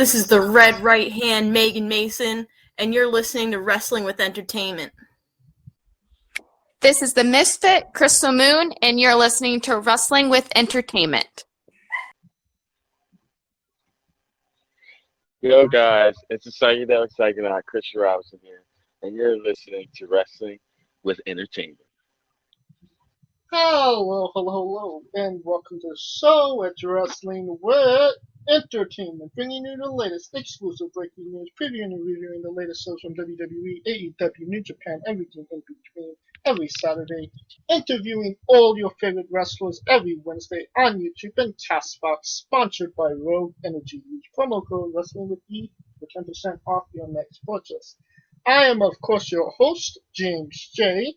This is the red right hand Megan Mason, and you're listening to Wrestling with Entertainment. This is the Misfit, Crystal Moon, and you're listening to Wrestling with Entertainment. Yo guys, it's the Psychedelic Psychonaut Kristian Robinson here, and you're listening to Wrestling with Entertainment. Hello, and welcome to the show at Wrestling with Entertainment, bringing you the latest exclusive breaking news, previewing and reviewing the latest shows from WWE, AEW, New Japan, everything in between, every Saturday, interviewing all your favorite wrestlers every Wednesday on YouTube and Castbox, sponsored by Rogue Energy. Use promo code Wrestling with E for 10% off your next purchase. I am, of course, your host, James J.,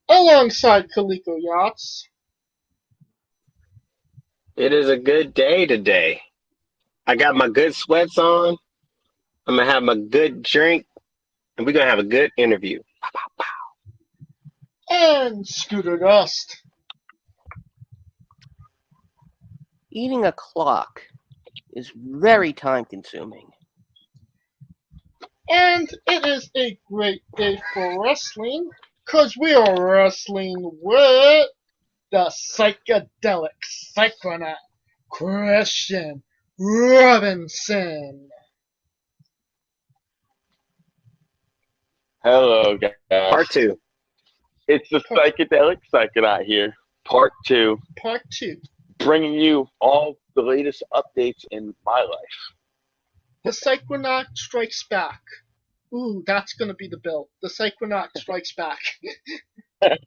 alongside Kaliko Yachts. It is a good day today. I got my good sweats on. I'm going to have my good drink, and we're going to have a good interview. Pow, pow, pow. And Scooter Dust. Eating a clock is very time consuming. And it is a great day for wrestling, because we are wrestling with the Psychedelic Psychonaut Kristian Robinson. Hello, guys. Part 2. It's the Psychedelic Psychonaut here. Part 2. Part 2. Bringing you all the latest updates in my life. The Psychonaut Strikes Back. Ooh, that's going to be the bill. The Psychonaut Strikes Back. That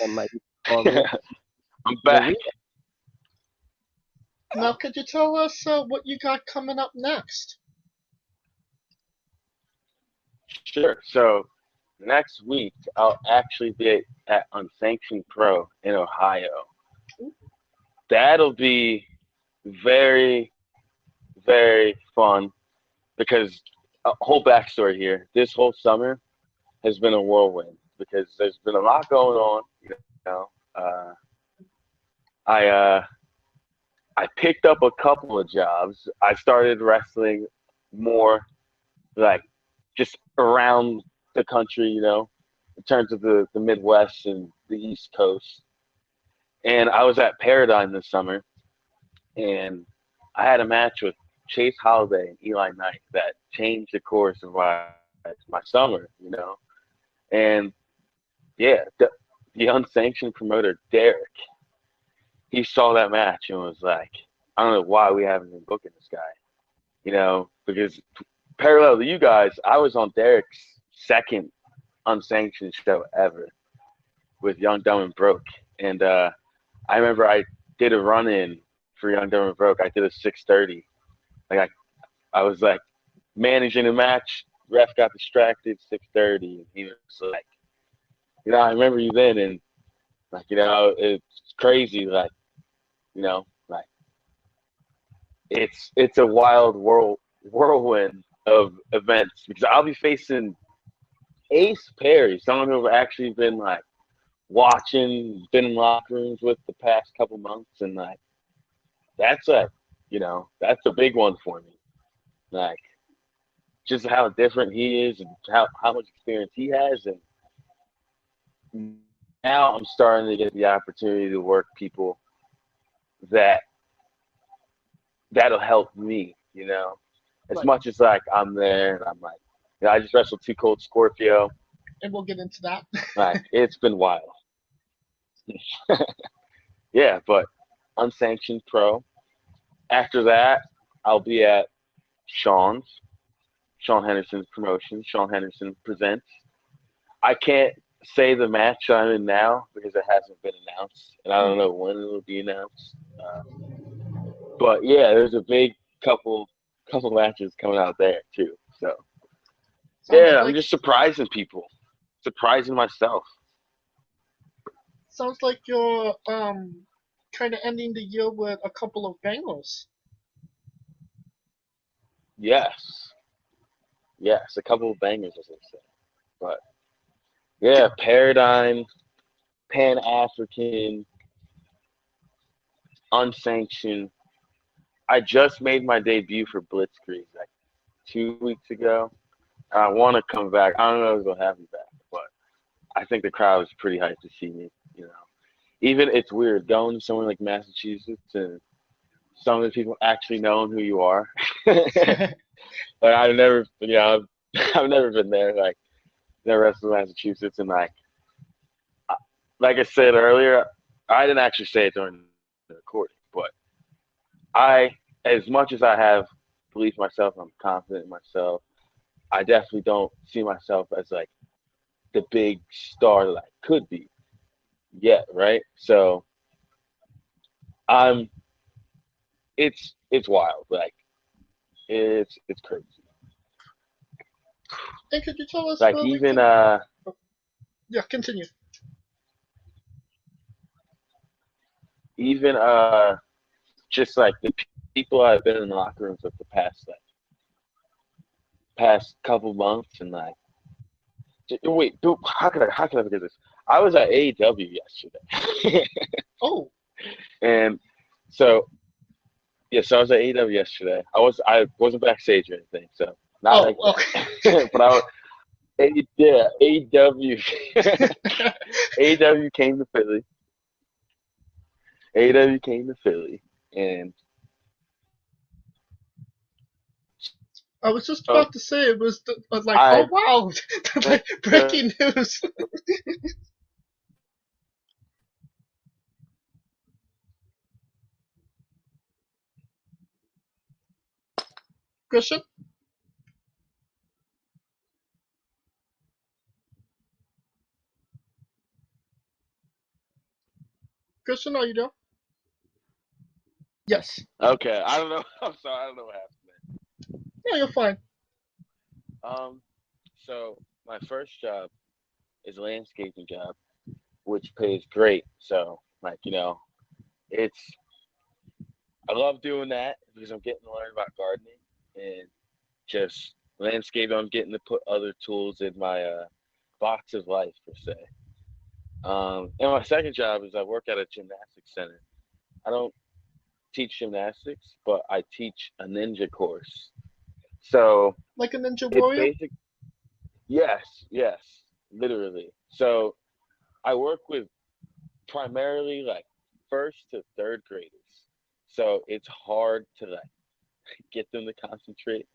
might be I'm back. Now, could you tell us what you got coming up next? Sure. So next week, I'll actually be at Unsanctioned Pro in Ohio. That'll be very, very fun because a whole backstory here. This whole summer has been a whirlwind because there's been a lot going on. You know, I picked up a couple of jobs. I started wrestling more like just around the country, you know, in terms of the Midwest and the East Coast. And I was at Paradigm this summer, and I had a match with Chase Holiday and Eli Knight that changed the course of my summer, you know. And yeah, the unsanctioned promoter, Derek, he saw that match and was like, I don't know why we haven't been booking this guy, you know, because parallel to you guys, I was on Derek's second unsanctioned show ever with Young, Dumb, and Broke. And I remember I did a run-in for Young, Dumb, and Broke. I did a 6:30. Like I was like managing the match. Ref got distracted, 6:30. And he was like, you know, I remember you then. And like, you know, it's crazy. Like, you know, like it's a wild whirlwind of events because I'll be facing Ace Perry, someone who I've actually been like watching, been in locker rooms with the past couple months, and like that's a, you know, that's a big one for me. Like just how different he is and how much experience he has, and now I'm starting to get the opportunity to work people that'll help me, you know. As Right. much as like I'm there and I'm like, you know, I just wrestled 2 Cold Scorpio. And we'll get into that. Like it's been wild. Yeah, but Unsanctioned Pro. After that, I'll be at Sean Henderson's promotion. Sean Henderson Presents. I can't say the match I'm in now because it hasn't been announced, and I don't know when it will be announced. But yeah, there's a big couple matches coming out there too. So yeah, I'm just surprising people, surprising myself. Sounds like you're kind of ending the year with a couple of bangers. Yes, a couple of bangers, as I say. But yeah, Paradigm, Pan African, Unsanctioned. I just made my debut for Blitzkrieg like 2 weeks ago. I want to come back. I don't know if they'll have me back, but I think the crowd was pretty hyped to see me. Even it's weird going to somewhere like Massachusetts and some of the people actually knowing who you are. Like I've never, I've never been there. Like never wrestled in Massachusetts, and like I said earlier, I didn't actually say it during the recording, but as much as I have belief in myself, I'm confident in myself. I definitely don't see myself as like the big star that I could be yet, right? So it's wild, like it's crazy. And could you tell us Like really even quick- Yeah, continue. even just like the people I've been in the locker rooms with the past couple months, and like wait, dude, how could I forget this? I was at AEW yesterday. Oh, And so so I was at AEW yesterday. I wasn't backstage or anything, so not like okay. that. But AEW AEW came to Philly. AEW came to Philly, and I was just so about to say it was like, I oh wow, like breaking news. Christian, Christian, are you there? Yes. okay. I don't know. I'm sorry. I don't know what happened No, you're fine. there. So my first job is a landscaping job, which pays great. So like it's I love doing that because I'm getting to learn about gardening and just landscaping. I'm getting to put other tools in my box of life per se. And my second job is I work at a gymnastics center. I don't teach gymnastics, but I teach a ninja course. So Like a ninja it's warrior. basic. Yes, literally. So I work with primarily like first to third graders. So it's hard to like get them to concentrate.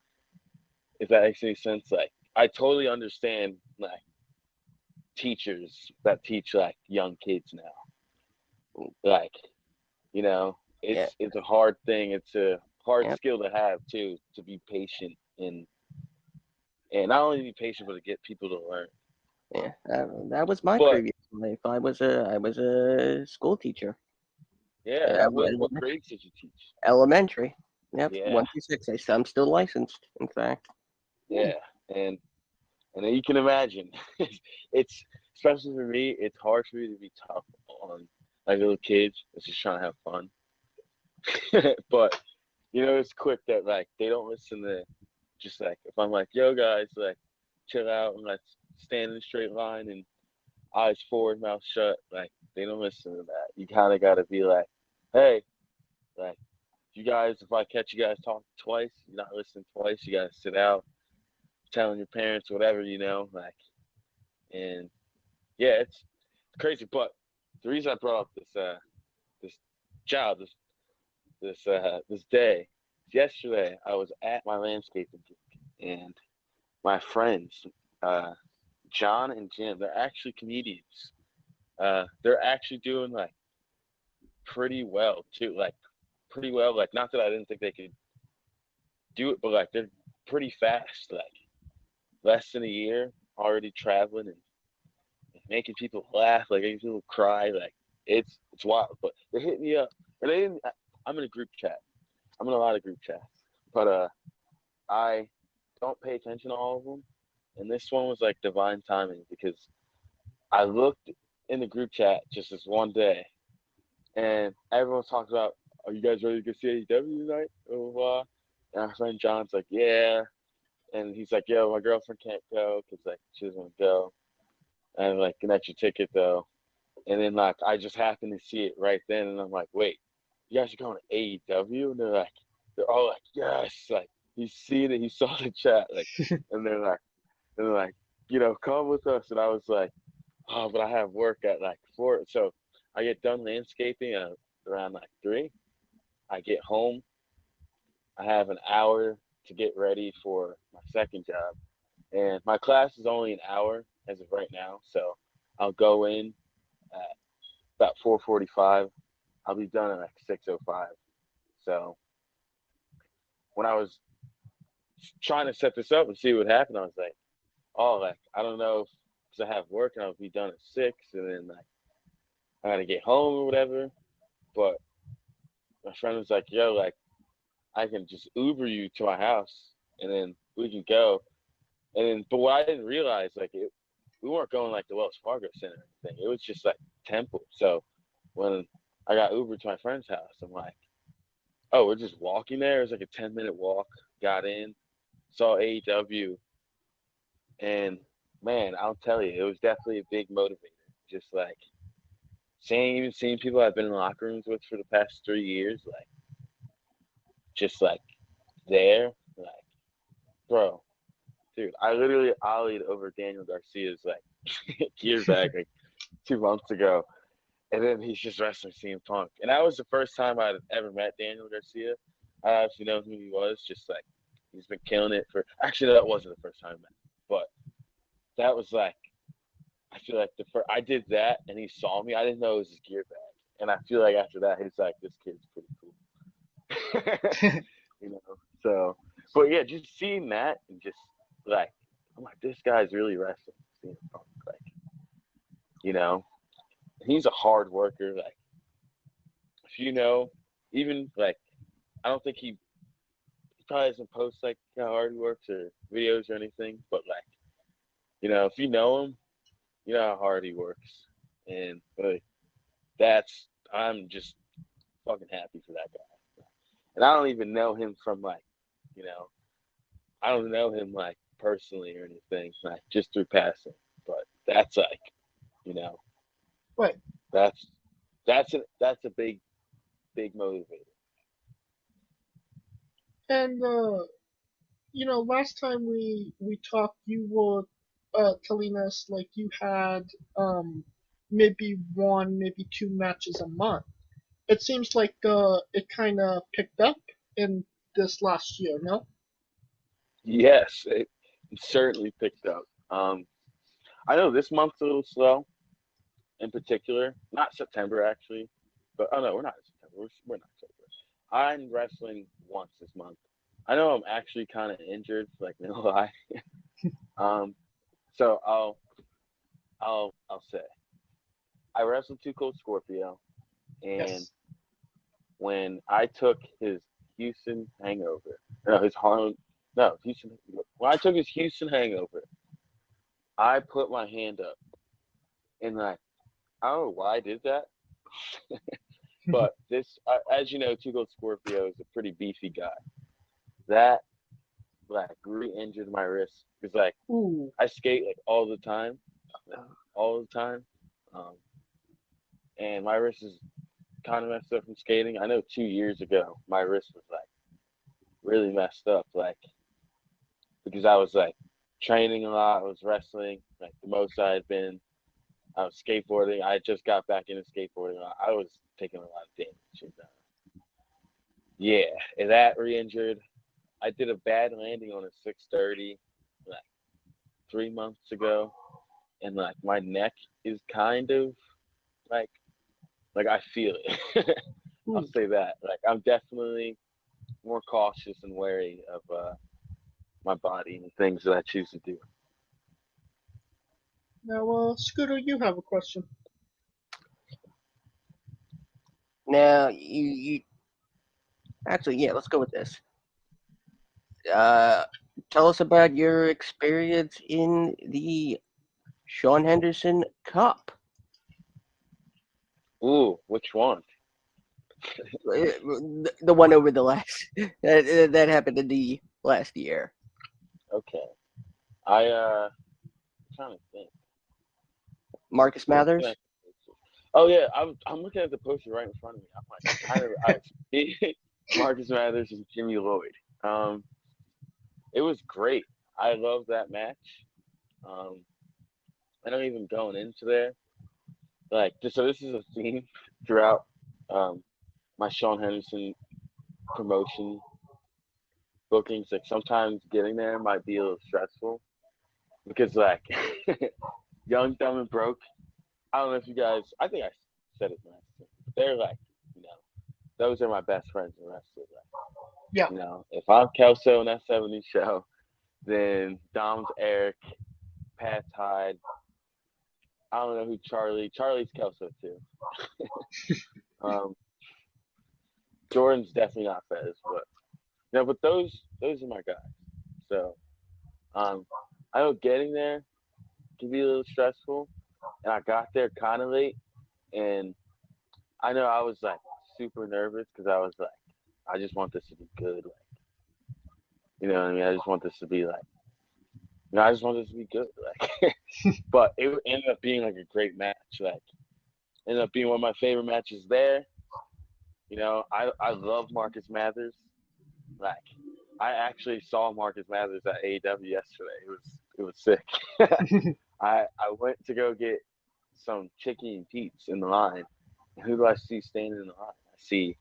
If that makes any sense, like I totally understand like teachers that teach like young kids now. Like, Yeah. it's a hard thing. It's a hard Yep. skill to have too, to be patient and not only be patient but to get people to learn. Yeah, that was my But previous life. I was a school teacher. yeah, what grades did you teach? Elementary. Yep, Yeah, 1 through 6. I'm still licensed, in fact. yeah, and then you can imagine, it's especially for me. It's hard for me to be tough on like little kids that's just trying to have fun. But it's quick that like they don't listen to just like if I'm like, yo guys, like chill out and let's stand in a straight line and eyes forward, mouth shut. Like they don't listen to that. You kind of got to be like, hey, like you guys, if I catch you guys talking twice, you're not listening twice. You got to sit out, telling your parents whatever, like, and yeah, it's crazy. But the reason I brought up this job, this day, yesterday I was at my landscaping gig, and my friends, John and Jim, they're actually comedians. They're actually doing like pretty well too, like pretty well. Like not that I didn't think they could do it, but like they're pretty fast. Like less than a year, already traveling and making people laugh, like making people cry. Like it's wild. But they hit me up, and they didn't. I'm in a group chat. I'm in a lot of group chats, but I don't pay attention to all of them. And this one was like divine timing because I looked in the group chat just this one day, and everyone's talking about, "Are you guys ready to go see AEW tonight?" Blah, blah, blah. And our friend John's like, "Yeah," and he's like, "Yo, my girlfriend can't go because like she doesn't want to go." And I'm like, "An extra ticket though." And then like I just happened to see it right then, and I'm like, "Wait, you guys are going to AEW?" And they're like, they're all like, yes, like he's seen it, he saw the chat, like, and they're like, come with us. And I was like, oh, but I have work at like 4. So I get done landscaping at around like 3. I get home. I have an hour to get ready for my second job. And my class is only an hour as of right now. So I'll go in at about 4:45. I'll be done at like 6:05. So when I was trying to set this up and see what happened, I was like, oh, like, I don't know if, because I have work and I'll be done at 6, and then like I gotta get home or whatever. But my friend was like, yo, like, I can just Uber you to my house and then we can go. And then, but what I didn't realize, like, we weren't going like the Wells Fargo Center or anything. It was just like Temple. So when I got Uber to my friend's house, I'm like, oh, we're just walking there. It was like a 10-minute walk. Got in, saw AEW, and man, I'll tell you, it was definitely a big motivator. Just like seeing people I've been in locker rooms with for the past 3 years, like just like there, like, bro, dude, I literally ollied over Daniel Garcia's like gear bag like 2 months ago, and then he's just wrestling CM Punk, and that was the first time I'd ever met Daniel Garcia. I actually know who he was, just like he's been killing it for. Actually, that wasn't the first time I met him, but that was like, I feel like I did that, and he saw me. I didn't know it was his gear bag, and I feel like after that, he's like, this kid's pretty cool. So, but yeah, just seeing that and just like, I'm like, this guy's really wrestling. CM Punk, like, he's a hard worker. Like, if even like, I don't think he probably doesn't post like how hard he works or videos or anything, but like, if you know him, you know how hard he works, and like, I'm just fucking happy for that guy. And I don't even know him from like, I don't know him like personally or anything, like just through passing. But that's like, Right. that's a big motivator. And last time we talked, you were telling us like you had maybe 1, maybe 2 matches a month. It seems like it kind of picked up in this last year, no? Yes, it certainly picked up. I know this month's a little slow, in particular. Not September actually, but oh no, we're not in September. We're not October. I'm wrestling once this month. I know I'm actually kind of injured, like no lie. So I'll say I wrestled Cold Scorpio, and Yes. when I took his Houston hangover, no, his Harlem, no, Houston. When I took his Houston hangover, I put my hand up, and like, I don't know why I did that, but this, as you know, Cold Scorpio is a pretty beefy guy. That like re-injured my wrist because like Ooh. I skate like all the time, and my wrist is kind of messed up from skating. I know 2 years ago my wrist was like really messed up, like because I was like training a lot, I was wrestling like the most I had been. I was skateboarding. I just got back into skateboarding. I was taking a lot of damage. And, yeah, and that re-injured. I did a bad landing on a 630 like 3 months ago, and like my neck is kind of like I feel it. I'll say that. Like I'm definitely more cautious and wary of my body and the things that I choose to do. Now, Scooter, you have a question. Now, you actually, yeah, let's go with this. Tell us about your experience in the Sean Henderson Cup. Ooh, which one? The one over the last that happened in the last year. Okay, I'm trying to think. Marcus Mathers. Oh yeah, I'm looking at the poster right in front of me. I'm like, Marcus Mathers and Jimmy Lloyd. It was great. I love that match. Um, I don't even going into there. Like, so this is a theme throughout my Sean Henderson promotion bookings. Like, sometimes getting there might be a little stressful because, like, Young, Dumb, and Broke. I don't know if you guys. I think I said it last time. They're like, you know, those are my best friends in wrestling. Like, Yeah. you know, if I'm Kelso in that '70s show, then Dom's Eric, Pat's Hyde. I don't know who Charlie's Kelso too. Jordan's definitely not Fez, but but those are my guys. So I know getting there can be a little stressful, and I got there kind of late, and I know I was like super nervous because I was like, I just want this to be good, like, you know what I mean? I just want this to be like, I just want this to be good, like. But it ended up being like a great match, like, ended up being one of my favorite matches there. You know, I love Marcus Mathers. Like, I actually saw Marcus Mathers at AEW yesterday. It was sick. I went to go get some chicken and peeps in the line. And who do I see standing in the line? I see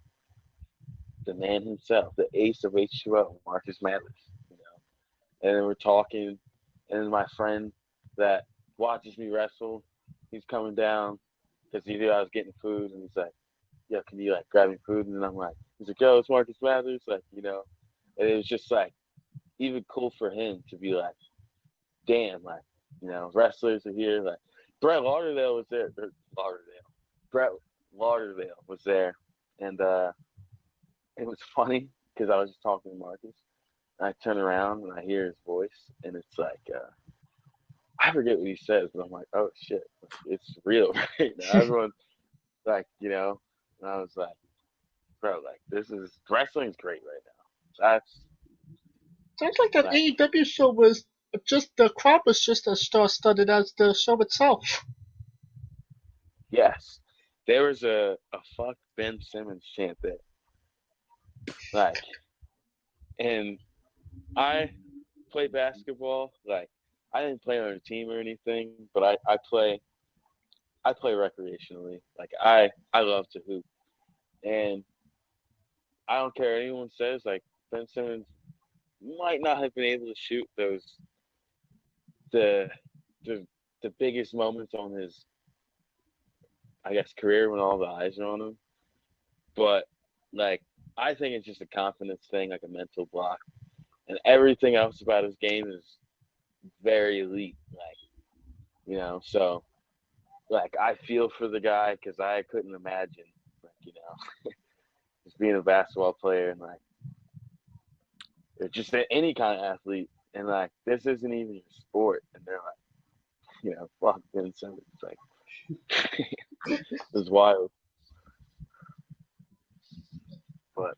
the man himself, the ace of H2O, Marcus Mathers. You know, and then we're talking, and then my friend that watches me wrestle, he's coming down because he knew I was getting food, and he's like, "Yo, can you like grab me food?" And then I'm like, he's like, "Yo, it's Marcus Mathers," like, you know. And it was just like even cool for him to be like, damn, like, you know, wrestlers are here. Like, Brett Lauderdale was there. Brett Lauderdale was there, and it was funny because I was just talking to Marcus, and I turn around and I hear his voice, and it's like, I forget what he says, but I'm like, oh shit, it's real right now. Everyone's like, you know, and I was like, bro, like, wrestling's great right now. Sounds like that AEW show was just, the crowd was just as star-studded as the show itself. Yes, there was a fuck Ben Simmons chant there, like, and I play basketball. Like, I didn't play on a team or anything, but I play recreationally. Like, I love to hoop, and I don't care what anyone says. Like, Ben Simmons might not have been able to shoot the biggest moments on his, I guess, career when all the eyes are on him. But, like, I think it's just a confidence thing, like a mental block. And everything else about his game is very elite. Like, you know, so, like, I feel for the guy because I couldn't imagine, like, you know, just being a basketball player and, like, just any kind of athlete. And, like, this isn't even a sport. And they're like, you know, fuck Ben Simmons. Like, it's wild. But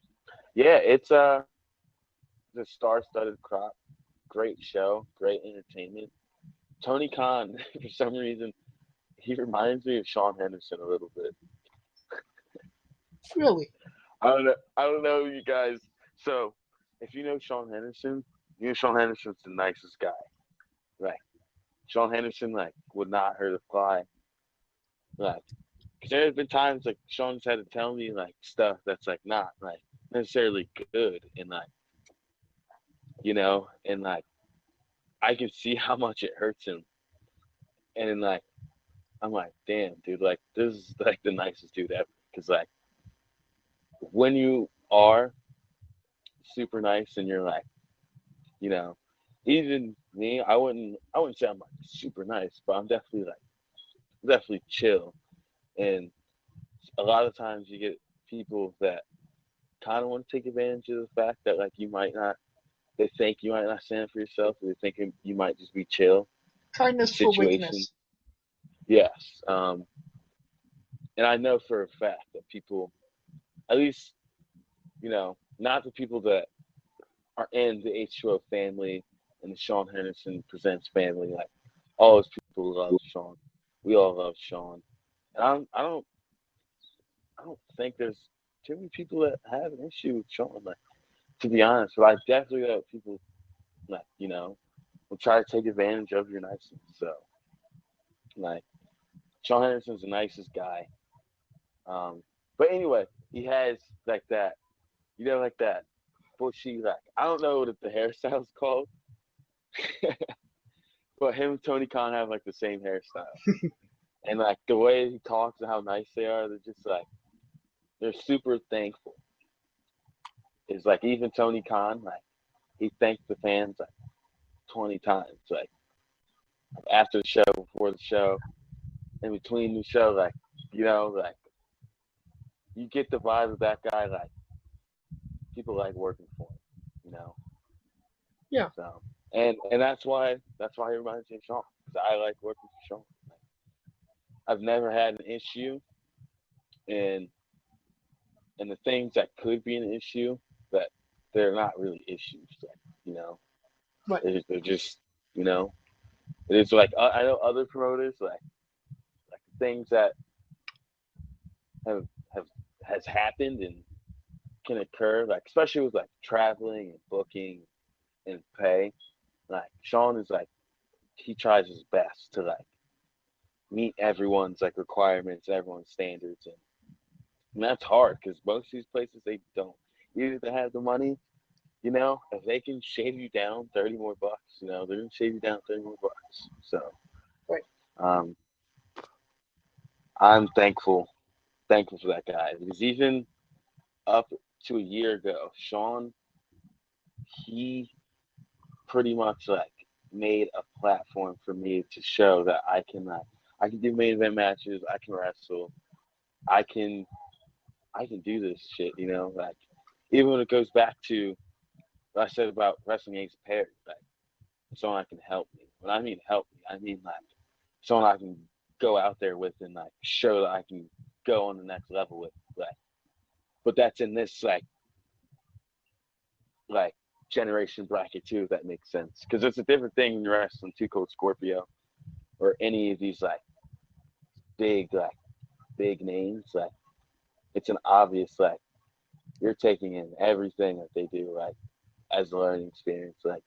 yeah, it's the star-studded crop. Great show, great entertainment. Tony Khan, for some reason, he reminds me of Sean Henderson a little bit. Really? I don't know you guys. So if you know Sean Henderson, you know Sean Henderson's the nicest guy. Like, Sean Henderson, like, would not hurt a fly. Like, because there's been times like Sean's had to tell me like stuff that's like not like necessarily good, and like, you know, and like I can see how much it hurts him, and then like I'm like, damn, dude, like this is like the nicest dude ever. Because like when you are super nice and you're like, you know, even me, I wouldn't say I'm like super nice, but I'm definitely chill. And a lot of times you get people that kind of want to take advantage of the fact that like they think you might not stand for yourself, or they think you might just be chill in Kindness for situations. weakness. Yes. And I know for a fact that people, at least, you know, not the people that are in the H2O family and the Sean Henderson Presents family, like all those people love Sean. We all love Sean. And I don't think there's too many people that have an issue with Sean. Like, to be honest, but I definitely know people like will try to take advantage of your niceness. So like, Sean Henderson's the nicest guy. But anyway, he has like that, like that bushy, like I don't know what the hairstyle's called, but him and Tony Khan have like the same hairstyle, and like the way he talks and how nice they are, they're just like they're super thankful. It's like even Tony Khan, like he thanked the fans like 20 times, like after the show, before the show, in between the show, like like you get the vibe of that guy, like people like working for him. Yeah. So and that's why he reminds me of Sean, because I like working for Sean. Like, I've never had an issue, and the things that could be an issue, that they're not really issues. Like, Right. they're just it's like I know other promoters like things that have has happened and can occur, like especially with like traveling and booking and pay. Like Sean is like he tries his best to like meet everyone's like requirements, everyone's standards, and that's hard because most of these places they don't. Either they have the money, if they can shave you down 30 more bucks, they're gonna shave you down 30 more bucks. So, Right. I'm thankful for that guy, because even up to a year ago, Sean, he pretty much like made a platform for me to show that I can do main event matches, I can wrestle, I can do this shit, like even when it goes back to what I said about wrestling Ace Perry, like someone that can help me. When I mean help me, I mean like someone I can go out there with and like show that I can go on the next level with, like. But that's in this like generation bracket too, if that makes sense. Because it's a different thing when you're wrestling two Cold Scorpio or any of these like big names. Like it's an obvious like you're taking in everything that they do like as a learning experience, like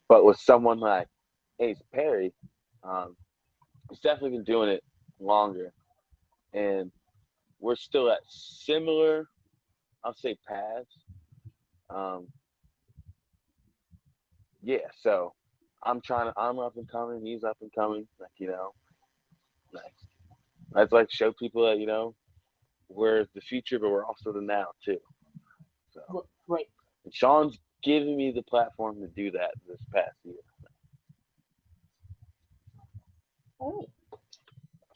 But with someone like Ace Perry, he's definitely been doing it longer, and we're still at similar, I'll say, paths. Yeah, so I'm up and coming, he's up and coming, like like I'd like to show people that we're the future, but we're also the now too. So Right. and Sean's giving me the platform to do that this past year. All right.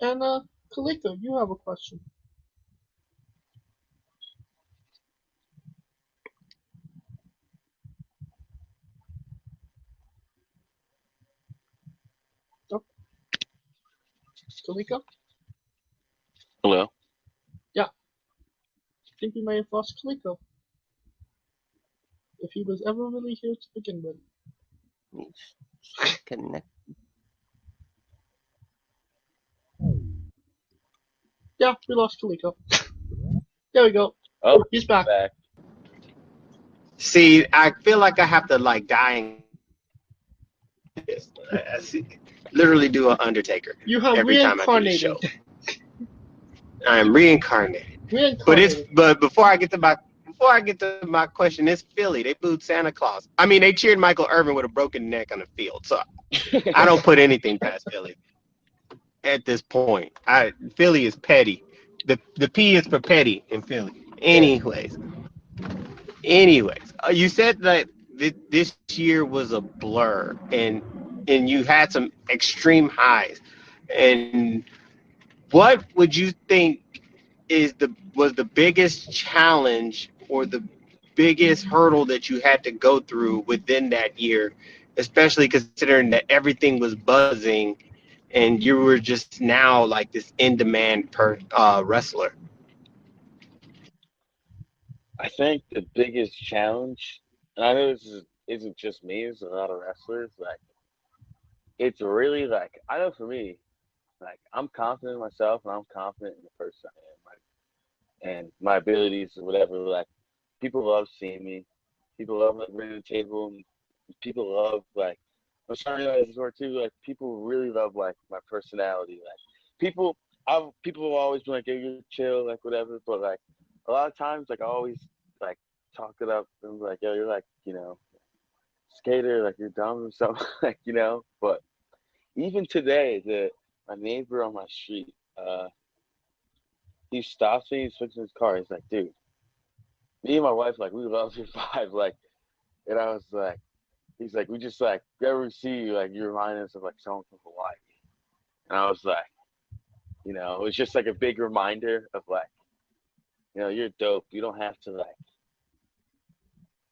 And Kaliko, you have a question. Oh, Kaliko? Hello? Yeah. I think we may have lost Kaliko. If he was ever really here to begin with. Connect. Yeah, we lost Kaliko. There we go. Oh, He's back. See, I feel like I have to like die in this. I see, literally do an Undertaker You have every time I do this show. reincarnated. I am reincarnated. But before I get to my question, it's Philly. They booed Santa Claus. I mean, they cheered Michael Irvin with a broken neck on the field. So I don't put anything past Philly at this point. Philly is petty. The P is for petty in Philly. Anyways, you said that this year was a blur, and you had some extreme highs. And what would you think was the biggest challenge or the biggest hurdle that you had to go through within that year, especially considering that everything was buzzing and you were just now like this in-demand wrestler? I think the biggest challenge, and I know this isn't just me, it's a lot of wrestlers, like, it's really like, I know for me, like, I'm confident in myself and I'm confident in the person I am. Like, and my abilities or whatever. Like, people love seeing me. People love like reading the table, and people love like. I'm starting to realize this word too. Like, people really love like my personality. Like, people, people will always be like, "Hey, you're chill," like whatever. But like a lot of times, like I always like talk it up and be like, "Yo, you're like, skater, like you're dumb or something," like But even today, my neighbor on my street, he stops me, he's fixing his car. He's like, "Dude, me and my wife, like, we love your vibe." Like, and I was like, he's like, "We just like ever see you, like you remind us of like someone from Hawaii." And I was like, it was just like a big reminder of like, you're dope. You don't have to like,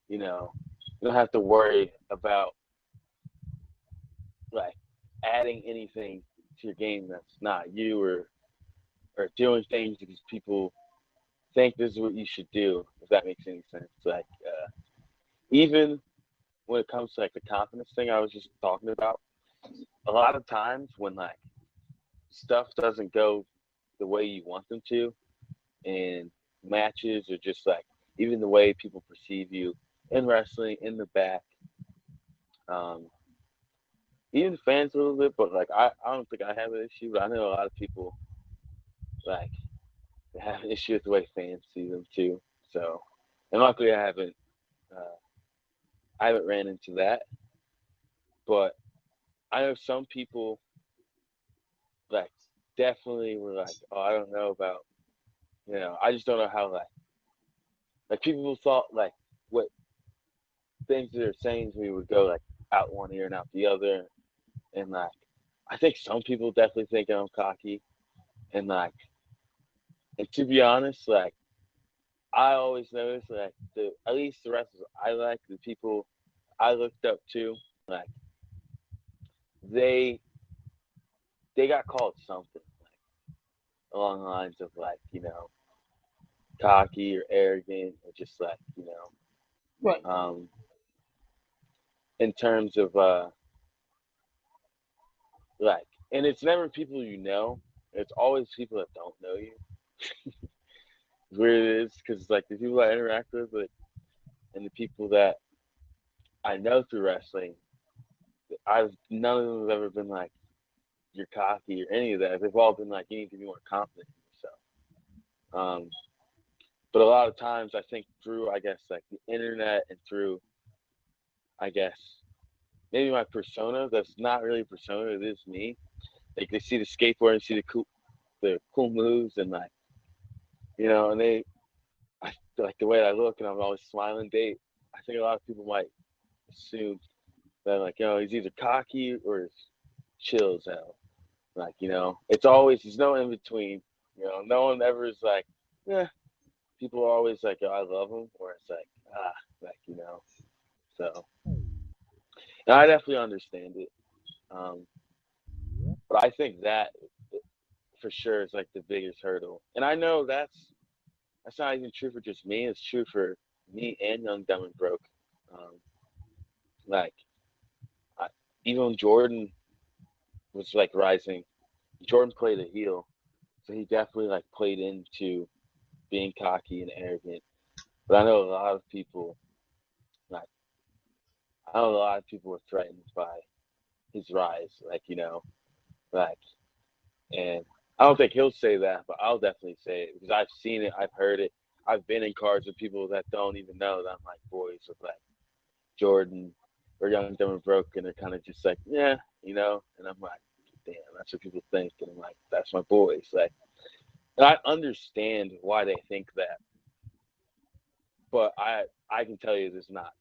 you don't have to worry about like adding anything to your game that's not you, or doing things because people think this is what you should do, if that makes any sense. Like, even when it comes to like the confidence thing I was just talking about, a lot of times when like stuff doesn't go the way you want them to, and matches, or just like even the way people perceive you in wrestling, in the back, um, even fans a little bit, but like I don't think I have an issue, but I know a lot of people like they have an issue with the way fans see them too. So, and luckily uh, I haven't ran into that, but I know some people like definitely were like, "Oh, I don't know about, I just don't know how like people thought like what things that they're saying to me would go like out one ear and out the other." And like I think some people definitely think I'm cocky, and like, and to be honest, like I always notice like at least the wrestlers I like, the people I looked up to, like they they got called something like along the lines of like, cocky or arrogant, or just like, Right. in terms of like, and it's never people it's always people that don't know you. It's weird it is, because like the people I interact with, like, and the people that I know through wrestling, none of them have ever been like, "You're cocky" or any of that. They've all been like, "You need to be more confident in yourself." But a lot of times, I think through, I guess, like the internet, and through, I guess, maybe my persona, that's not really a persona, it is me. Like, they see the skateboard and see the cool moves, and like, and I like the way I look, and I'm always smiling. I think a lot of people might assume that like, he's either cocky or he's chill as hell. Like, it's always, there's no in between. No one ever is like, yeah. People are always like, "Oh, I love him," or it's like, like, So, and I definitely understand it. Um, but I think that for sure is like the biggest hurdle. And I know that's not even true for just me. It's true for me and Young, Dumb, and Broke. Um, like, I, even when Jordan was like rising, Jordan played a heel, so he definitely like played into being cocky and arrogant. But I know a lot of people, like, I know a lot of people were threatened by his rise, like, like, and I don't think he'll say that, but I'll definitely say it because I've seen it, I've heard it. I've been in cars with people that don't even know that I'm like boys with like Jordan or Young, Dumb, and Broke, and they're kind of just like, yeah, and I'm like, damn, that's what people think, and I'm like, that's my boys, like, and I understand why they think that, but I can tell you there's not,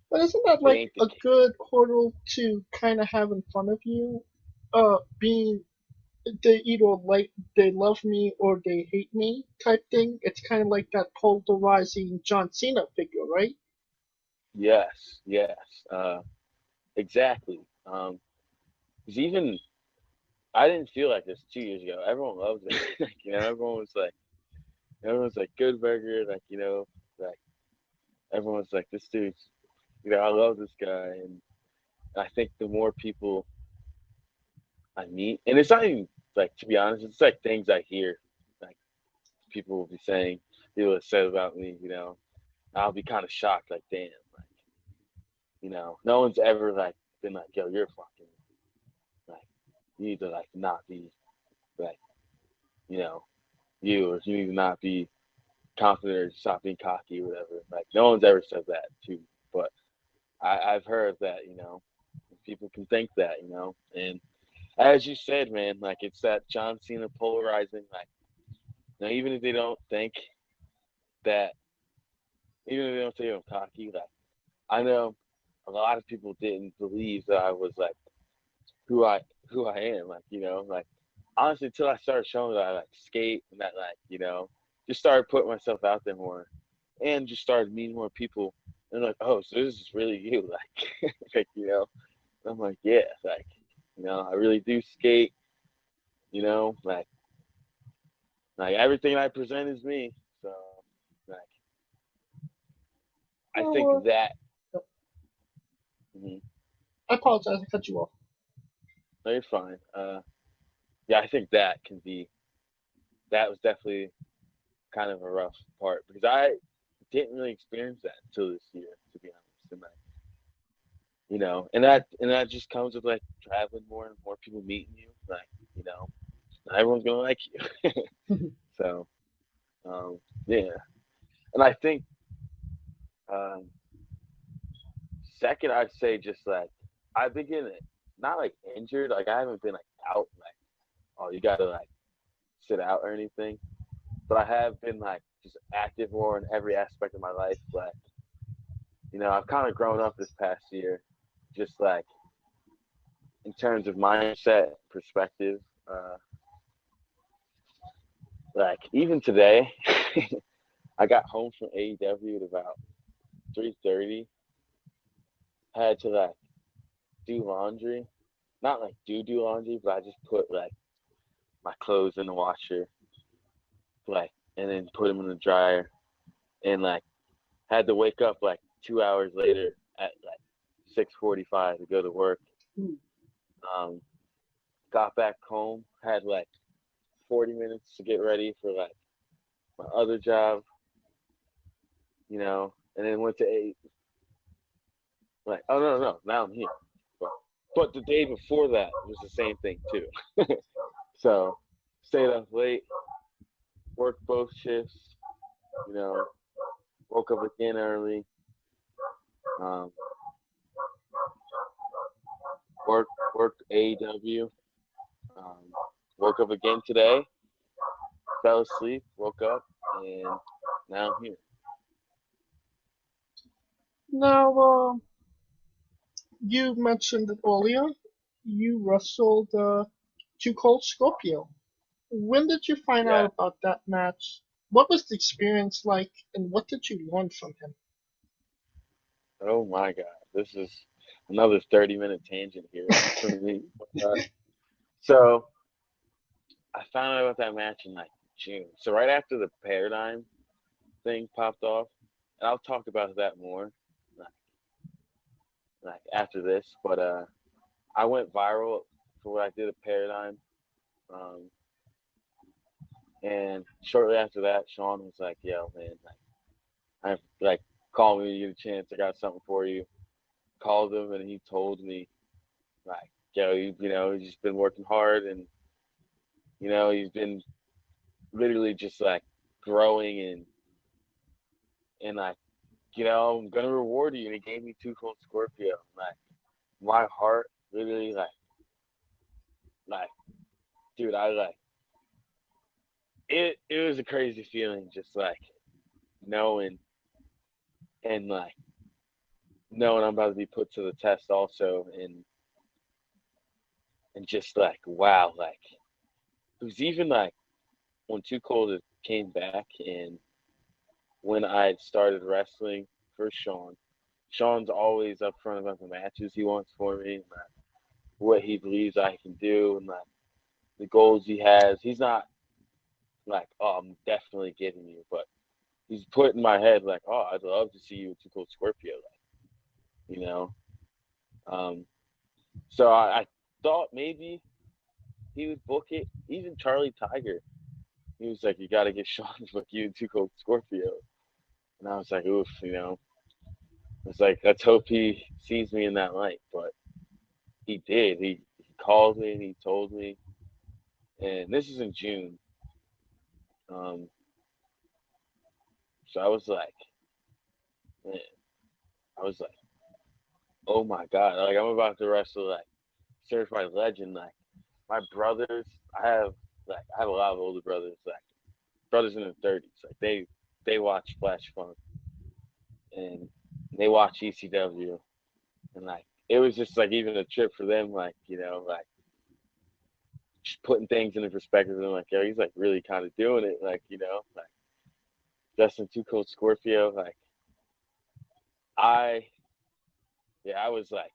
But isn't that it like ain't the a case. good hurdle to kind of have in front of you? Being they love me or they hate me type thing. It's kind of like that polarizing John Cena figure, right? Yes, yes, exactly. 'Cause even I didn't feel like this 2 years ago. Everyone loves it. Like, everyone's like Good Burger, like, like everyone's like, this dude's, I love this guy. And I think the more people I meet, and it's not even like, to be honest, it's like things I hear, like people will be saying, people have said about me, I'll be kind of shocked, like, damn, like, no one's ever like been like, yo, you're fucking, like, you need to like not be like, you, or you need to not be confident or stop being cocky or whatever. Like, no one's ever said that too, but I've heard that, people can think that, and as you said, man, like, it's that John Cena polarizing, like, even if they don't think that, even if they don't say I'm cocky, like, I know a lot of people didn't believe that I was like who I am, like, like, honestly, until I started showing that I like skate and that, like, just started putting myself out there more, and just started meeting more people, and like, oh, so this is really you, like, like, I'm like, yeah, like, I really do skate, like everything I present is me. So, like, I think Oh, that. yep. Mhm. I apologize, I cut you off. No, you're fine. Yeah, I think that was definitely kind of a rough part, because I didn't really experience that until this year, to be honest. And like, and that just comes with like traveling more and more people meeting you. Like, not everyone's gonna like you. So, yeah. And I think, um, second, I'd say just like I've been getting not like injured. Like, I haven't been like out, like, oh, you gotta like sit out or anything. But I have been like just active more in every aspect of my life. Like, I've kind of grown up this past year, just like in terms of mindset, perspective. Like, even today, I got home from AEW at about 3:30. Had to like do laundry, not like do laundry, but I just put like my clothes in the washer, like, and then put them in the dryer, and like had to wake up like 2 hours later at like 6:45 to go to work. Um, got back home, had like 40 minutes to get ready for like my other job, and then went to like, oh, no, now I'm here. But the day before that was the same thing too. So stayed up late, worked both shifts, woke up again early, um, worked AEW, um, woke up again today, fell asleep, woke up, and now I'm here. Now, you mentioned it earlier. You wrestled to Cold Scorpio. When did you find out Yeah. about that match? What was the experience like, and what did you learn from him? Oh my God, this is another 30-minute tangent here for me. So I found out about that match in like June. So right after the Paradigm thing popped off, and I'll talk about that more, like after this. But I went viral for what I did at Paradigm, um, and shortly after that, Sean was like, "Yo, man, like, I like call me when you get a chance. I got something for you." Called him, and he told me, like, "Yo, he's just been working hard, and he's been literally just like growing, and like, I'm gonna reward you." And he gave me 2 Cold Scorpio. Like, my heart literally, like, dude, I like it. It was a crazy feeling, just like knowing, and like knowing I'm about to be put to the test also, and just like, wow, like, it was even like when 2 Cold came back, and when I had started wrestling for Sean. Sean's always upfront about the matches he wants for me, and like, what he believes I can do, and like the goals he has. He's not like, oh, I'm definitely getting you, but he's put in my head like, oh, I'd love to see you with 2 Cold Scorpio, like, So I thought maybe he would book it. Even Charlie Tiger He was like, you got to get Sean to book you into Cold Scorpio. And I was like, oof, It's like, let's hope he sees me in that light. But he did. He called me and he told me. And this is in June. Um, so I was like, man, I was like, oh my God. Like, I'm about to wrestle, like, certified legend. Like, my brothers, I have a lot of older brothers, like, brothers in their 30s. Like, they watch Flash Funk and they watch ECW. And, like, it was just, like, even a trip for them, like, like, just putting things into perspective. And, like, yo, he's, like, really kind of doing it. Like, like, Justin Too Cold Scorpio. Like, I was, like,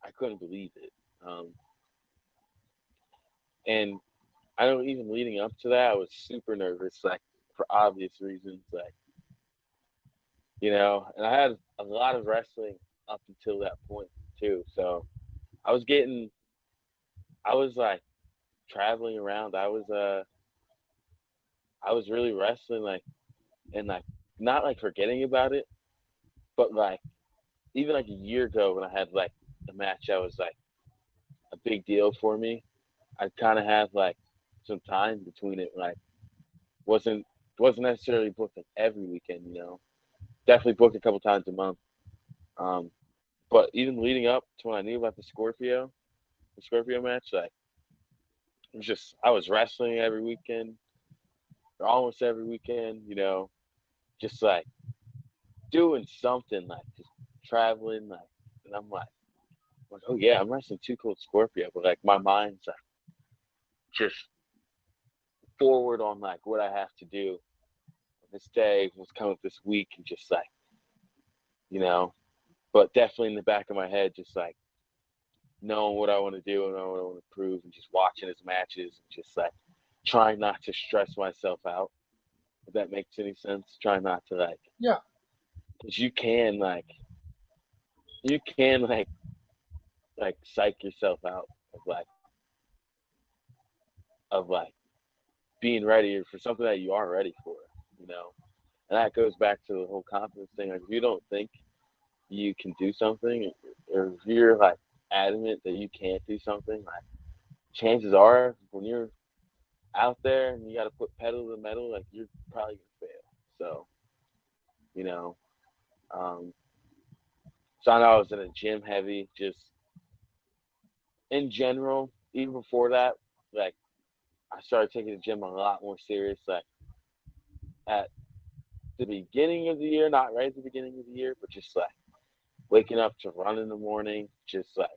I couldn't believe it. And I know even leading up to that, I was super nervous, like, for obvious reasons. Like, and I had a lot of wrestling up until that point, too. So I was like, traveling around. I was really wrestling, like, and, like, not, like, forgetting about it, but, like, even, like, a year ago when I had, like, a match that was, like, a big deal for me, I kind of had, like, some time between it. Like, wasn't necessarily booked, like, every weekend, Definitely booked a couple times a month. But even leading up to when I knew about the Scorpio match, like, it was just, I was wrestling every weekend, or almost every weekend, just, like, doing something, like, just traveling, like, and I'm like, oh yeah, I'm wrestling Too Cold Scorpio, but, like, my mind's, like, just forward on, like, what I have to do this day, what's coming up this week, and just, like, but definitely in the back of my head, just, like, knowing what I want to do and knowing what I want to prove, and just watching his matches, and just, like, trying not to stress myself out, if that makes any sense. Trying not to, like, Yeah. because you can, like, psych yourself out of like being ready for something that you are ready for, and that goes back to the whole confidence thing. Like, if you don't think you can do something, or if you're, like, adamant that you can't do something, like, chances are when you're out there and you got to put pedal to the metal, like, you're probably gonna fail. So, so I know I was in a gym heavy, just in general. Even before that, like, I started taking the gym a lot more serious, like, at the beginning of the year, not right at the beginning of the year, but just, like, waking up to run in the morning, just, like,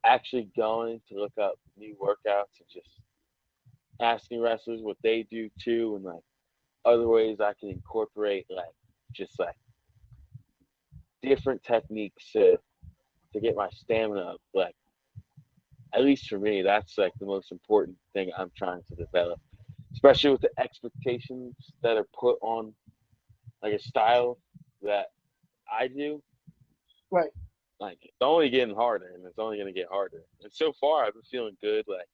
actually going to look up new workouts and just asking wrestlers what they do too, and, like, other ways I can incorporate, like, just, like, different techniques to get my stamina up. Like, at least for me, that's, like, the most important thing I'm trying to develop, especially with the expectations that are put on, like, a style that I do. Right. Like, it's only getting harder, and it's only going to get harder. And so far, I've been feeling good. Like,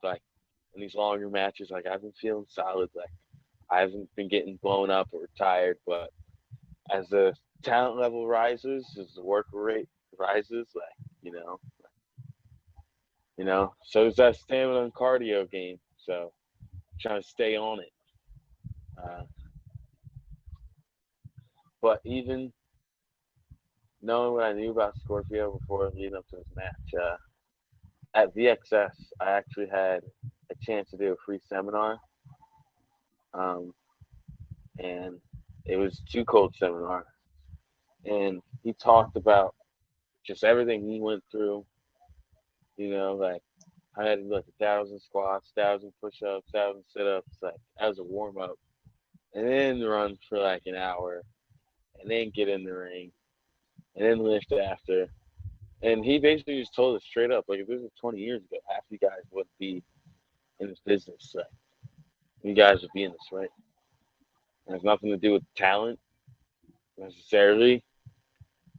like, in these longer matches, like, I've been feeling solid. Like, I haven't been getting blown up or tired. But as the talent level rises, as the work rate rises, like, so is that stamina and cardio game. So I'm trying to stay on it. But even knowing what I knew about Scorpio before leading up to this match, at VXS, I actually had a chance to do a free seminar, and it was Too Cold seminar, and he talked about just everything he went through. Like, I had to do, like, 1,000 squats, 1,000 push-ups, 1,000 sit-ups, like, as a warm-up, and then run for, like, an hour, and then get in the ring, and then lift after. And he basically just told us straight up, like, if this was 20 years ago, half you guys wouldn't be in this business. Like, you guys would be in this, right? It has nothing to do with talent necessarily.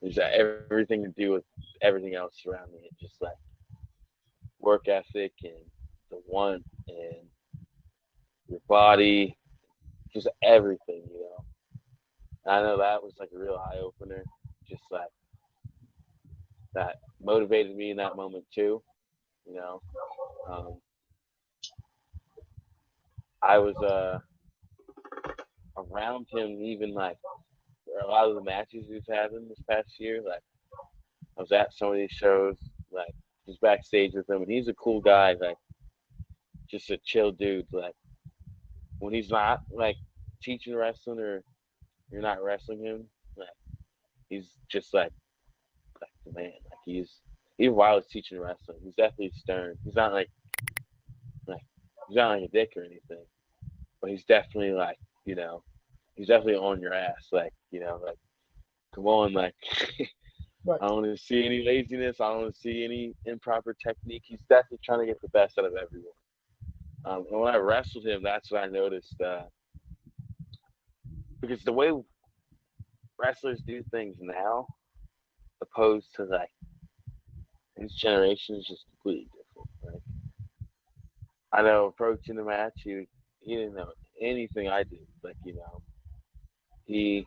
There's everything to do with everything else surrounding it, just, like, work ethic and the want and your body, just everything, you know. And I know that was like a real eye opener, just like that motivated me in that moment too, you know. I was around him even like a lot of the matches he's having this past year. Like I was at some of these shows, like just backstage with him, and he's a cool guy, like just a chill dude. Like when he's not like teaching wrestling or you're not wrestling him, like he's just like the man. Like he's even while he's teaching wrestling, he's definitely stern. He's not like he's not like a dick or anything, but he's definitely like, you know, he's definitely on your ass. Like, you know, like come on, like Right. I don't want to see any laziness. I don't want to see any improper technique. He's definitely trying to get the best out of everyone. And when I wrestled him, that's what I noticed. Because the way wrestlers do things now, opposed to like his generation, is just completely different. Like I know approaching the match, he didn't know anything I did. Like, you know, he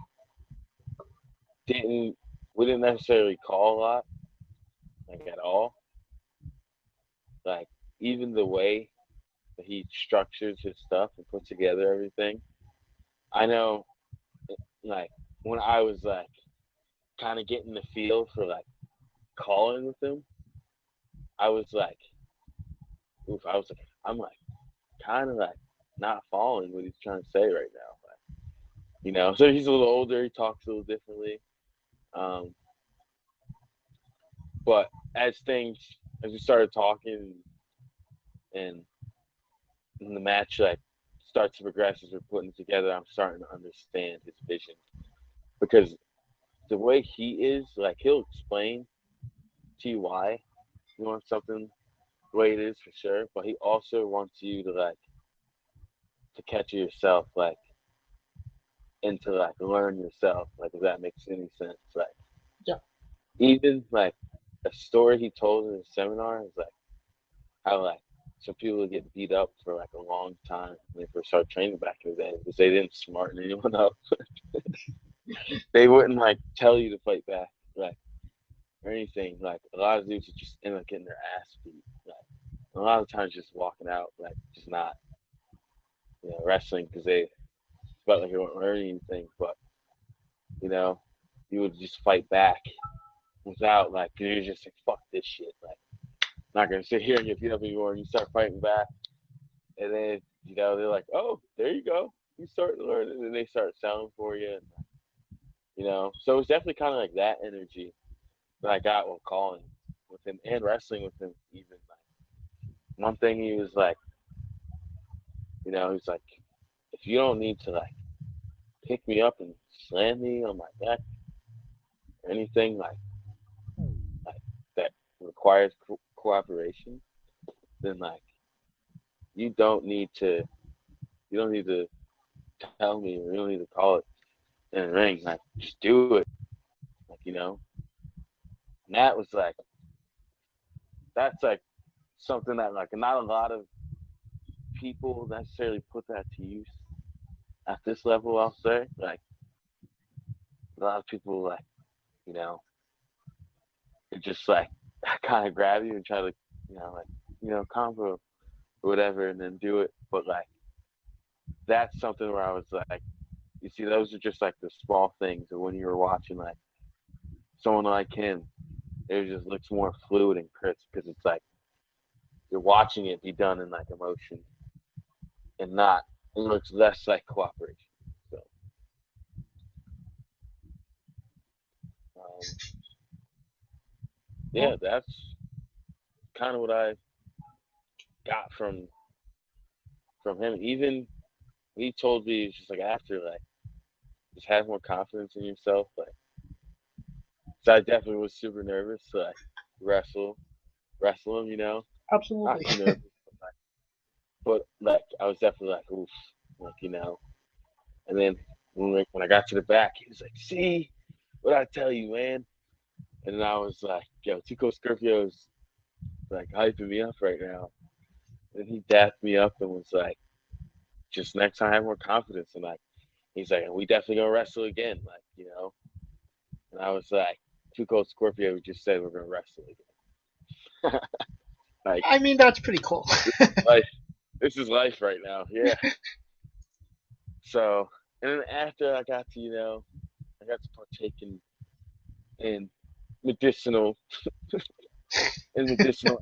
didn't. We didn't necessarily call a lot, like at all. Like even the way that he structures his stuff and puts together everything. I know, like when I was like kind of getting the feel for like calling with him, I was like, oof, I'm like kind of like not following what he's trying to say right now. Like, you know, so he's a little older, he talks a little differently. But as we started talking and the match like starts to progress as we're putting it together, I'm starting to understand his vision because the way he is, like he'll explain to you why you want something the way it is for sure, but he also wants you to like to catch it yourself, like and to like learn yourself, like if that makes any sense. Like Yeah. Even like a story he told in his seminar is like how like some people would get beat up for like a long time when they first started training back in the day because they didn't smarten anyone up. They wouldn't like tell you to fight back, like or anything. Like a lot of dudes would just end up getting their ass beat. Like a lot of times just walking out, like just not, you know, wrestling because they felt like they weren't learning anything. But you know, you would just fight back without like you're just like fuck this shit. Like not gonna sit here and get beat up anymore. And you start fighting back, and then you know they're like, oh, there you go. You start to learn, and then they start selling for you. And, you know, so it's definitely kind of like that energy that I got while calling with him and wrestling with him. Even like one thing he was like, you know, he's like, if you don't need to like pick me up and slam me on my neck or anything like that requires cooperation, then like you don't need to tell me or you don't need to call it in the ring. Like just do it. Like, you know. And that was like that's like something that like not a lot of people necessarily put that to use at this level, I'll say. Like a lot of people like, you know, it just like kind of grab you and try to, you know, like, you know, combo or whatever and then do it. But like that's something where I was like, you see, those are just like the small things. And when you were watching like someone like him, it just looks more fluid and crisp because it's like you're watching it be done in like emotion and not, it looks less like cooperation. So, yeah, that's kind of what I got from him. Even he told me, it's just like after, like, just have more confidence in yourself. Like, so I definitely was super nervous to like wrestle him, you know. Not Absolutely. too nervous, but like I was definitely like, oof, like, you know. And then when I got to the back, he was like, "See, what I tell you, man." And then I was like, "Yo, Cold Scorpio's like hyping me up right now." and he dapped me up and was like, just next time I have more confidence. And like, he's like, we definitely gonna wrestle again. Like, you know, and I was like, Too Cold Scorpio just said we're gonna wrestle again. Like, I mean, that's pretty cool. life, this is life right now. Yeah. So, and then after I got to, I got to partake in medicinal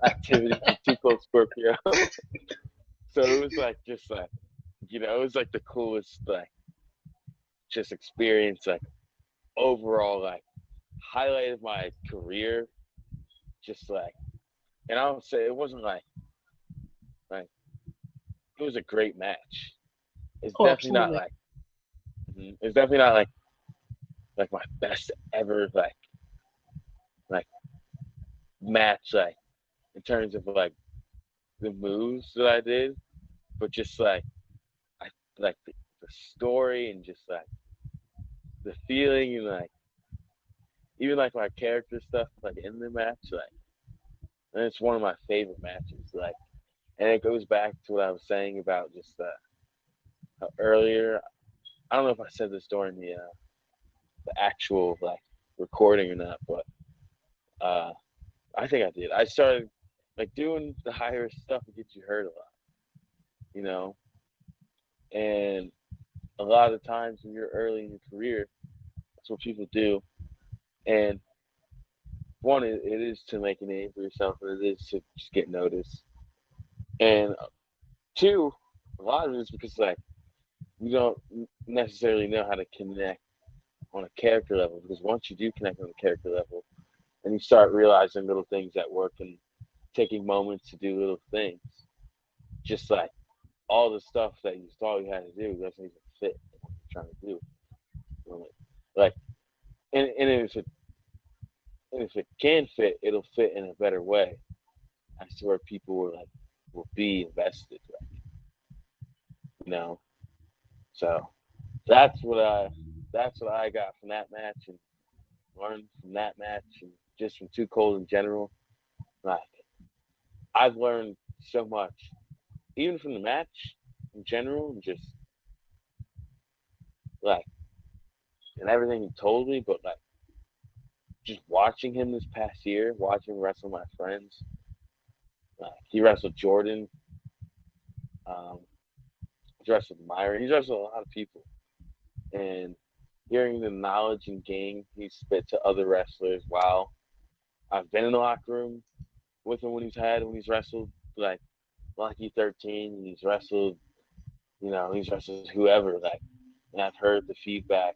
activity with Too Cold Scorpio. So it was like just like, it was like the coolest like just experience, like overall like highlight of my career. Just like, and I would say it wasn't like it was a great match. It's definitely not absolutely. like it's definitely not like my best ever like match, like in terms of like the moves that I did, but just like I like the story and just like the feeling and like even like my character stuff like in the match, like, and it's one of my favorite matches, like, and it goes back to what I was saying about just how earlier, I don't know if I said this during the actual like recording or not, but I think I did. I started like doing the higher stuff that gets you hurt a lot, and a lot of times when you're early in your career, that's what people do. And one, it is to make a name for yourself, and it is to just get noticed. And two, a lot of it is because like you don't necessarily know how to connect on a character level. Because once you do connect on a character level, and you start realizing little things that work and taking moments to do little things, just like all the stuff that you thought you had to do doesn't even fit what you're trying to do. Like, and if it can fit, it'll fit in a better way as to where people will be invested, So that's what I got from that match and learned from that match and just from Too Cold in general. Like, I've learned so much, even from the match in general, and just like and everything he told me, but like just watching him this past year, watching him wrestle my friends. He wrestled Jordan. He's wrestled Myron. He's wrestled a lot of people. And hearing the knowledge and gain he spit to other wrestlers. Wow. I've been in the locker room with him when he's wrestled like Lucky 13, and he's wrestled whoever, like, and I've heard the feedback.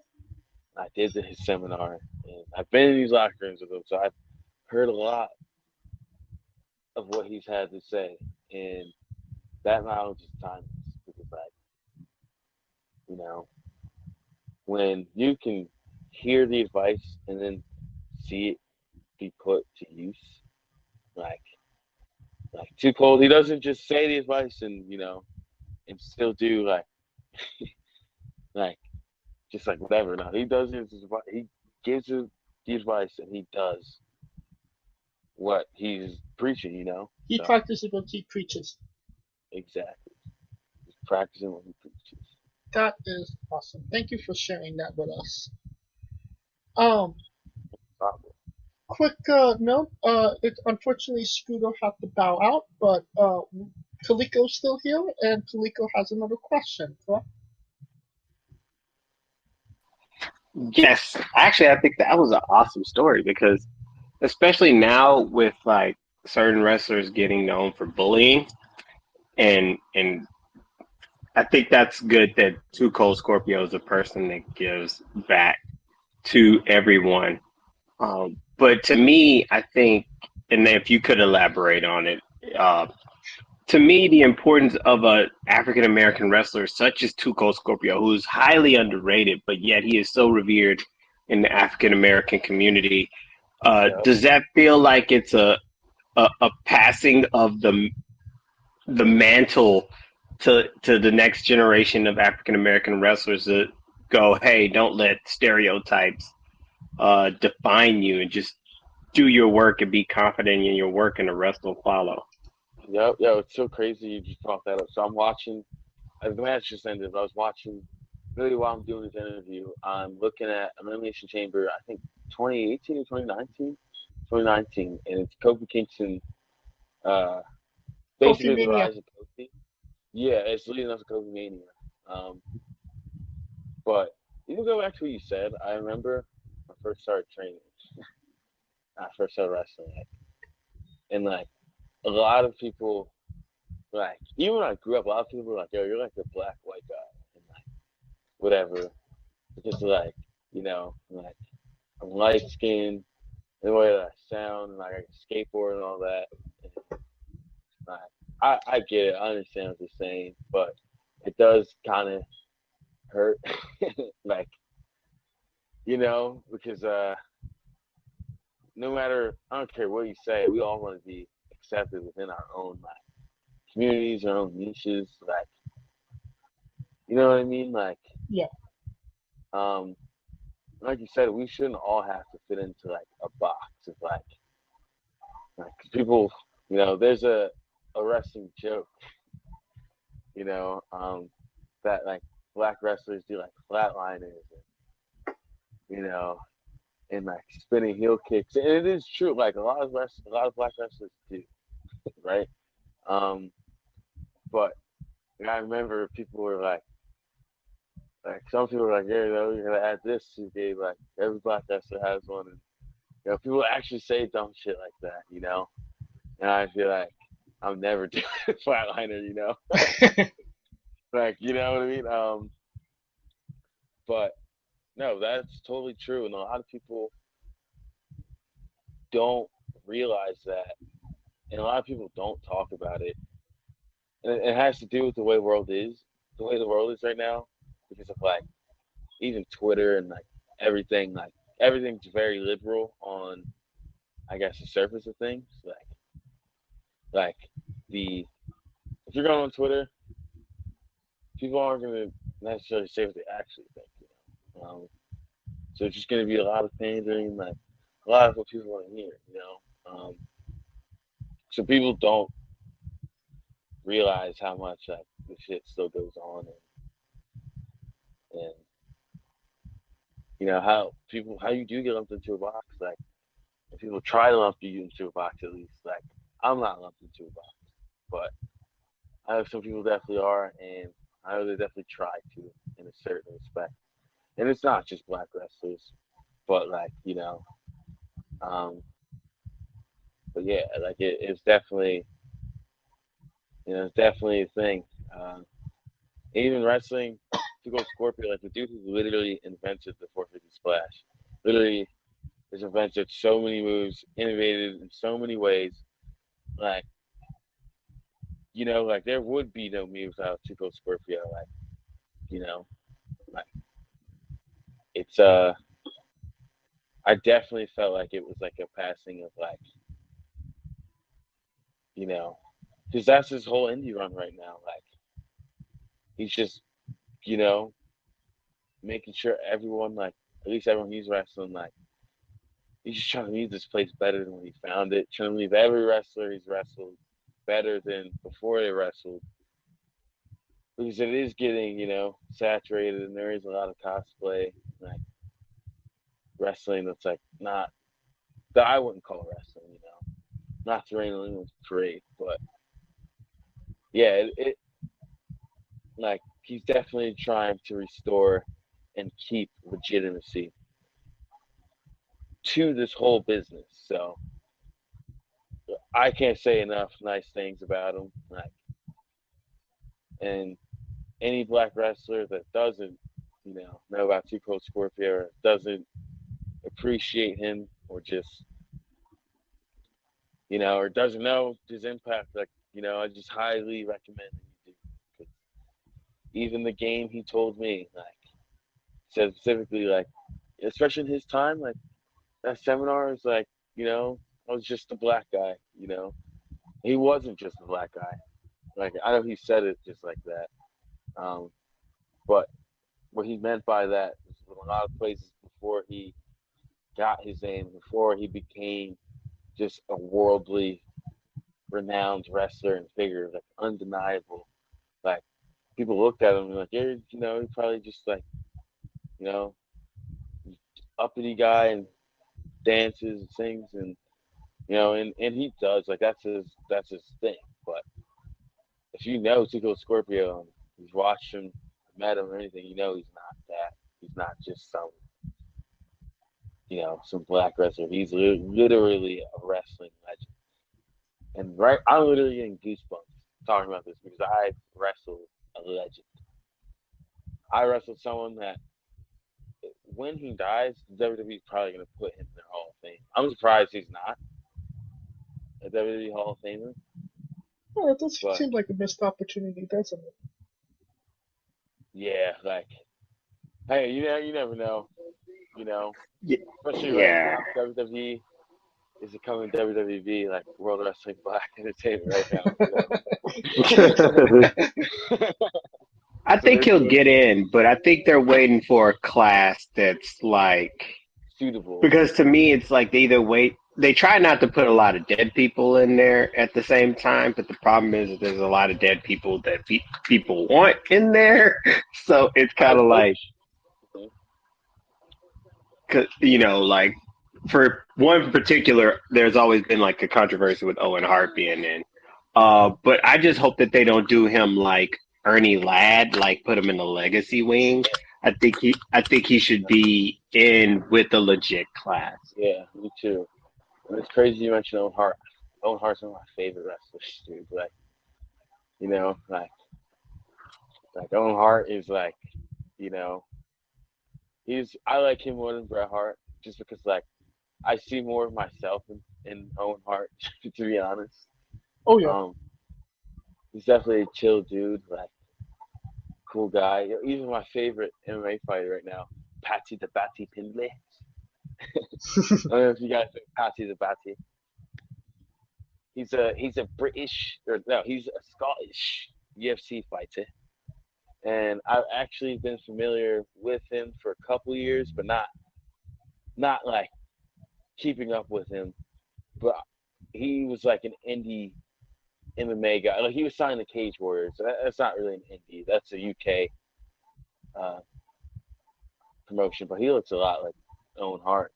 I did his seminar, and I've been in these locker rooms with him, so I've heard a lot of what he's had to say, and that knowledge is timeless. Because, like, when you can hear the advice and then see it be put to use, like Too Cold, he doesn't just say the advice and and still do like like just like whatever. No, he does his advice. He gives you the advice and he does what he's preaching. He practices what he preaches. Exactly. He's practicing what he preaches. That is awesome. Thank you for sharing that with us. Probably. Quick note. Unfortunately Scooter had to bow out, but Kaliko's still here, and Kaliko has another question. Correct? Yes, actually, I think that was an awesome story because, especially now with like certain wrestlers getting known for bullying, and I think that's good that Too Cold Scorpio is a person that gives back to everyone. But to me, I think, and if you could elaborate on it, to me, the importance of a African American wrestler such as Too Cold Scorpio, who's highly underrated, but yet he is so revered in the African American community. Does that feel like it's a passing of the mantle to the next generation of African American wrestlers to go, hey, don't let stereotypes define you, and just do your work and be confident in your work, and the rest will follow? Yo, it's so crazy you just brought that up. So I'm watching, the match just ended. I was watching, really while I'm doing this interview, I'm looking at Elimination Chamber, I think 2018 or 2019? 2019, and it's Kofi Kingston, uh, Kofi basically the Mania. rise of Kofi. Yeah, it's leading up to Kofi Mania. Um, but even go back to what you said, I remember when I first started training, I first started wrestling, and like a lot of people, like even when I grew up, a lot of people were like, "Yo, you're like the black white guy," and like whatever, because like like I'm light skinned, the way that I sound, and like I can skateboard and all that. And, like, I get it, I understand what they're saying, but it does kind of hurt, like because no matter, I don't care what you say, we all want to be accepted within our own like communities, our own niches, like you know what I mean, Yeah. um, like you said, we shouldn't all have to fit into like a box of cause people, there's a wrestling joke, you know, that like black wrestlers do like flatliners and and like spinning heel kicks, and it is true. Like a lot of black wrestlers do, right? Um, but I remember people were like some people were like, yeah, you're gonna add this to the game. Like every black wrestler has one, and people actually say dumb shit like that, And I feel like I'm never doing a flatliner, like you know what I mean. But no, that's totally true, and a lot of people don't realize that, and a lot of people don't talk about it, and it has to do with the way the world is right now, because of like even Twitter and like everything's very liberal on, I guess, the surface of things, like the if you're going on Twitter, people aren't gonna necessarily say what they actually think, so it's just gonna be a lot of pandering, like a lot of what people want to hear. So people don't realize how much like the shit still goes on, and how you do get lumped into a box, like if people try to lump you into a box, at least like I'm not lumped into a box, but I know some people definitely are, and I know they definitely try to in a certain respect, and it's not just black wrestlers, but like um, but yeah, like it's definitely it's definitely a thing. Even wrestling, to go Scorpio, like the dude who literally invented the 450 splash, literally has invented so many moves, innovated in so many ways. Like like there would be no me without Cold Scorpio. Like you know, like it's I definitely felt like it was like a passing of like because that's his whole indie run right now. Like he's just you know making sure everyone, like at least everyone he's wrestling, like he's just trying to leave this place better than when he found it. Trying to leave every wrestler he's wrestled better than before they wrestled, because it is getting saturated, and there is a lot of cosplay, like wrestling that's like not that I wouldn't call wrestling. Not to rain on anyone's parade, but yeah, it like he's definitely trying to restore and keep legitimacy to this whole business. So I can't say enough nice things about him. Like, and any black wrestler that doesn't, know about Cold Scorpio, or doesn't appreciate him, or just, or doesn't know his impact, like, I just highly recommend that you do. 'Cause even the game he told me, like, said specifically, like, especially in his time, like, that seminar is like, I was just a black guy, He wasn't just a black guy. Like, I know he said it just like that. But what he meant by that is in a lot of places before he got his name, before he became just a worldly renowned wrestler and figure, like undeniable. Like people looked at him and like, yeah, you know, he probably just like, you know, uppity guy and dances and sings and you know, and he does like that's his thing. But if you know Cold Scorpio and you've watched him, met him or anything, you know he's not that. He's not just some some black wrestler. He's literally a wrestling legend. And right, I'm literally getting goosebumps talking about this because I wrestled a legend. I wrestled someone that when he dies, WWE's probably gonna put him in their Hall of Fame. I'm surprised he's not a WWE Hall of Famer. Well, it does But seem like a missed opportunity, doesn't it? yeah, like hey, you never know, especially right Yeah. now, WWE is becoming WWE, like World Wrestling Black Entertainment right now. I think he'll get in, but I think they're waiting for a class that's like, Suitable. because to me it's like they try not to put a lot of dead people in there at the same time, but the problem is that there's a lot of dead people that people want in there, so it's kind of like, cause, like for one particular, there's always been like a controversy with Owen Hart being in, but I just hope that they don't do him like Ernie Ladd, like put him in the legacy wing. I think he should be in with a legit class. Yeah, me too. And it's crazy you mentioned Owen Hart. Owen Hart's one of my favorite wrestlers, dude. Like, like Owen Hart is like, you know, I like him more than Bret Hart just because like I see more of myself in Owen Hart, to be honest. Oh yeah. He's definitely a chill dude, like cool guy. Even my favorite MMA fighter right now, Patty the Batty Pindley. I don't know if you guys know Patty the Batty. He's a British or no, he's a Scottish UFC fighter, and I've actually been familiar with him for a couple years, but not like keeping up with him. But he was like an indie MMA guy. Like he was signed to Cage Warriors. That's not really an indie. That's a UK promotion. But he looks a lot like Owen Hart.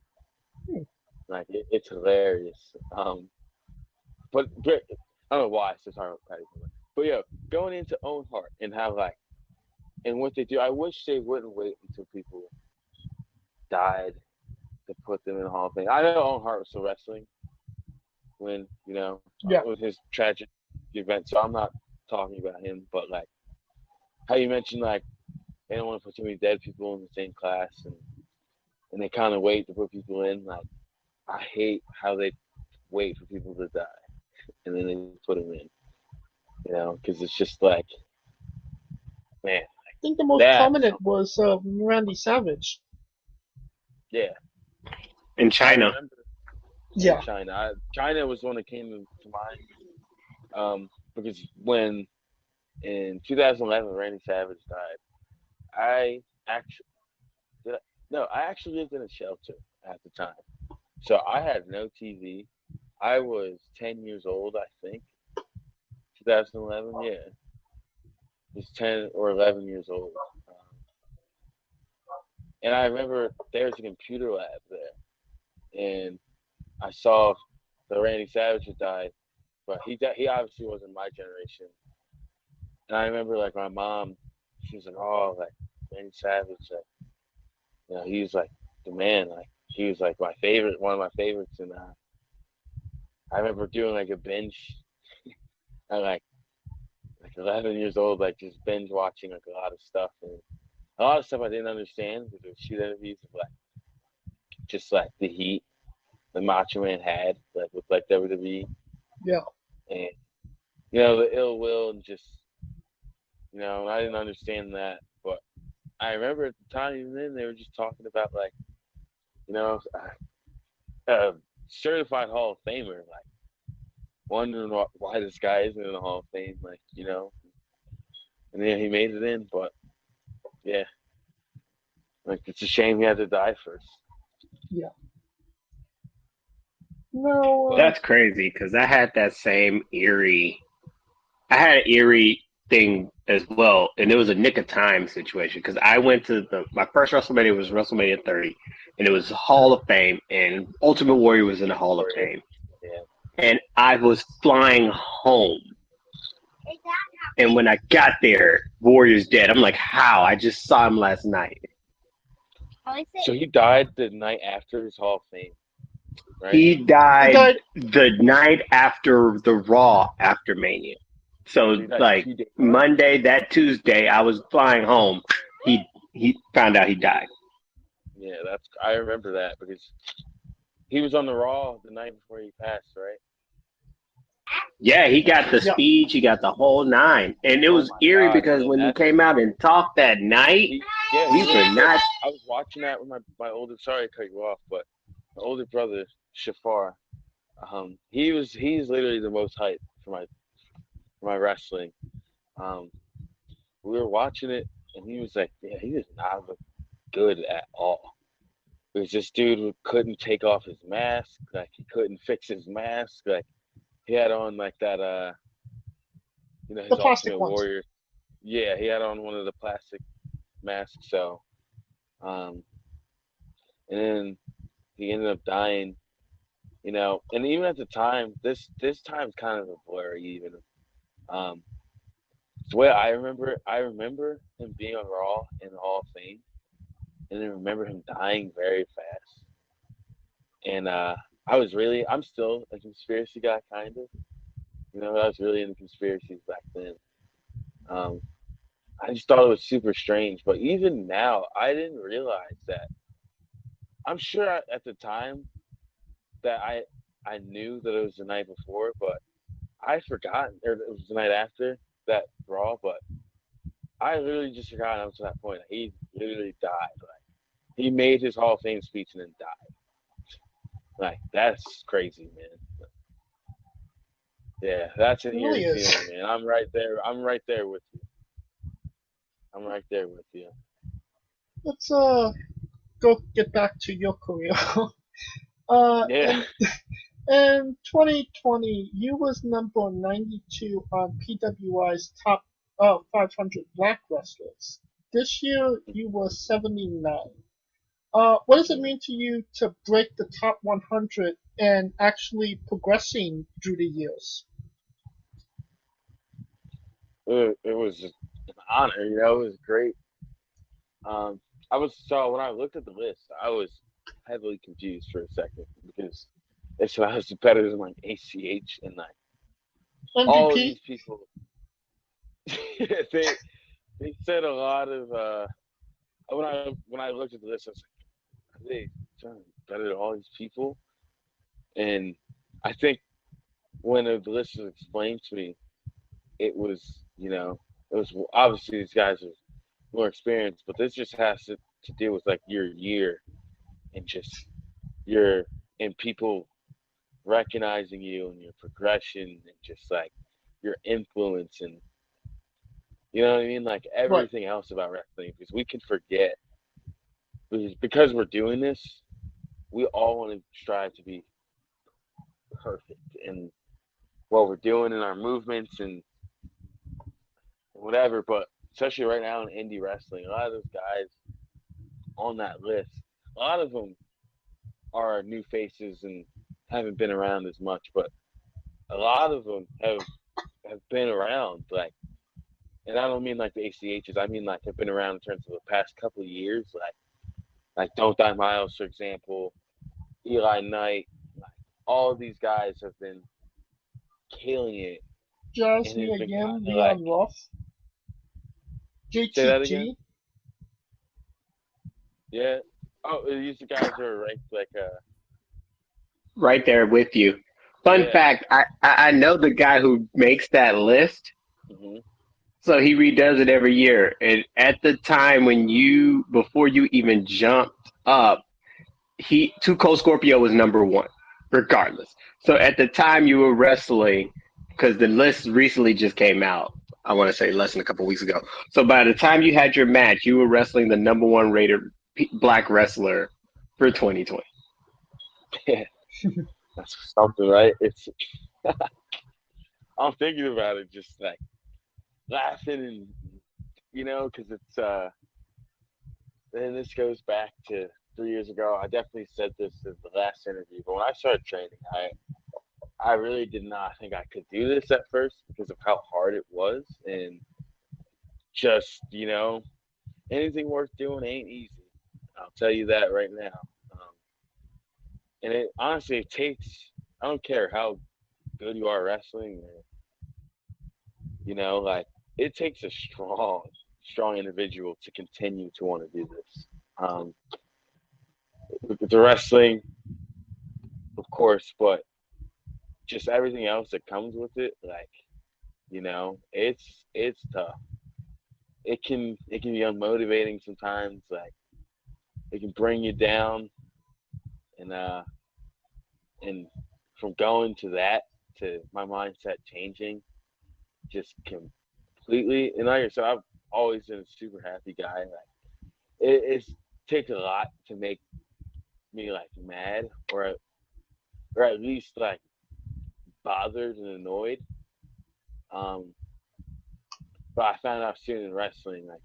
Like it's hilarious. But I don't know why it's so hard with Patty. But yeah, going into Owen Hart and how like and what they do, I wish they wouldn't wait until people died to put them in the Hall of Fame. I know Owen Hart was still wrestling when with his tragic event, so I'm not talking about him. But like how you mentioned, like they don't want to put too many dead people in the same class, and they kind of wait to put people in. Like I hate how they wait for people to die and then they put them in. Because it's just like, man. I think the most prominent was Randy Savage. Yeah. In China. Yeah. China was one that came to mind. Because when in 2011 Randy Savage died, I actually lived in a shelter at the time. So I had no TV. I was 10 years old, I think. 2011, yeah. I was 10 or 11 years old. And I remember there was a computer lab there. And I saw the Randy Savage had died, but he obviously wasn't my generation. And I remember like my mom, she was like, "Oh, like Randy Savage, like, he's like the man, like he was like my favorite, one of my favorites." And I remember doing like a binge at like 11 years old, like just binge watching like a lot of stuff, and a lot of stuff I didn't understand because it was shoot interviews of like just like the heat the Macho Man had like with like WWE. Yeah. And the ill will and just I didn't understand that, but I remember at the time even then they were just talking about like a certified Hall of Famer, like wondering why this guy isn't in the Hall of Fame, like and then he made it in, but yeah, like it's a shame he had to die first. Yeah. No. That's crazy because I had that same eerie. I had an eerie thing as well, and it was a nick of time situation because I went to my first WrestleMania was WrestleMania 30, and it was Hall of Fame, and Ultimate Warrior was in the Hall of Fame, and I was flying home, and when I got there, Warrior's dead. I'm like, how? I just saw him last night. So he died the night after his Hall of Fame, right? He He died died. the night after the Raw after Mania. So He died like 2 days. Monday, that Tuesday, I was flying home. He found out he died. Yeah, I remember that because he was on the Raw the night before he passed, right? Yeah, he got the Yeah. speech, he got the whole nine, and it Oh was my eerie God, because man, when he came out and talked that night, he we were not. I was watching that with my older. Sorry to cut you off, but my older brother Shafar, he's literally the most hyped for my wrestling. Um, we were watching it, and he was like, "Yeah, he does not look good at all." It was this dude who couldn't take off his mask, like he couldn't fix his mask, like he had on like that his The plastic Ultimate ones. Warrior. Yeah, he had on one of the plastic masks, so and then he ended up dying, and even at the time, this time's kind of a blur even. Um the way I remember him being on Raw in the Hall of Fame, and then remember him dying very fast. And I'm still a conspiracy guy, kind of. I was really into conspiracies back then. Um, I just thought it was super strange. But even now, I didn't realize that. I'm sure at the time that I knew that it was the night before, but I forgot, or it was the night after that Raw. But I literally just forgot up to that point. He literally died. Like he made his Hall of Fame speech and then died. Like that's crazy, man. Yeah, that's an It eerie really is. feeling, man. I'm right there. I'm right there with you. I'm right there with you. Let's go get back to your career. Yeah. In 2020, you was number 92 on PWI's top 500 black wrestlers. This year, you were 79. What does it mean to you to break the top 100 and actually progressing through the years? It was an honor, it was great. Um, when I looked at the list, I was heavily confused for a second because they said I was better than like ACH and like all of MVP? these people. they they said a lot of when I looked at the list, I was like, are they trying to be better than all these people? And I think when the list was explained to me, it was obviously these guys are more experienced, but this just has to deal with like your year and just your and people recognizing you and your progression and just like your influence and you know what I mean, like Right. everything else about wrestling because we can forget because we're doing this, we all want to strive to be perfect in what we're doing in our movements and whatever, but especially right now in indie wrestling, a lot of those guys on that list, a lot of them are new faces and haven't been around as much, but a lot of them have been around, like, and I don't mean like the ACHs, I mean like have been around in terms of the past couple of years, like Don't Die Miles, for example, Eli Knight, like all of these guys have been killing it, Jazz and Mia it's been Yim, kind of like, Leon Ruff, say that again? JTG. Yeah. Oh, these are guys who are ranked like Right there with you. Fun yeah. fact: I know the guy who makes that list. Hmm. So he redoes it every year. And at the time before you even jumped up, Cold Scorpio was number one, regardless. So at the time you were wrestling, because the list recently just came out, I want to say less than a couple weeks ago. So by the time you had your match, you were wrestling the number one rated black wrestler for 2020. Yeah. That's something, right? It's I'm thinking about it, just like laughing and because it's and this goes back to 3 years ago. I definitely said this in the last interview, but when I started training, I really did not think I could do this at first because of how hard it was, and just anything worth doing ain't easy. I'll tell you that right now. Um, and it honestly, it takes. I don't care how good you are wrestling, or, like it takes a strong individual to continue to want to do this. With the wrestling, of course, but just everything else that comes with it, like it's tough. It can be unmotivating sometimes. Like it can bring you down, and and from going to that to my mindset changing just completely. And like I said, I've always been a super happy guy. Like it takes a lot to make me like mad, or at least like bothered and annoyed. Um, but I found out soon in wrestling, like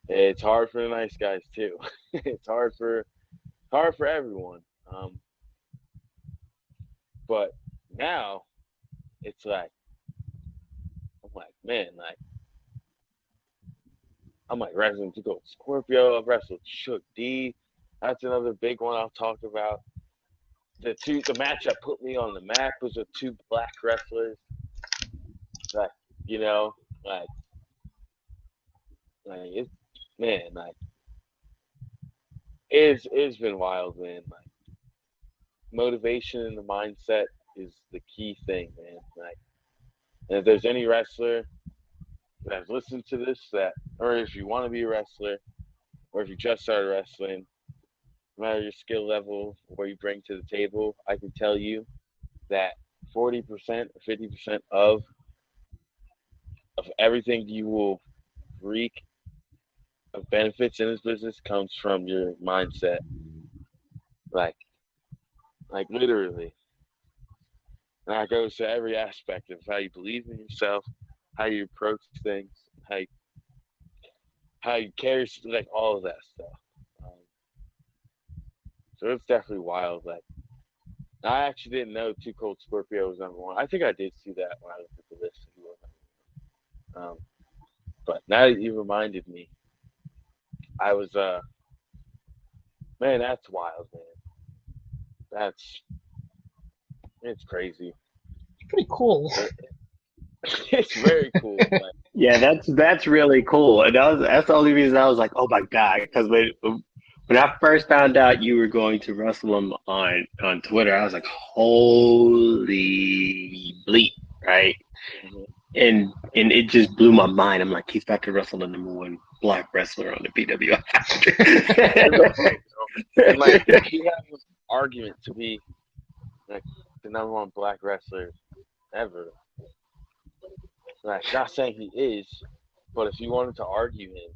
it's hard for the nice guys too. It's hard for everyone. But now it's like I'm like, man, like I'm like wrestling to Cold Scorpio. I've wrestled Shook D. That's another big one I'll talk about. The match that put me on the map was with two black wrestlers. Like, you know, like it's man, like it's been wild, man. Like motivation and the mindset is the key thing, man. Like, and if there's any wrestler that has listened to this, or if you want to be a wrestler, or if you just started wrestling, no matter your skill level, what you bring to the table, I can tell you that 40% or 50% of everything you will reap of benefits in this business comes from your mindset. Like, literally. And that goes to every aspect of how you believe in yourself, how you approach things, how you carry, like all of that stuff. Um, so it's definitely wild. Like, I actually didn't know Two Cold Scorpio was number one. I think I did see that when I looked at the list. But now that you reminded me, I was man, that's wild, man. It's crazy. Pretty cool. It's very cool. Like, Yeah, that's really cool, and that's the only reason I was like, oh my god, because when I first found out you were going to wrestle him on Twitter, I was like, holy bleep, right? mhm. And it just blew my mind. I'm like, he's about to wrestle the number one black wrestler on the PWI. And like he has an argument to be like the number one black wrestler ever. Like, not saying he is, but if you wanted to argue him,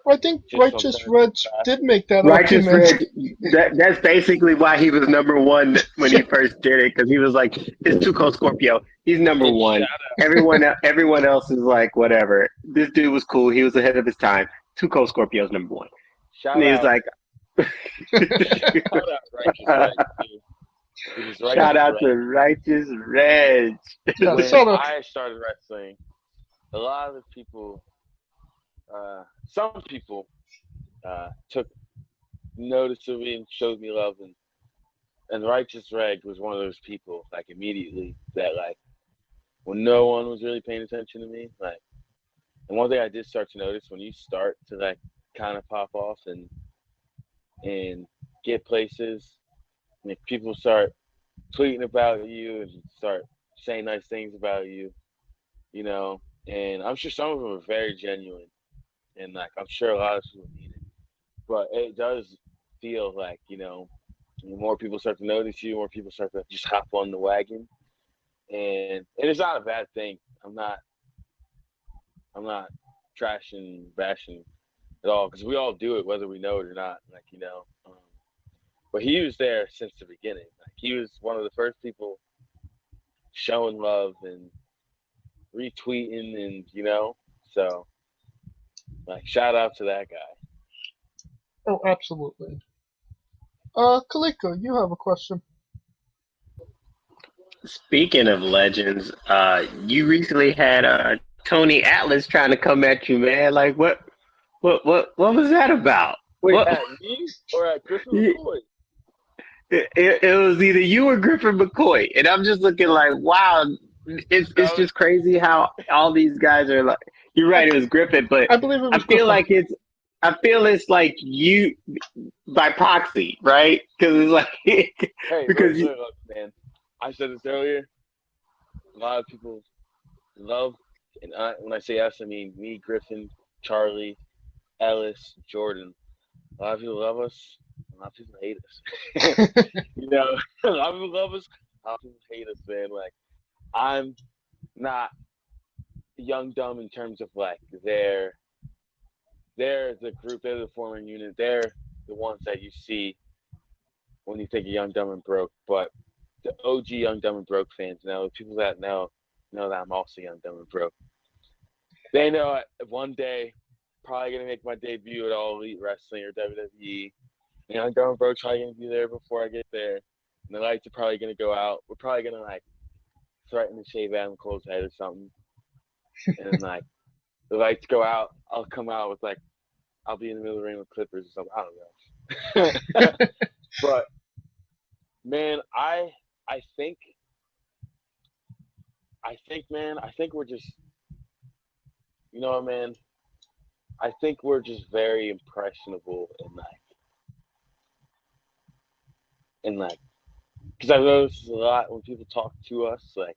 I think just Righteous sometimes Reg did make that Righteous argument. Red, that's basically why he was number one when he first did it, because he was like, it's Two Cold Scorpio. He's number and one. Everyone else is like, whatever. This dude was cool. He was ahead of his time. Two Cold Scorpio's number one. shout And he's out, like, shout out Righteous Red too. Because shout Righteous out Red, to Righteous Reg. Yeah, when shout out. I started wrestling, a lot of the people, some people, took notice of me and showed me love, and Righteous Reg was one of those people, like immediately, that like when no one was really paying attention to me, like, and one thing I did start to notice when you start to like kind of pop off and get places, and if people start tweeting about you and start saying nice things about you, you know, and I'm sure some of them are very genuine, and like I'm sure a lot of people need it, but it does feel like more people start to notice you, more people start to just hop on the wagon, and it's not a bad thing. I'm not trashing, bashing at all, because we all do it whether we know it or not. Like, but but he was there since the beginning. Like, he was one of the first people showing love and retweeting, and so like shout out to that guy. Oh, absolutely. Kaliko, you have a question. Speaking of legends, you recently had Tony Atlas trying to come at you, man. Like, what was that about? Wait, What? at me or at Griffin Yeah. McCoy? It was either you or Griffin McCoy, and I'm just looking like, wow, it's just crazy how all these guys are like. You're right, it was Griffin, but I believe it I was feel Griffin. like it's like you by proxy, right? Because it's like Hey, because look, man. I said this earlier. A lot of people love, and when I say us, I mean me, Griffin, Charlie, Ellis, Jordan. A lot of people love us. A lot of people hate us. A lot of people love us. A lot of people hate us, man. Like, I'm not young dumb in terms of like they're the group, they're the forming unit, they're the ones that you see when you think of Young Dumb and Broke. But the OG Young Dumb and Broke fans know, people that know that I'm also Young Dumb and Broke. They know one day probably gonna make my debut at All Elite Wrestling or WWE. Young Dumb and Broke's probably gonna be there before I get there. And the lights are probably gonna go out. We're probably gonna like threaten to shave Adam Cole's head or something. And like the lights go out, I'll come out with like I'll be in the middle of the ring with Clippers or something. I don't know. But man, I think man, I think we're just man, I think we're just very impressionable and because I've noticed a lot when people talk to us, like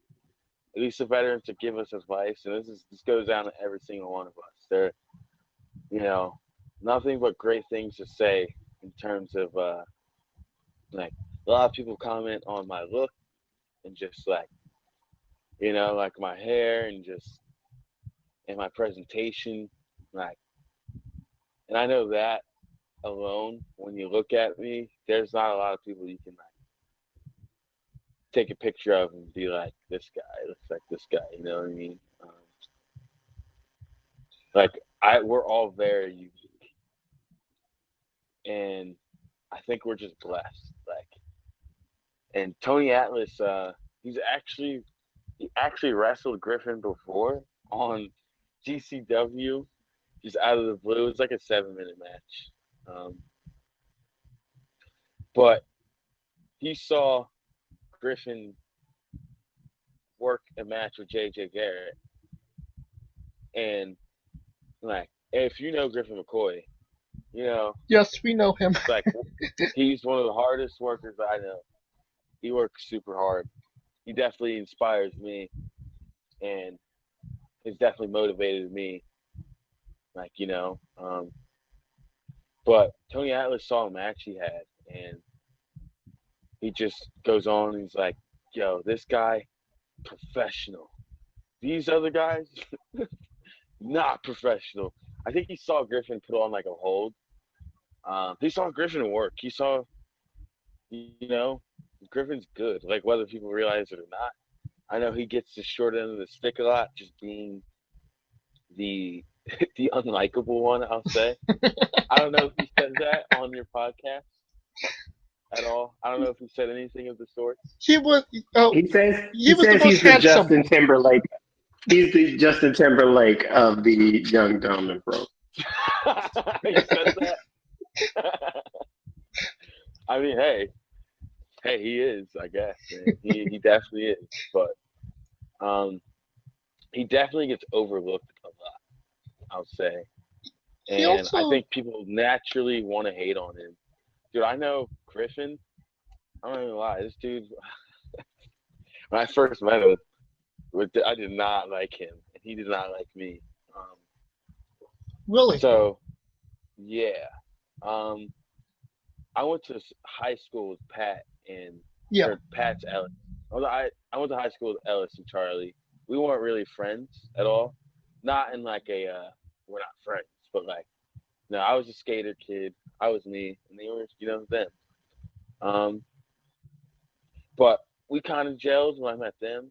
at least the veterans to give us advice, and this goes down to every single one of us. They're nothing but great things to say in terms of like a lot of people comment on my look and just like like my hair and my presentation, like, and I know that alone, when you look at me, there's not a lot of people you can like take a picture of and be like, this guy looks like this guy, you know what I mean? Like we're all very unique, and I think we're just blessed. Like, and Tony Atlas, he actually wrestled Griffin before on GCW, just out of the blue. It's like a 7-minute match, but he saw Griffin work a match with JJ Garrett, and like, if you know Griffin McCoy, Yes, we know him. like he's one of the hardest workers I know. He works super hard. He definitely inspires me, and has definitely motivated me. Like, but Tony Atlas saw a match he had, and he just goes on and he's like, yo, this guy, professional. These other guys, not professional. I think he saw Griffin put on like a hold. He saw Griffin work. He saw, Griffin's good. Like, whether people realize it or not. I know he gets the short end of the stick a lot, just being the unlikable one, I'll say. I don't know if he said that on your podcast at all. I don't know if he said anything of the sort. He was. he says He was the most he's the handsome. Justin Timberlake. He's the Justin Timberlake of the Young Dumb and Broke. He said that. I mean, hey, he is, I guess. Man. He definitely is, but he definitely gets overlooked a lot, I'll say. And I think people naturally want to hate on him. Dude, I know Griffin. I'm not even gonna lie. This dude, when I first met him, I did not like him, and he did not like me. Really? So, yeah. I went to high school with Pat and Pat's Ellis. I went to high school with Ellis and Charlie. We weren't really friends at all. Not in like we're not friends, but like, no, I was a skater kid. I was me, and they were, them. Um, but we kind of gelled when I met them.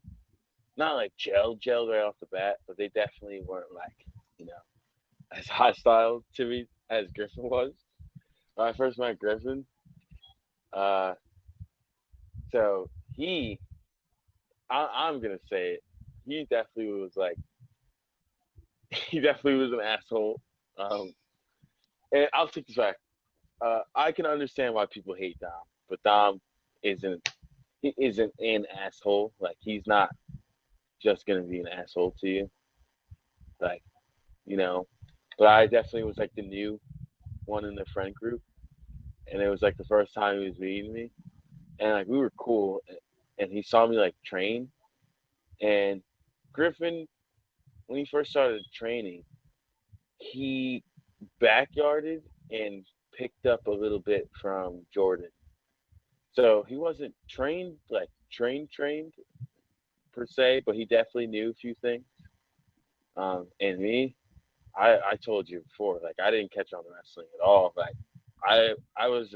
Not like gelled right off the bat, but they definitely weren't like, you know, as hostile to me as Griffin was. When I first met Griffin, uh, so I'm gonna say it, he definitely was like, he definitely was an asshole. Um, and I'll take this back. I can understand why people hate Dom, but Dom isn't he isn't an asshole. Like he's not just gonna be an asshole to you. Like, you know. But I definitely was like the new one in the friend group, and it was like the first time he was meeting me, and like we were cool, and he saw me like train, and Griffin, when he first started training, he backyarded and picked up a little bit from Jordan. So he wasn't trained like trained per se, but he definitely knew a few things. And me, I told you before, like I didn't catch on to wrestling at all. Like I was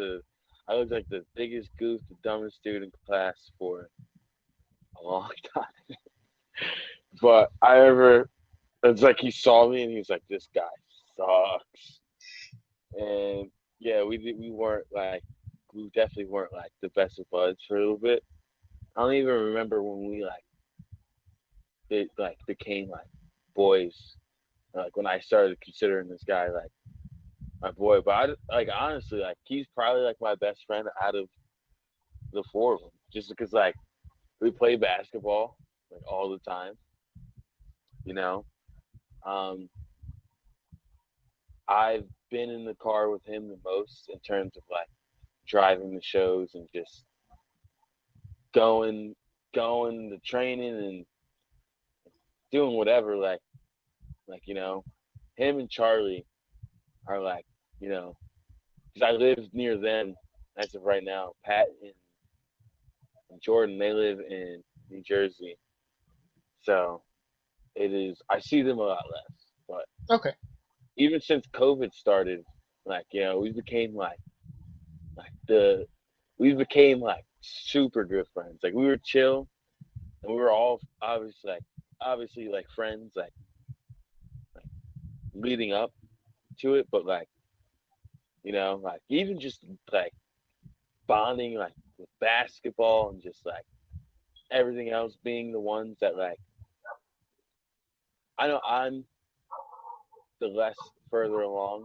I was like the biggest goof, the dumbest dude in class for a long time. But I ever, it's like he saw me and he was like, "This guy sucks." And yeah, we weren't like we definitely weren't like the best of buds for a little bit. I don't even remember when we like it like became like boys. Like when I started considering this guy like my boy, but I like honestly like he's probably like my best friend out of the four of them, just because like we play basketball like all the time, you know. Um, I've been in the car with him the most in terms of like driving the shows and just going to training and doing whatever like you know him and Charlie are like you know because I live near them as of right now. Pat and Jordan, they live in New Jersey, so it is I see them a lot less. But Okay. even since COVID started, like you know like the we became like super good friends. Like we were chill and we were all obviously like friends like leading up to it, but like you know like even just like bonding like with basketball and just like everything else being the ones that like I know I'm the less further along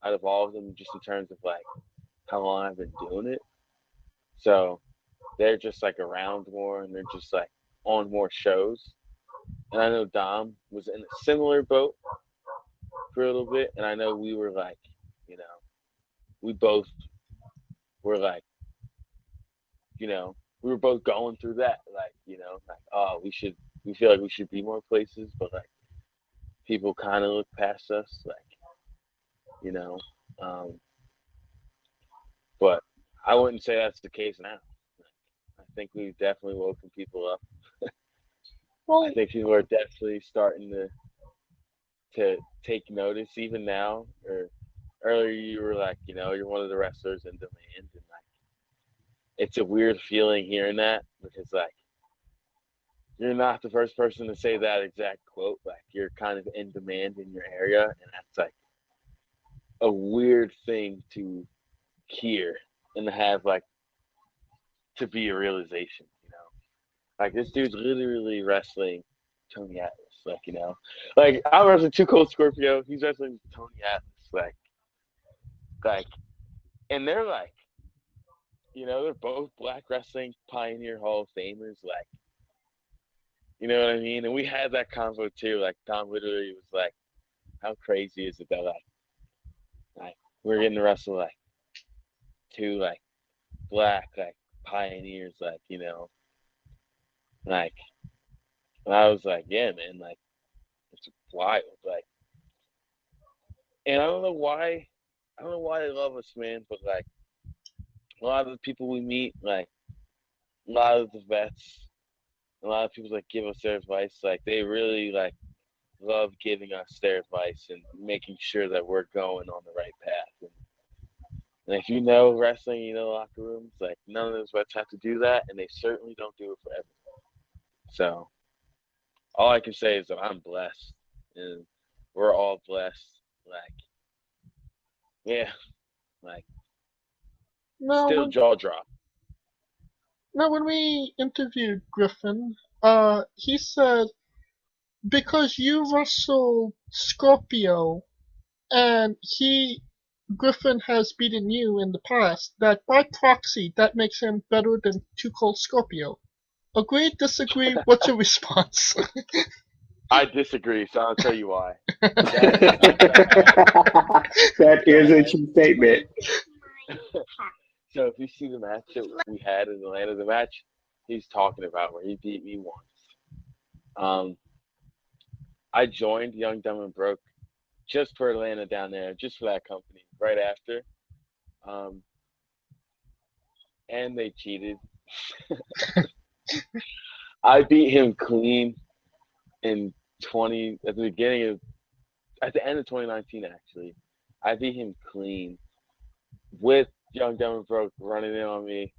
out of all of them just in terms of like how long I've been doing it. So they're just like around more and they're just like on more shows. And I know Dom was in a similar boat for a little bit, and I know we were like, you know, we both were like, you know, we were both going through that, like, you know, like, oh, we feel like we should be more places, but like people kind of look past us, like, you know, um, but I wouldn't say that's the case now. I think we've definitely woken people up. Well, I think people are definitely starting to take notice even now. Or earlier you were like, you know, you're one of the wrestlers in demand, and like it's a weird feeling hearing that because like you're not the first person to say that exact quote. Like you're kind of in demand in your area, and that's like a weird thing to hear and to have like to be a realization. You know, like this dude's literally wrestling Tony Atlas. Like you know, like I'm wrestling two Cold Scorpio. He's wrestling Tony Atlas. Like, and they're like, you know, they're both Black Wrestling Pioneer Hall of Famers. Like, you know what I mean? And we had that convo too. Like, Tom literally was like, "How crazy is it that like we're getting to wrestle like two like black like pioneers, like you know, like." And I was like, "Yeah, man, like it's wild." Like, and I don't know why, they love us, man, but like a lot of the people we meet, like a lot of the vets, a lot of people that give us their advice, like they really like love giving us their advice and making sure that we're going on the right path. And And if you know wrestling, you know locker rooms, like none of those vets have to do that, and they certainly don't do it for everyone. So all I can say is that I'm blessed, and we're all blessed. Like, yeah, like Now, still jaw drop. when we interviewed Griffin, he said because you wrestled Scorpio and Griffin has beaten you in the past, that by proxy that makes him better than Too Cold Scorpio. Agree, disagree? What's your response? I disagree, so I'll tell you why. That is a true statement. So if you see the match that we had in Atlanta, the match he's talking about where he beat me once. I joined Young, Dumb, and Broke just for Atlanta down there, just for that company, right after. And they cheated. I beat him clean in at the end of 2019 actually. I beat him clean with Young, Dumb, and Broke running in on me.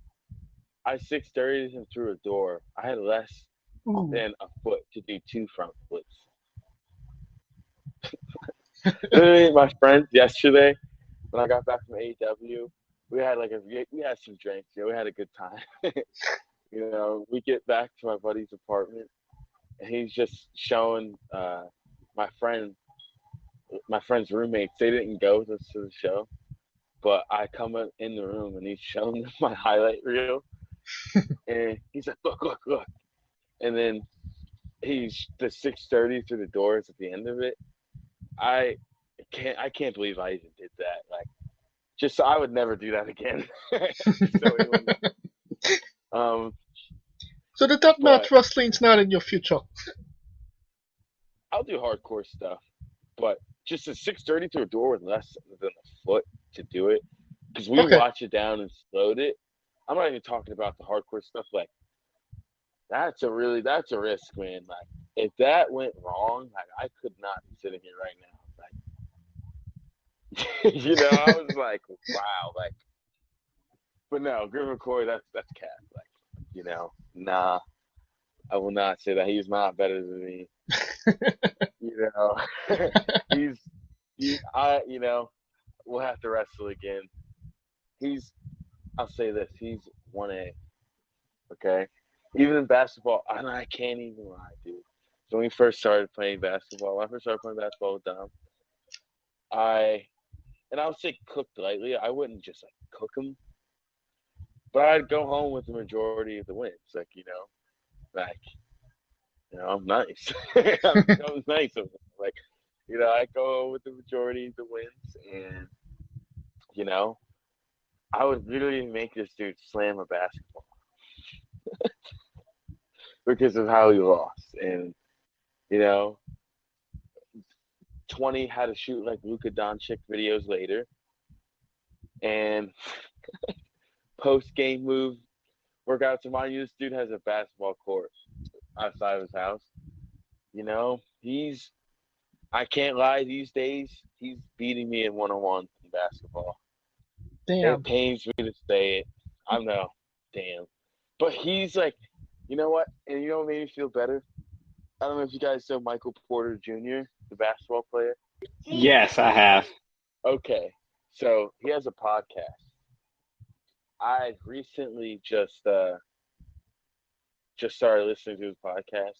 I 630'd him through a door. I had less Ooh. than a foot to do 2 front flips. Literally, my friends yesterday, when I got back from AEW, we had some drinks. We had a good time. We get back to my buddy's apartment, and he's just showing my friend's roommates. They didn't go with us to the show, but I come in the room, and he's showing them my highlight reel, and he's like, "Look," and then he's the 630 through the doors at the end of it. I can't believe I even did that. Like, just I would never do that again. So the deathmatch wrestling's not in your future. I'll do hardcore stuff, but just a 630 through a door with less than a foot to do it, because we watch it down and slowed it. I'm not even talking about the hardcore stuff. Like, that's a risk, man. Like, if that went wrong, like, I could not be sitting here right now. Like, I was like, wow, like, but no, Griffin Corey, that's cat. Like, nah, I will not say that. He's not better than me. We'll have to wrestle again. I'll say this, he's 1A. Okay? Even in basketball, I can't even lie, dude. So when I first started playing basketball with Dom, and I would say cooked lightly. I wouldn't just like cook them, but I'd go home with the majority of the wins. Like, I'm nice. I'm nice. Like, I go home with the majority of the wins, and I would literally make this dude slam a basketball because of how he lost. And 20 had to shoot like Luka Doncic videos later, and post-game move workouts. To mind you, this dude has a basketball court outside of his house. I can't lie, these days he's beating me in one-on-one in basketball. Damn. It pains me to say it. I know, damn. But he's like, you know what? And you know what made me feel better? I don't know if you guys know Michael Porter Jr., the basketball player. Yes, I have. Okay, so he has a podcast. I recently just started listening to his podcast.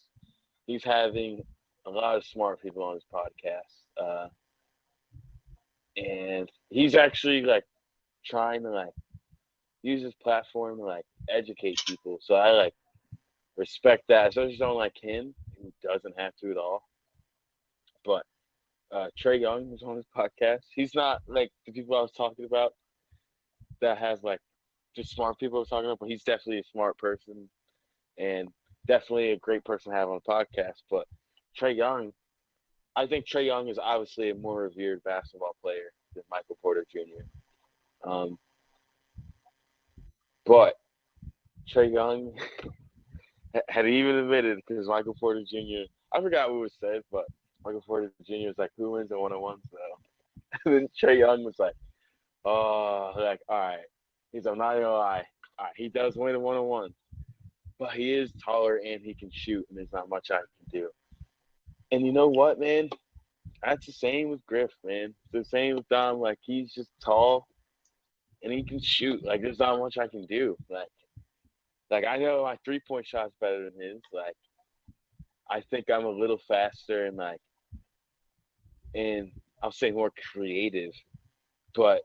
He's having a lot of smart people on his podcast, and he's actually like trying to like use his platform to like educate people. So I like respect that. So I just don't like him, who doesn't have to at all. But Trey Young was on his podcast. He's not like the people I was talking about that have like just smart people I was talking about, but he's definitely a smart person and definitely a great person to have on a podcast. But Trey Young, I think Trey Young is obviously a more revered basketball player than Michael Porter Jr. But Trey Young had even admitted, because Michael Porter Jr., I forgot what was said, but Michael Porter Jr. was like, who wins a one-on-one? So, and then Trey Young was like, like, all right. I'm not gonna lie. All right, he does win a one-on-one, but he is taller and he can shoot, and there's not much I can do. And you know what, man? That's the same with Griff, man. It's the same with Dom. Like, he's just tall and he can shoot. Like, there's not much I can do. Like I know my 3-point shot's better than his. Like, I think I'm a little faster and I'll say more creative. But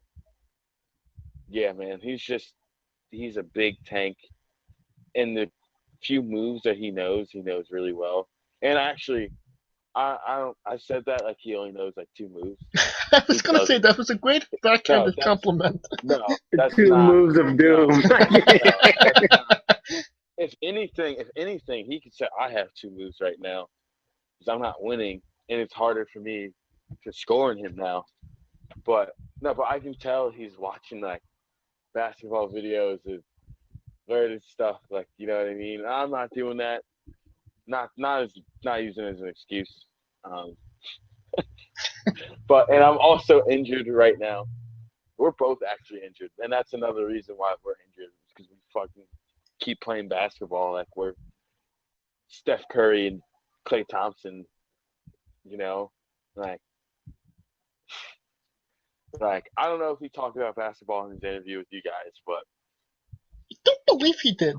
yeah, man, he's a big tank. And the few moves that he knows really well. And actually, I said that like he only knows like 2 moves. I was gonna say that was a great backhanded compliment. No, that's 2 not. moves of doom. No, that's not. If anything, he could say I have 2 moves right now because I'm not winning, and it's harder for me to score in him now. But I can tell he's watching like basketball videos of learning stuff, like, you know what I mean. I'm not doing that. Not using it as an excuse. And I'm also injured right now. We're both actually injured, and that's another reason why we're injured, because we fucking keep playing basketball like we're Steph Curry and Klay Thompson, you know, like I don't know if he talked about basketball in his interview with you guys, but I don't believe he did.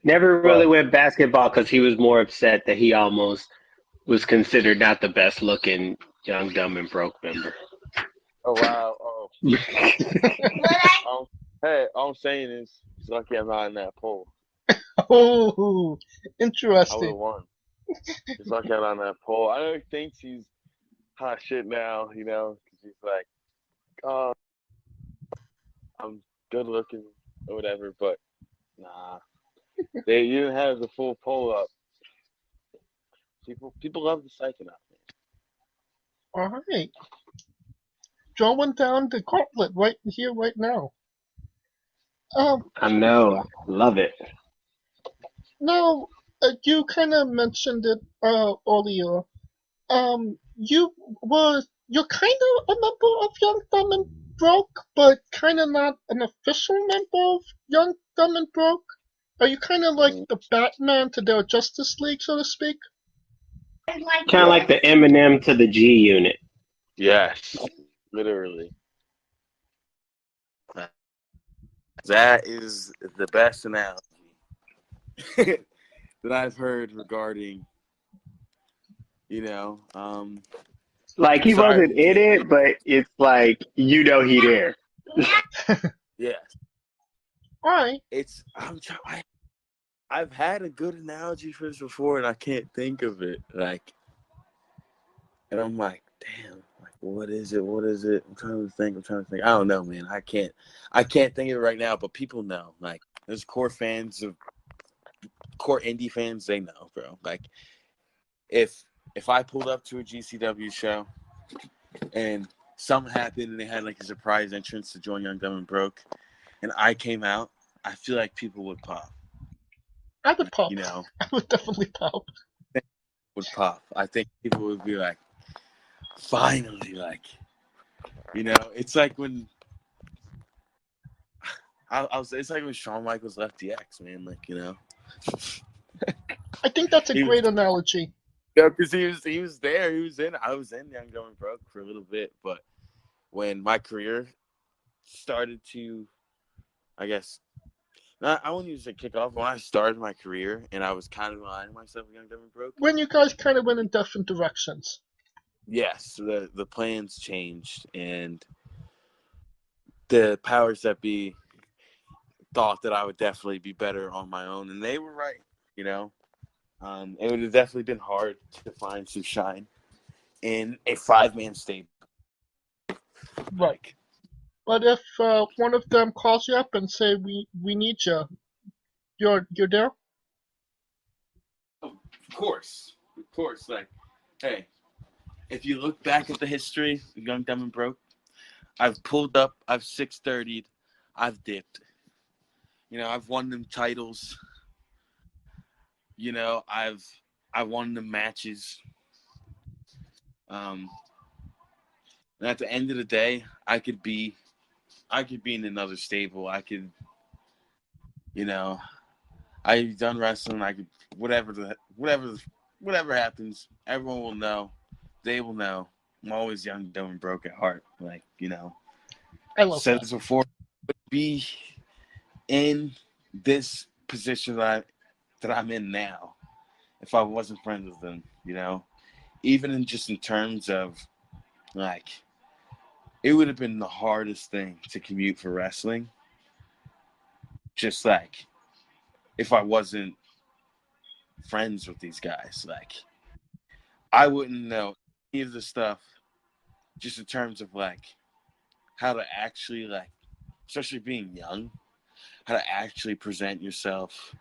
Never really went basketball because he was more upset that he almost was considered not the best looking Young, Dumb, and Broke member. Oh, wow. Oh. Hey, all I'm saying is he's lucky I'm not in that poll. Oh, I would interesting. have won. He's lucky I'm not in that poll. I know he thinks he's hot shit now, you know, because he's like, oh, I'm good looking or whatever, but nah. You didn't have the full poll up. People love the Psychonaut, man. All right. Drawing down the gauntlet right here, right now. I know. I love it. Now, you kind of mentioned it earlier. You're kind of a member of Young, Dumb, and Broke, but kind of not an official member of Young, Dumb, and Broke. Are you kind of like the Batman to their Justice League, so to speak? Kind of like the Eminem to the G Unit. Yes, literally. That is the best analogy that I've heard regarding, you know, Like he wasn't in it, but it's like he there. Yes. All right. I've had a good analogy for this before, and I can't think of it. Like, and I'm like, damn. Like, what is it? I'm trying to think. I don't know, man. I can't think of it right now. But people know. Like, there's core indie fans. They know, bro. Like, if I pulled up to a GCW show and something happened and they had like a surprise entrance to join Young, Dumb, and Broke, and I came out, I feel like people would pop. I would pop. You know, I would definitely pop. I think people would be like, finally, like, you know, it's like when it's like when Shawn Michaels left DX, man. Like, you know. I think that's a great analogy. Yeah, because he was there. I was in Young, Dumb, and Broke for a little bit, but when my career started to, I guess, I wouldn't use it kick off. When I started my career and I was kind of aligning myself with Young, Dumb, and Broke. When you guys kind of went in different directions. Yes, the plans changed, and the powers that be thought that I would definitely be better on my own, and they were right. You know, it would have definitely been hard to find some shine in a 5-man stable. Right. But if one of them calls you up and say we need you, you're there? Of course. Like, hey, if you look back at the history of Young, Dumb, and Broke, I've pulled up, I've 630'd, I've dipped. You know, I've won them titles. You know, I won the matches. And at the end of the day, I could be in another stable. I could, you know, I've done wrestling. I could whatever happens, everyone will know. They will know. I'm always young, dumb, and broke at heart. Like, I love said that. this before. But be in this position that I'm in now, if I wasn't friends with them, even in terms of like, it would have been the hardest thing to commute for wrestling. Just like, if I wasn't friends with these guys, like, I wouldn't know any of the stuff, just in terms of like how to actually, like, especially being young, how to actually present yourself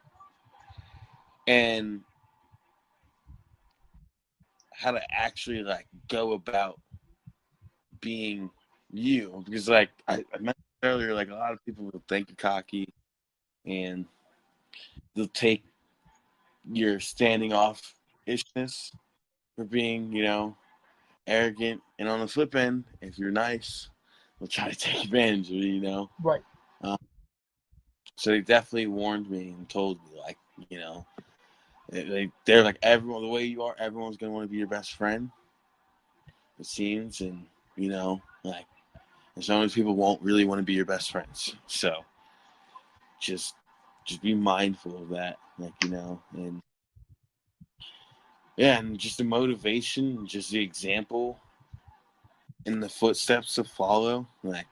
and how to actually like go about being you. Because like I mentioned earlier, like, a lot of people will think you're cocky and they'll take your standing off ishness for being, arrogant. And on the flip end, if you're nice, they'll try to take advantage of it, Right. So they definitely warned me and told me, like, they're like, everyone, the way you are, everyone's gonna want to be your best friend, it seems. And like, and some of these people won't really want to be your best friends. So just be mindful of that, like, and yeah, and just the motivation, just the example and the footsteps to follow, like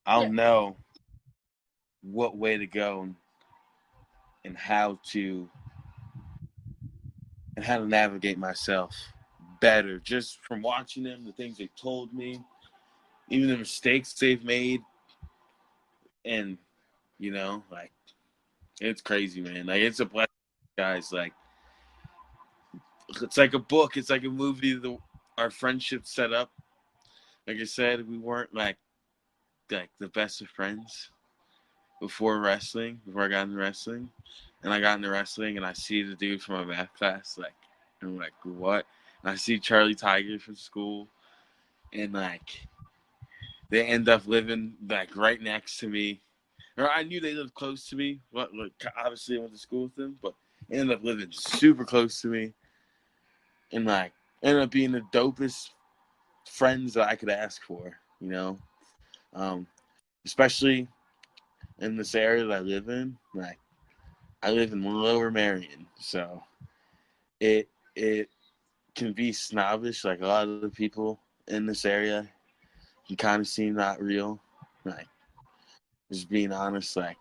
I'll Yeah. know what way to go and how to navigate myself better, just from watching them, the things they told me, even the mistakes they've made. And like, it's crazy, man. Like, it's a blessing, guys. Like, it's like a book, it's like a movie. Our friendship set up, like I said, we weren't like the best of friends before I got into wrestling. And I got into wrestling, and I see the dude from my math class, like, and I'm like, what? And I see Charlie Tiger from school, and like, they end up living like right next to me. Or I knew they lived close to me, but like, obviously I went to school with them, but they ended up living super close to me, and like, ended up being the dopest friends that I could ask for, especially in this area that I live in. Like, I live in Lower Marion, so it can be snobbish. Like, a lot of the people in this area can kind of seem not real. Like, just being honest, like,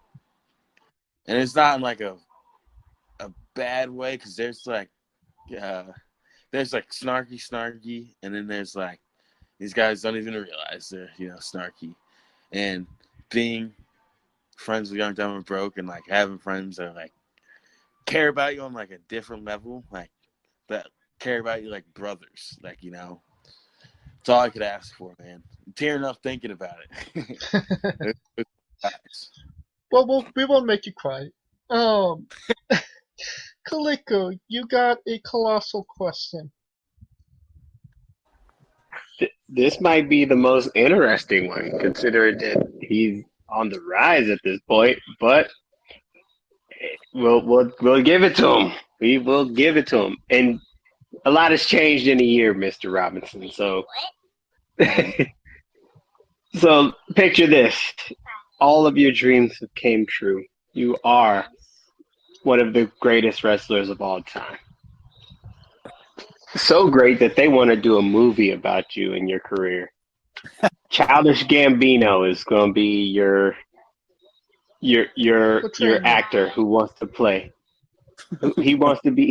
and it's not in like a bad way, because there's like snarky, and then there's like, these guys don't even realize they're snarky. And being friends with Young, Dumb, and Broke, and like having friends that like care about you on like a different level, like that care about you like brothers, like, it's all I could ask for, man. I'm tearing up thinking about it. Well, we won't make you cry. Kaliko, you got a colossal question. This might be the most interesting one, considering that he's on the rise at this point. But we'll give it to him. We will give it to him. And a lot has changed in a year, Mr. Robinson. So, so picture this: all of your dreams have came true. You are one of the greatest wrestlers of all time. So great that they want to do a movie about you and your career. Childish Gambino is going to be your actor who wants to play. He wants to be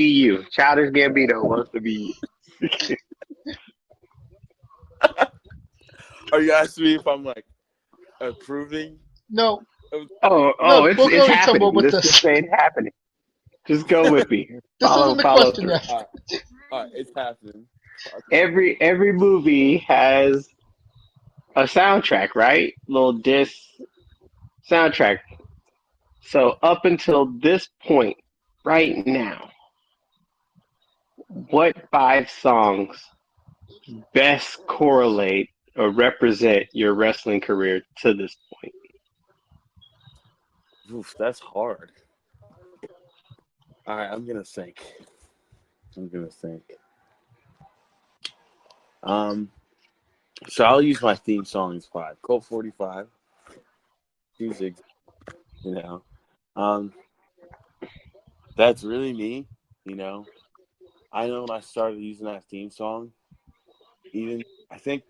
you. Childish Gambino wants to be you. Are you asking me if I'm like approving? No. Oh, No, it's we'll go with happening. someone with Just this. say it's happening. Just go with me. This isn't the question through. yet. All right, it's happening. Every movie has a soundtrack, right? Little disc soundtrack. So up until this point, right now, what 5 songs best correlate or represent your wrestling career to this point? Oof, that's hard. All right, I'm gonna think. So I'll use my theme song as 5. Colt 45. Music, you know. Um, that's really me, you know. I know when I started using that theme song, even I think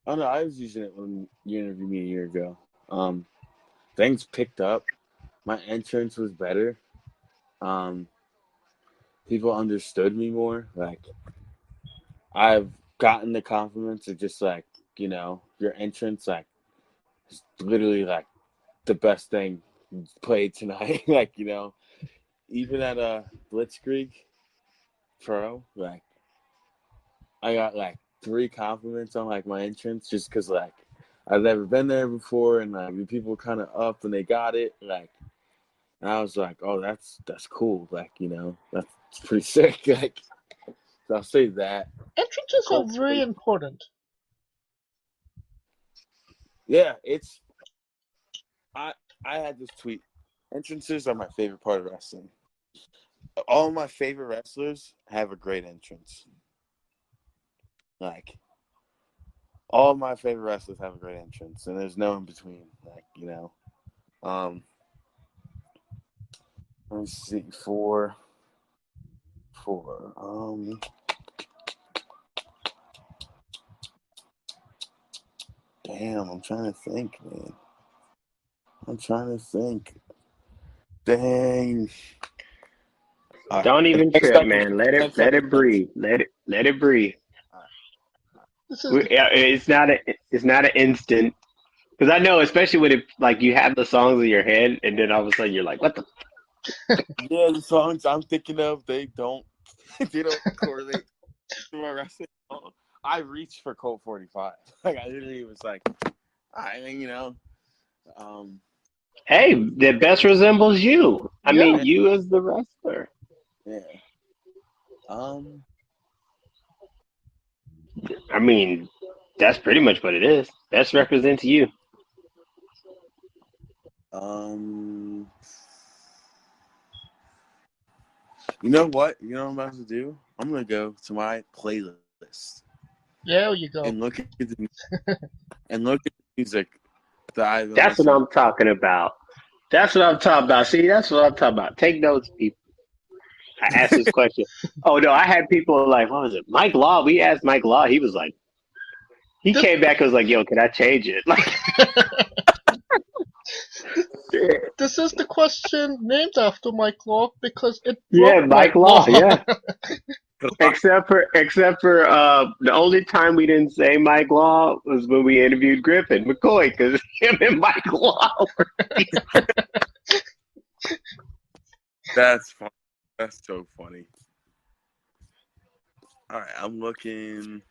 I don't know, I was using it when you interviewed me a year ago. Things picked up. My entrance was better. Um, people understood me more. Like I've gotten the compliments of just like, your entrance like is literally like the best thing played tonight. Like, even at a Blitzkrieg Pro, like I got like 3 compliments on like my entrance just because like I've never been there before and like the people kind of up and they got it like, and I was like, oh, that's cool, like that's pretty sick. Like, so I'll say that. Entrances are very important. Yeah, I had this tweet. Entrances are my favorite part of wrestling. All my favorite wrestlers have a great entrance. Like, all my favorite wrestlers have a great entrance, and there's no in between. Like, let me see, four. Damn, I'm trying to think, man. Dang. Don't even trip, man. Let it breathe. Let it breathe. It's not an instant. Because I know, especially when it like you have the songs in your head, and then all of a sudden you're like, "What the?" Yeah, the songs I'm thinking of, they don't correlate to my wrestling. I reached for Colt 45. Like I literally was like, Hey, that best resembles you. I Yeah. mean, you as the wrestler. Yeah. I mean, that's pretty much what it is. Best represents you. You know what? You know what I'm about to do? I'm gonna go to my playlist. There you go. And look at the music that I've been That's what listening. I'm talking about. That's what I'm talking about. See, that's what I'm talking about. Take notes, people. I asked this question. Oh no, I had people like, what was it? Mike Law. We asked Mike Law. He was like, he came back and was like, yo, can I change it? Like, This is the question named after Mike Law because it yeah, broke Mike Mike Law. Yeah. Good luck. Except for the only time we didn't say Mike Law was when we interviewed Griffin McCoy because him and Mike Law were That's fun. That's so funny. All right, I'm looking.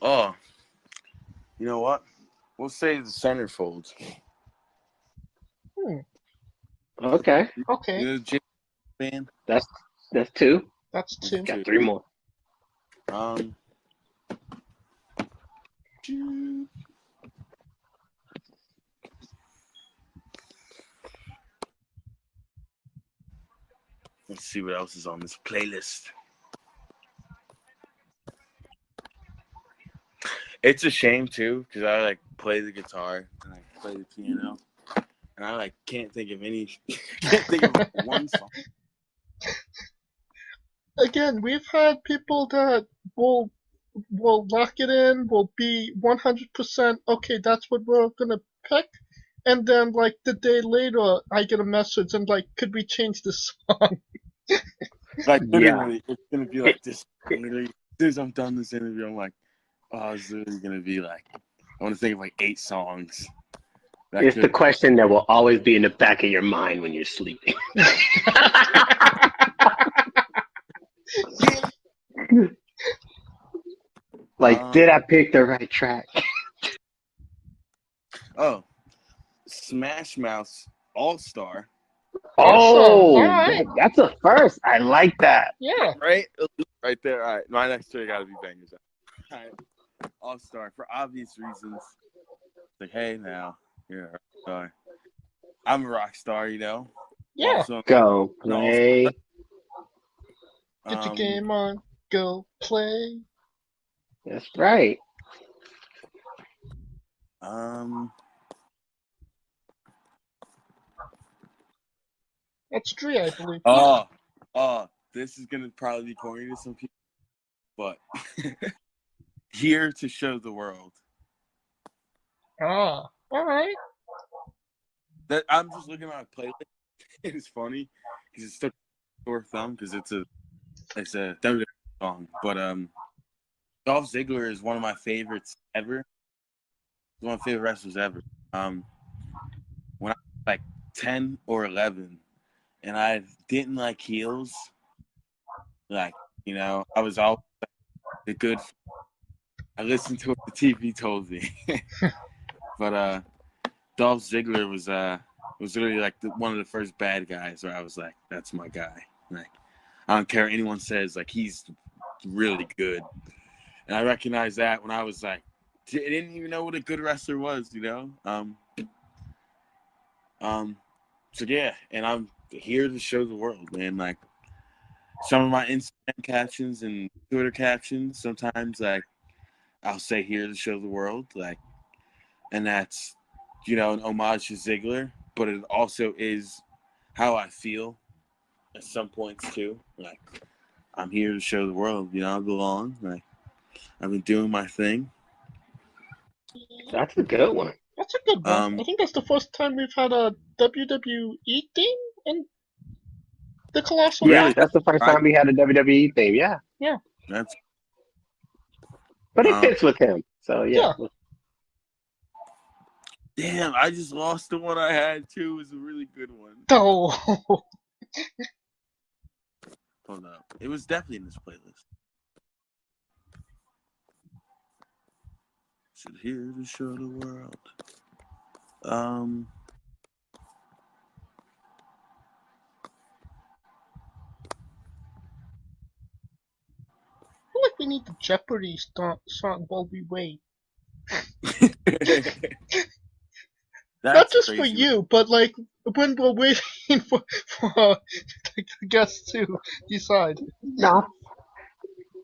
Oh, you know what? We'll say the centerfold. okay. Okay, You know, Jim fan. That's 2. that's 2. Got 3 more. Um. Let's see what else is on this playlist. It's a shame too, because I like play the guitar and I play the piano, and I like can't think of one song. Again, we've had people that will lock it in, will be 100% okay, that's what we're gonna pick. And then, like, the day later, I get a message and, like, could we change the song? Like Yeah. literally, it's gonna be like this. Literally, as soon as I'm done this interview, I'm like, oh, it's literally gonna be like, I want to think of like 8 songs. It's the question that will always be in the back of your mind when you're sleeping. Like, did I pick the right track? Oh, Smash Mouth's All-Star. Oh, All right. that's a first. I like that. Yeah. Right? Right there. All right. My next three got to be bangers. All right. All-Star, for obvious reasons. Like, hey, now, you're a rock star. I'm a rock star, you know? Yeah. Also, Go an all-star. play. Get your game on. Go play. That's right. That's 3, I believe. This is going to probably be corny to some people, but Here to Show the World. Ah. All right. That I'm just looking at my playlist. It's funny because it's stuck sore thumb because it's a WWE song. But Dolph Ziggler is one of my favorites ever. He's one of my favorite wrestlers ever. When I was like 10 or 11, and I didn't like heels, like, you know, I was always like, the good. I listened to what the TV told me. But Dolph Ziggler was literally like one of the first bad guys where I was like, that's my guy. Like, I don't care what anyone says, like, he's really good. And I recognized that when I was like, I didn't even know what a good wrestler was, you know? So yeah, and I'm here to show the world, man. Like, some of my Instagram captions and Twitter captions, sometimes, like, I'll say here to show the world, like, and that's, you know, an homage to Ziggler, but it also is how I feel at some points too. Like, I'm here to show the world, you know, I belong. Like, I've been doing my thing. That's a good one. That's a good one. I think that's the first time we've had a WWE theme in the Colossal. Yeah, Really? that's the first time we had a WWE theme. Yeah. Yeah. That's But it fits with him. So, yeah. damn, I just lost the one I had too. It was a really good one. Oh. Hold up. It was definitely in this playlist. Should here to show the world. I feel like we need the Jeopardy song while we wait. Not just for you, but like when we're waiting for the guests to decide. No.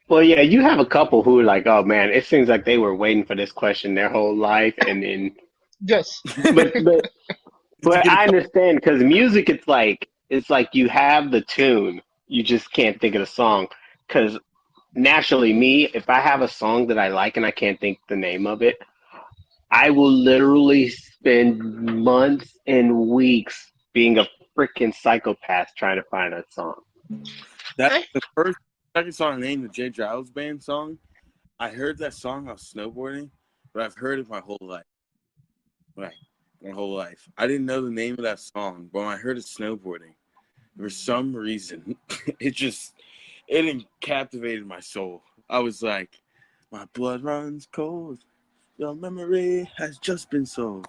Well, yeah, you have a couple who are like, oh man, it seems like they were waiting for this question their whole life, and then. Yes. But I understand because music, it's like you have the tune, you just can't think of the song. Because naturally, me, if I have a song that I like and I can't think the name of it, I will literally spend months and weeks being a freaking psychopath trying to find that song. That's the second song named the Jay Giles Band song. I heard that song while snowboarding, but I've heard it my whole life. Like, my whole life. I didn't know the name of that song, but when I heard it snowboarding, for some reason, it captivated my soul. I was like, my blood runs cold. Your memory has just been sold.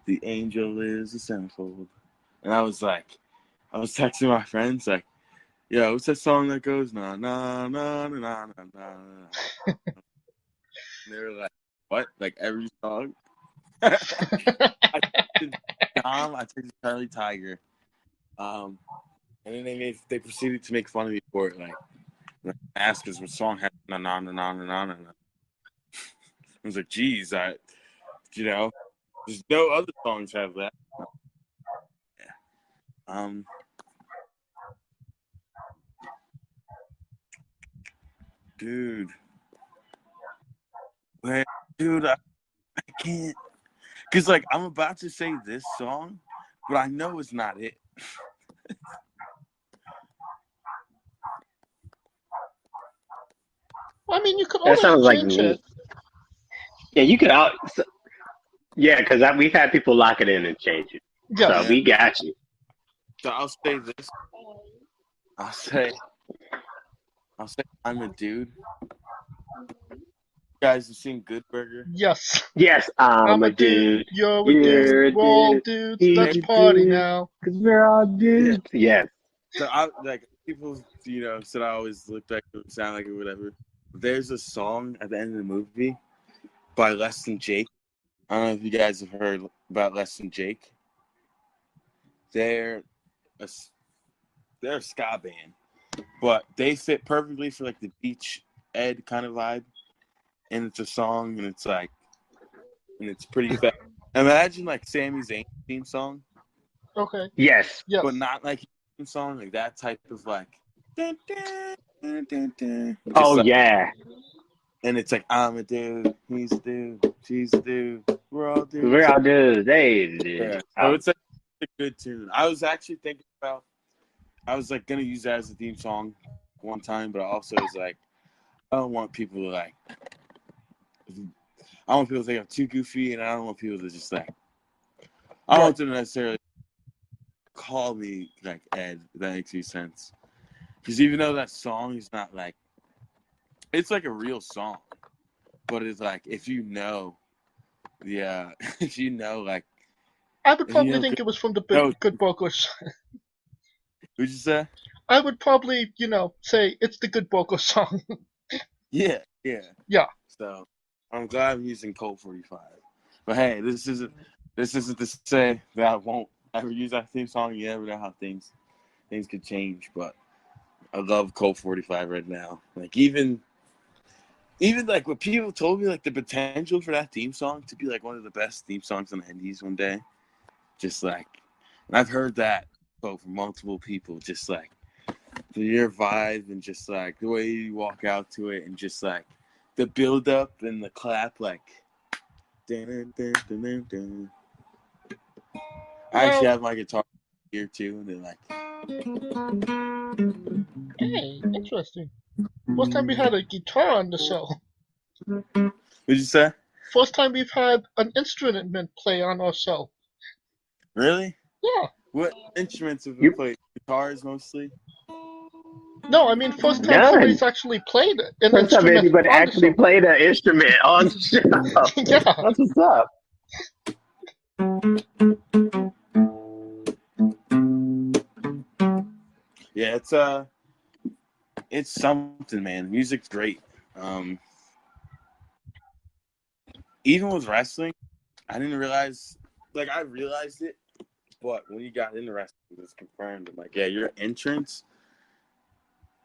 The angel is a centerfold. And I was texting my friends like, yo, what's that song that goes na na na na na na na? And they were like, what? Like every song? I texted Dom, I texted Charlie Tiger. And then they proceeded to make fun of me for it. Like, ask us what song has na na na na na na na. I was like, geez, you know, there's no other songs have that. Yeah. Dude. Wait, dude, I can't. Because, like, I'm about to say this song, but I know it's not it. I mean, you could That always sounds like change me. it. Yeah, you could Yeah, because we had people lock it in and change it. Yeah. So we got you. So I'll say this. I'll say I'm a dude. guys have seen Good Burger? Yes. Yes, I'm a dude. You're a You're a dude. We're all dude. dudes. He's Let's a party dude. now. Cause we're all dudes. Yes. So I like people, said I always looked like it, sound like it, whatever. There's a song at the end of the movie by Less Than Jake. I don't know if you guys have heard about Less Than Jake. They're a ska band, but they fit perfectly for like the beach ed kind of vibe. And it's a song, and it's pretty fast. Imagine like Sami Zayn's theme song, Okay. Yes. Yes. but not like his theme song, like that type of like. Dun, dun, dun, dun, dun. Just Oh like, yeah. and it's like I'm a dude, he's a dude, she's a dude, we're all dudes. We're all dudes. Hey, Yeah. dude. So it's like a good tune. I was actually thinking about, I was like gonna use that as a theme song one time, but I also was like, I don't want people to like, I want people to think I'm too goofy, and I don't want people to just like, I don't want them to necessarily call me like Ed, if that makes any sense. Because even though that song is not like, it's like a real song, but it's like, if you know, if you know, like, I would you probably know, think it was from the no. Good Burgers. What'd you say? I would probably, say it's the Good Burger song. Yeah. Yeah. So I'm glad I'm using Cold 45. But hey, this isn't to say that I won't ever use that theme song. You never know how things could change. But I love Cold 45 right now. Like even like what people told me, like the potential for that theme song to be like one of the best theme songs on the Indies one day. Just like, and I've heard that quote from multiple people. Just like your vibe and just like the way you walk out to it and just like the build up and the clap, like. Dun, dun, dun, dun, dun. I actually have my guitar here too, and then like. Hey, interesting. First time we had a guitar on the show. What'd you say? First time we've had an instrument play on our show. Really? Yeah. What instruments have you played? Guitars mostly? No, I mean first time None. somebody's actually played an First time instrument anybody on actually the played an instrument on the show. Yeah. That's what's up. Yeah, it's something, man. Music's great. Even with wrestling, I didn't realize. Like I realized it, but when you got into wrestling, it was confirmed. I'm like, yeah, your entrance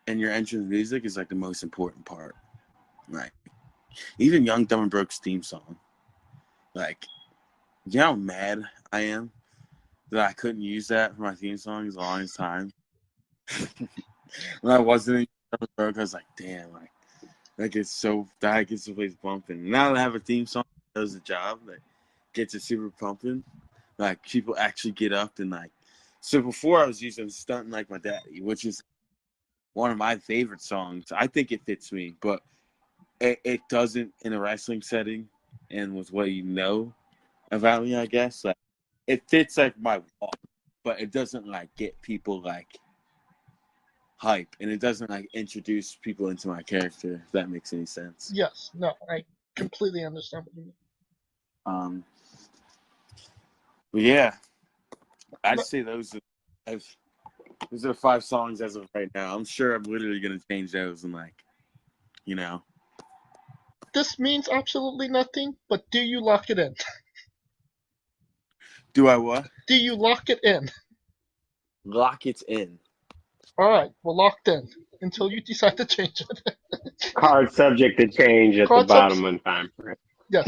and your entrance music is like the most important part. Like, even Young Dumb and Broke's theme song. Like, you know how mad I am that I couldn't use that for my theme song the longest time. When I wasn't in Dumb and Broke, I was like, damn, like it's so that gets the place bumping. Now that I have a theme song that does the job, that gets it super pumping, like people actually get up and like. So before I was using Stuntin' Like My Daddy, which is one of my favorite songs. I think it fits me, but it doesn't in a wrestling setting and with what you know about me, I guess. Like it fits like my walk, but it doesn't like get people like hype, and it doesn't like introduce people into my character, if that makes any sense. Yes, no, I completely understand what you mean. But yeah, I'd say those are 5 songs as of right now. I'm sure I'm literally gonna change those and like, This means absolutely nothing, but do you lock it in? Do I what? Do you lock it in? Lock it in. Alright, we're locked in until you decide to change it. Card subject to change at the bottom in time frame. Yes.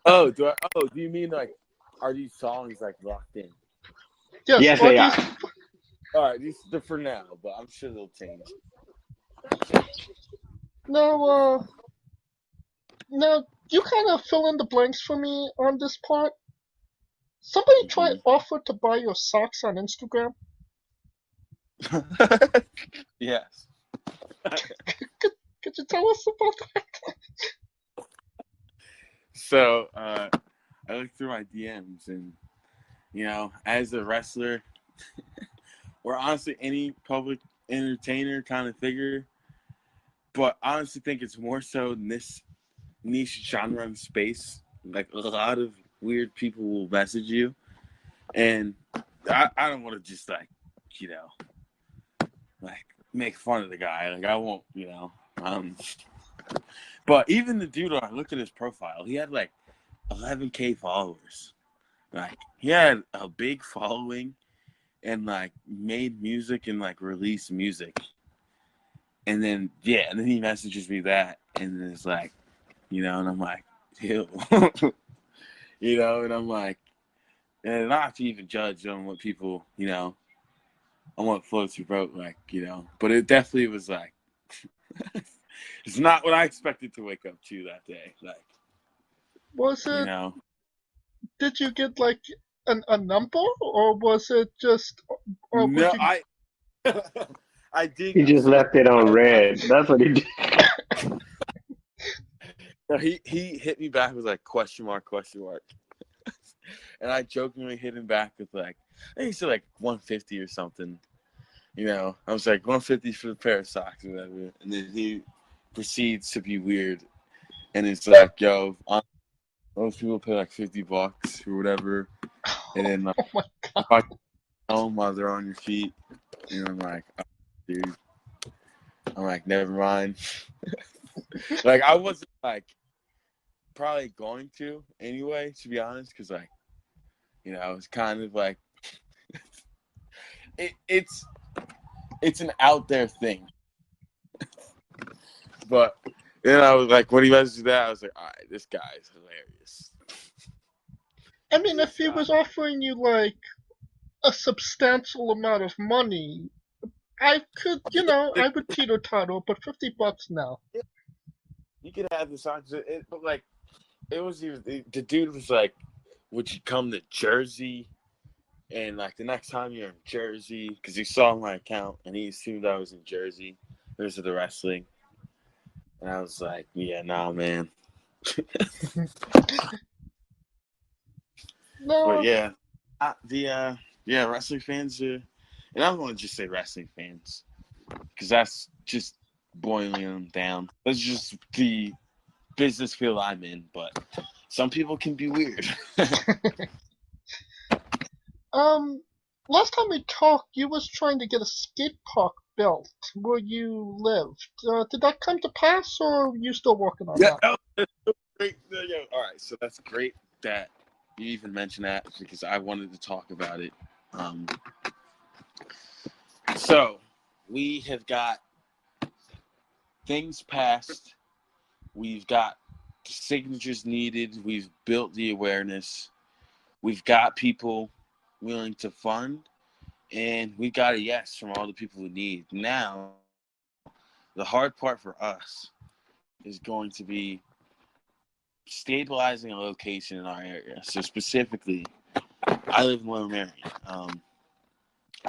Do you mean like, are these songs like locked in? Yes, they are. Alright, these are for now, but I'm sure they'll change. No, you kind of fill in the blanks for me on this part. Somebody offer to buy your socks on Instagram? Yes. Could you tell us about that? So, I looked through my DMs and, as a wrestler, or honestly any public entertainer kind of figure, but I honestly think it's more so in this niche genre in space. Like a lot of weird people will message you, and I don't want to just like, you know, like make fun of the guy. Like I won't, you know. But even the dude, I looked at his profile. He had like 11K followers. Like he had a big following, and like made music and like released music. And then and then he messages me that, and then it's like, you know, and I'm like, ew. You know, and I'm like, and not to even judge on what people, you know, on what floats your boat, like, you know, but it definitely was like, it's not what I expected to wake up to that day. Like, Was you it? know, Did you get like a number, or was it just, or would no, you? I did. He just left it on red. That's what he did. He hit me back with like question mark, and I jokingly hit him back with like, I think he said like 150 or something. You know, I was like 150 for the pair of socks or whatever, and then he proceeds to be weird, and it's like, yo, most people pay like $50 or whatever, and then like, Oh my if I tell them while they're on your feet, and I'm like, oh, dude, I'm like, never mind. Like I wasn't like probably going to anyway, to be honest, because like, you know, it's kind of like it's an out there thing. But then I was like, when he messaged that, I was like, all right, this guy is hilarious. I mean, if he was offering you like a substantial amount of money, I could, I would teeter totter, but $50 now. You could have the songs, but like, it was even the dude was like, would you come to Jersey? And like the next time you're in Jersey, because he saw my account and he assumed I was in Jersey because of the wrestling. And I was like, yeah, nah, man. No. But yeah, wrestling fans are, and I don't want to just say wrestling fans, because that's just boiling them down. That's just the business field I'm in. But some people can be weird. Last time we talked, you was trying to get a skate park built where you lived. Did that come to pass, or are you still working on that? No, that's so great. All right, so that's great that you even mentioned that, because I wanted to talk about it. So we have got things passed. We've got signatures needed. We've built the awareness. We've got people willing to fund, and we got a yes from all the people who need. Now, the hard part for us is going to be stabilizing a location in our area. So specifically, I live in Lower Marion. I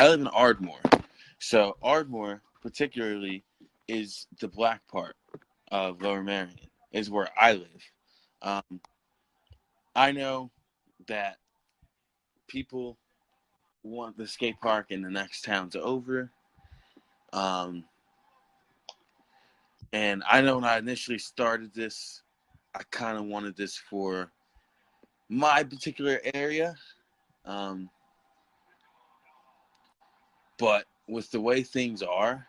live in Ardmore. So Ardmore, particularly, is the black part of Lower Marion, is where I live. I know that people want the skate park in the next towns over. And I know when I initially started this, I kind of wanted this for my particular area. But with the way things are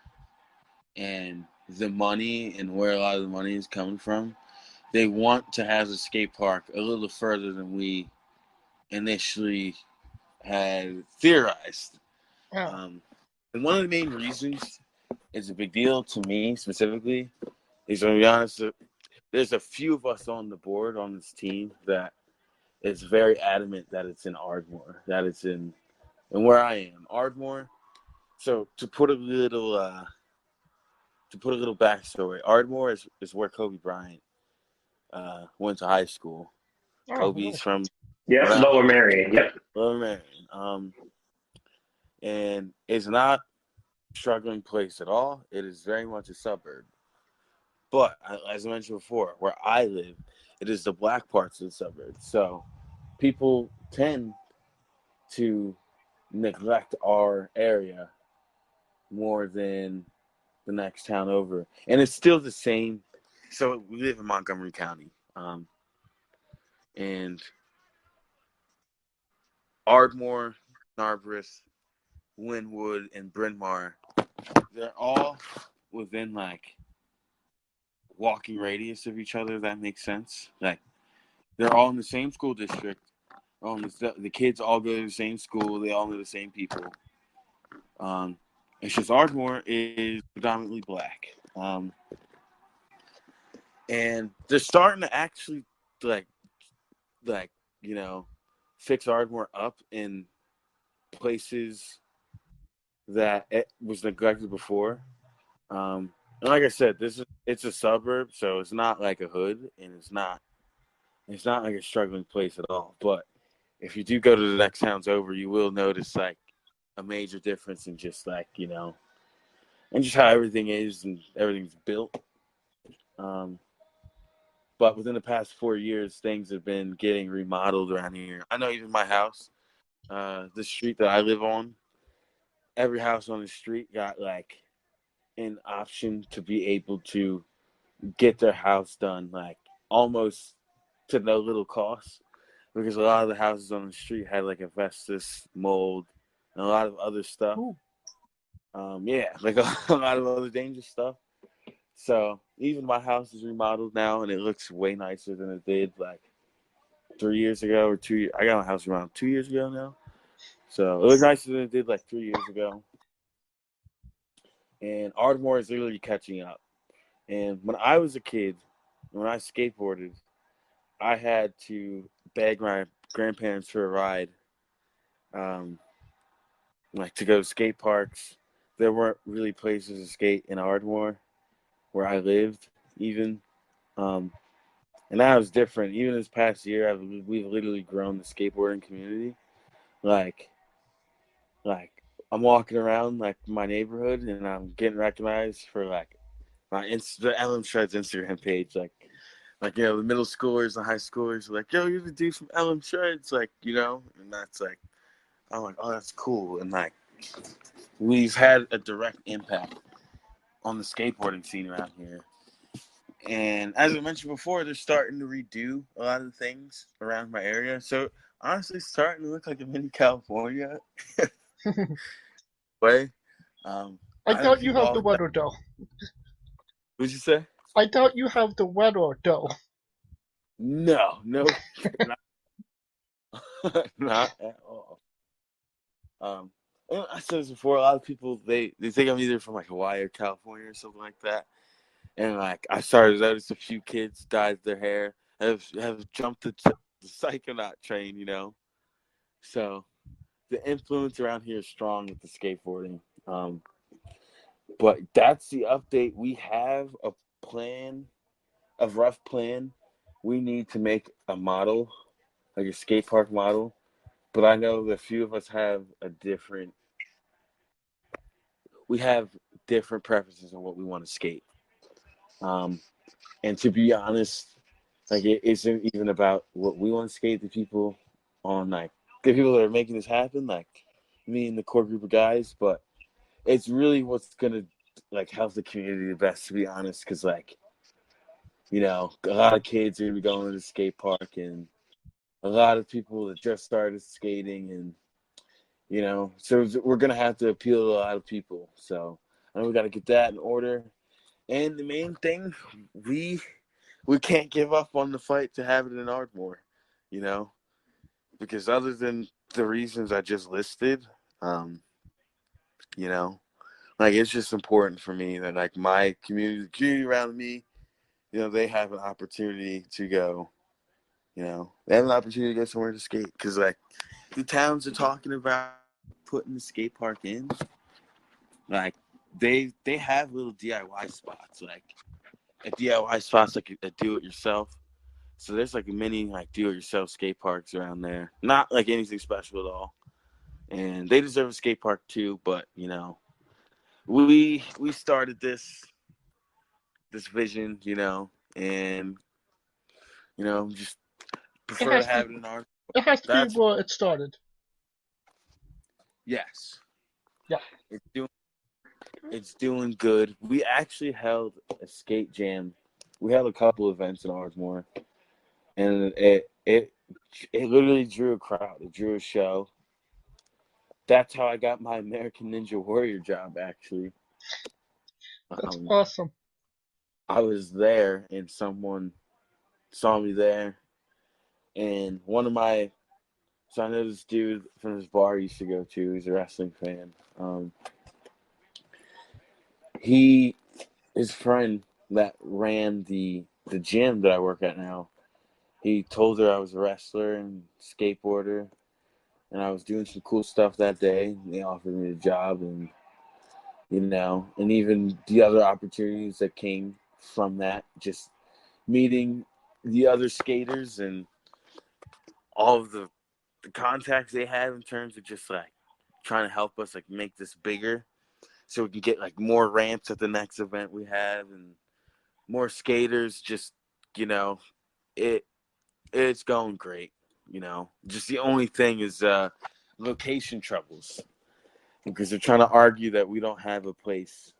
and the money and where a lot of the money is coming from, they want to have a skate park a little further than we initially had theorized. Yeah. And one of the main reasons it's a big deal to me specifically is, to be honest, there's a few of us on the board on this team that is very adamant that it's in Ardmore, that it's in, and where I am, Ardmore. So to put a little backstory, Ardmore is where Kobe Bryant went to high school. Oh, Kobe's from Lower Marion. Yep. Lower Marion. And it's not a struggling place at all. It is very much a suburb. But as I mentioned before, where I live, it is the black parts of the suburb. So people tend to neglect our area more than the next town over. And it's still the same so we live in Montgomery County, and Ardmore, Narberth, Linwood, and Bryn Mawr, they're all within like walking radius of each other. If that makes sense. Like they're all in the same school district. The kids all go to the same school. They all know the same people. It's just Ardmore is predominantly black. And they're starting to actually like you know fix Ardmore up in places that it was neglected before. And like I said, it's a suburb, so it's not like a hood, and it's not like a struggling place at all. But if you do go to the next towns over, you will notice like a major difference in just like and just how everything is and everything's built. But within the past 4 years, things have been getting remodeled around here. I know even my house, the street that I live on, every house on the street got like an option to be able to get their house done like almost to no little cost, because a lot of the houses on the street had like asbestos, mold, and a lot of other stuff. Yeah, like a lot of other dangerous stuff. So even my house is remodeled now, and it looks way nicer than it did like 3 years ago or 2 years. I got my house around 2 years ago now, so it looks nicer than it did like 3 years ago. And Ardmore is literally catching up. And when I was a kid, when I skateboarded, I had to beg my grandparents for a ride, like to go to skate parks. There weren't really places to skate in Ardmore where I lived, even. And that was different. Even this past year, we've literally grown the skateboarding community. Like I'm walking around like my neighborhood, and I'm getting recognized for like the LM Shreds Instagram page, like the middle schoolers and high schoolers are like, yo, you're the dude from LM Shreds, and that's like, I'm like, oh, that's cool. And like we've had a direct impact on the skateboarding scene around here. And as I mentioned before, they're starting to redo a lot of the things around my area. So honestly, it's starting to look like a mini California way. I doubt you have the weather, though. What'd you say? I doubt you have the weather, though. No, not, not at all. I said this before. A lot of people they think I'm either from like Hawaii or California or something like that. And like I started to notice a few kids dyed their hair, have jumped the Psychonaut train, So the influence around here is strong with the skateboarding. But that's the update. We have a rough plan. We need to make a model, like a skate park model. But I know that a few of us have we have different preferences on what we want to skate. And to be honest, like it isn't even about what we want to skate. The people that are making this happen, like me and the core group of guys, but it's really what's gonna like help the community the best, to be honest, because like a lot of kids are gonna be going to the skate park, and a lot of people that just started skating, and so we're gonna have to appeal to a lot of people. So I know we got to get that in order. And the main thing, we can't give up on the fight to have it in Ardmore, because other than the reasons I just listed, like it's just important for me that like my the community around me, they have an opportunity to go, they have an opportunity to go somewhere to skate, because like the towns are talking about putting the skate park in, like they have little DIY spots, like a DIY spots like a do-it-yourself. So there's like many like do-it-yourself skate parks around there. Not like anything special at all. And they deserve a skate park too, but we started this vision, and just prefer to have it in our. It has to be where it started. Yes. Yeah. It's doing good. We actually held a skate jam we had a couple events in Ardmore, and it literally drew a crowd. It drew a show. That's how I got my American Ninja Warrior job, actually. That's awesome. I was there, and someone saw me there, and so I know this dude from this bar I used to go to. He's a wrestling fan. His friend that ran the gym that I work at now, he told her I was a wrestler and skateboarder, and I was doing some cool stuff that day. And they offered me the job, and and even the other opportunities that came from that, just meeting the other skaters and all of the contacts they had in terms of just like trying to help us like make this bigger so we can get like more ramps at the next event we have and more skaters. Just it it's going great. Just the only thing is location troubles, because they're trying to argue that we don't have a place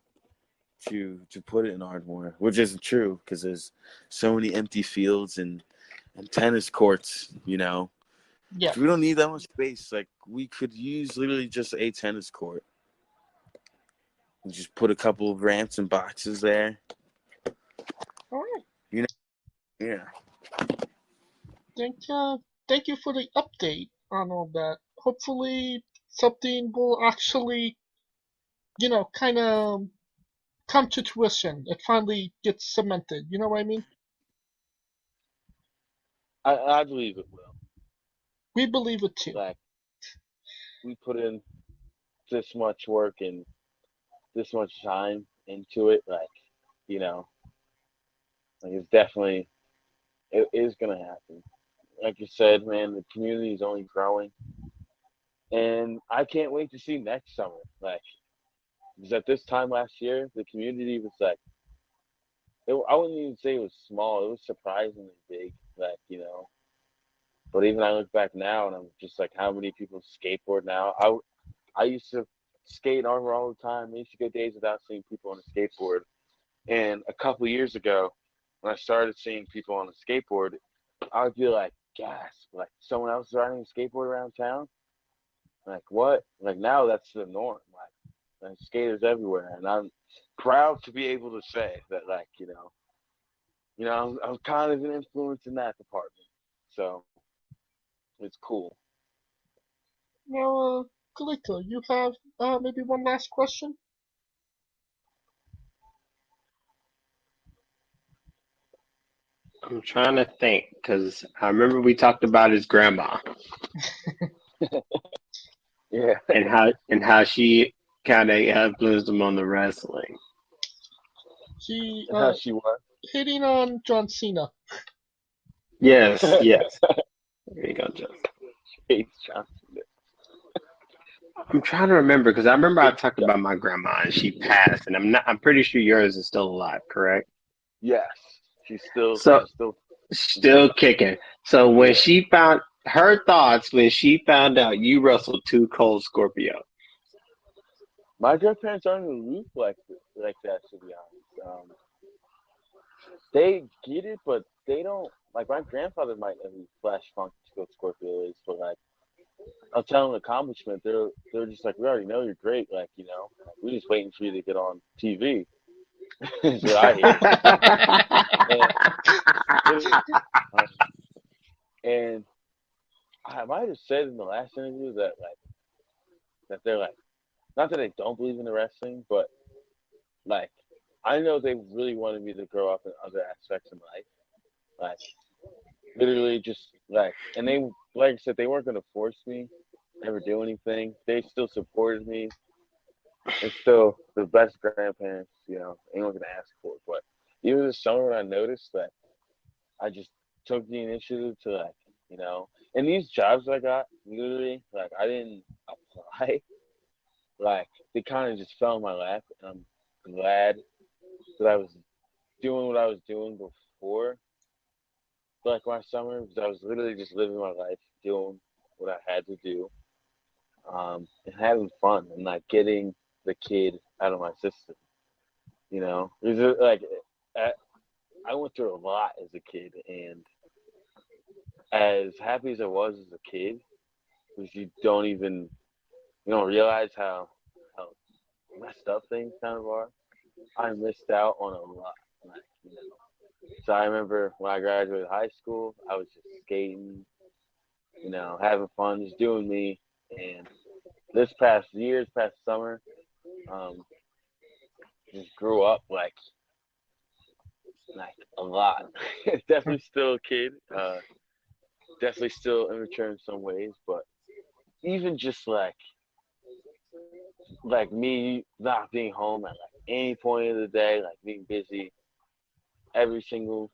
to put it in Ardmore, which isn't true, because there's so many empty fields and tennis courts. Yeah. We don't need that much space. Like, we could use literally just a tennis court and just put a couple of ramps and boxes there. All right. Yeah. Thank you for the update on all that. Hopefully something will actually, kind of come to fruition. It finally gets cemented. You know what I mean? I believe it will. We believe it too. Like, we put in this much work and this much time into it. Like, it's definitely, it is gonna happen. Like you said, man, the community is only growing, and I can't wait to see next summer. Like, because at this time last year, the community was like, I wouldn't even say it was small. It was surprisingly big. Like, but even I look back now, and I'm just like, how many people skateboard now? I used to skate in Arbor all the time. I used to go days without seeing people on a skateboard. And a couple of years ago, when I started seeing people on a skateboard, I would be like, gasp, like someone else is riding a skateboard around town? Like, what? Like, now that's the norm. Like, there's skaters everywhere. And I'm proud to be able to say that, like, I'm kind of an influence in that department. So it's cool. Now, Kalito, you have maybe one last question? I'm trying to think because I remember we talked about his grandma Yeah. and how she kind of influenced him on the wrestling. She And how she was. hitting on John Cena. Yes, yes. There you go, Joe. Chase Johnson. I'm trying to remember because I remember I talked about my grandma and she passed, and I'm pretty sure yours is still alive, correct? Yes. She's still Still kicking. So when Yeah. she found her thoughts when she found out you wrestled two Cold Scorpio. My grandparents aren't aloof like that, to be honest. They get it, but they don't. Like, my grandfather might know who Flash Funk Cold Scorpio is, but like, I'll tell them an accomplishment. They're just like, we already know you're great. Like, like, we're just waiting for you to get on TV. Is what I hear. And I might have said in the last interview that they're like, not that they don't believe in the wrestling, but like, I know they really wanted me to grow up in other aspects of life. Like, literally just like, and they, like I said, they weren't going to force me to ever do anything. They still supported me. They're still the best grandparents, anyone can ask for. But even this summer, when I noticed that, I just took the initiative to, like, and these jobs I got, literally, like, I didn't apply. Like, they kind of just fell in my lap, and I'm glad that I was doing what I was doing before, like, my summer, because I was literally just living my life, doing what I had to do, and having fun, and like getting the kid out of my system. There's like, I went through a lot as a kid, and as happy as I was as a kid, because you don't realize how messed up things kind of are. I missed out on a lot. Like, you know. So I remember when I graduated high school, I was just skating, having fun, just doing me. And this past summer, um, just grew up like a lot. Definitely still a kid. Definitely still immature in some ways, but even just like me not being home at like any point of the day, like being busy every single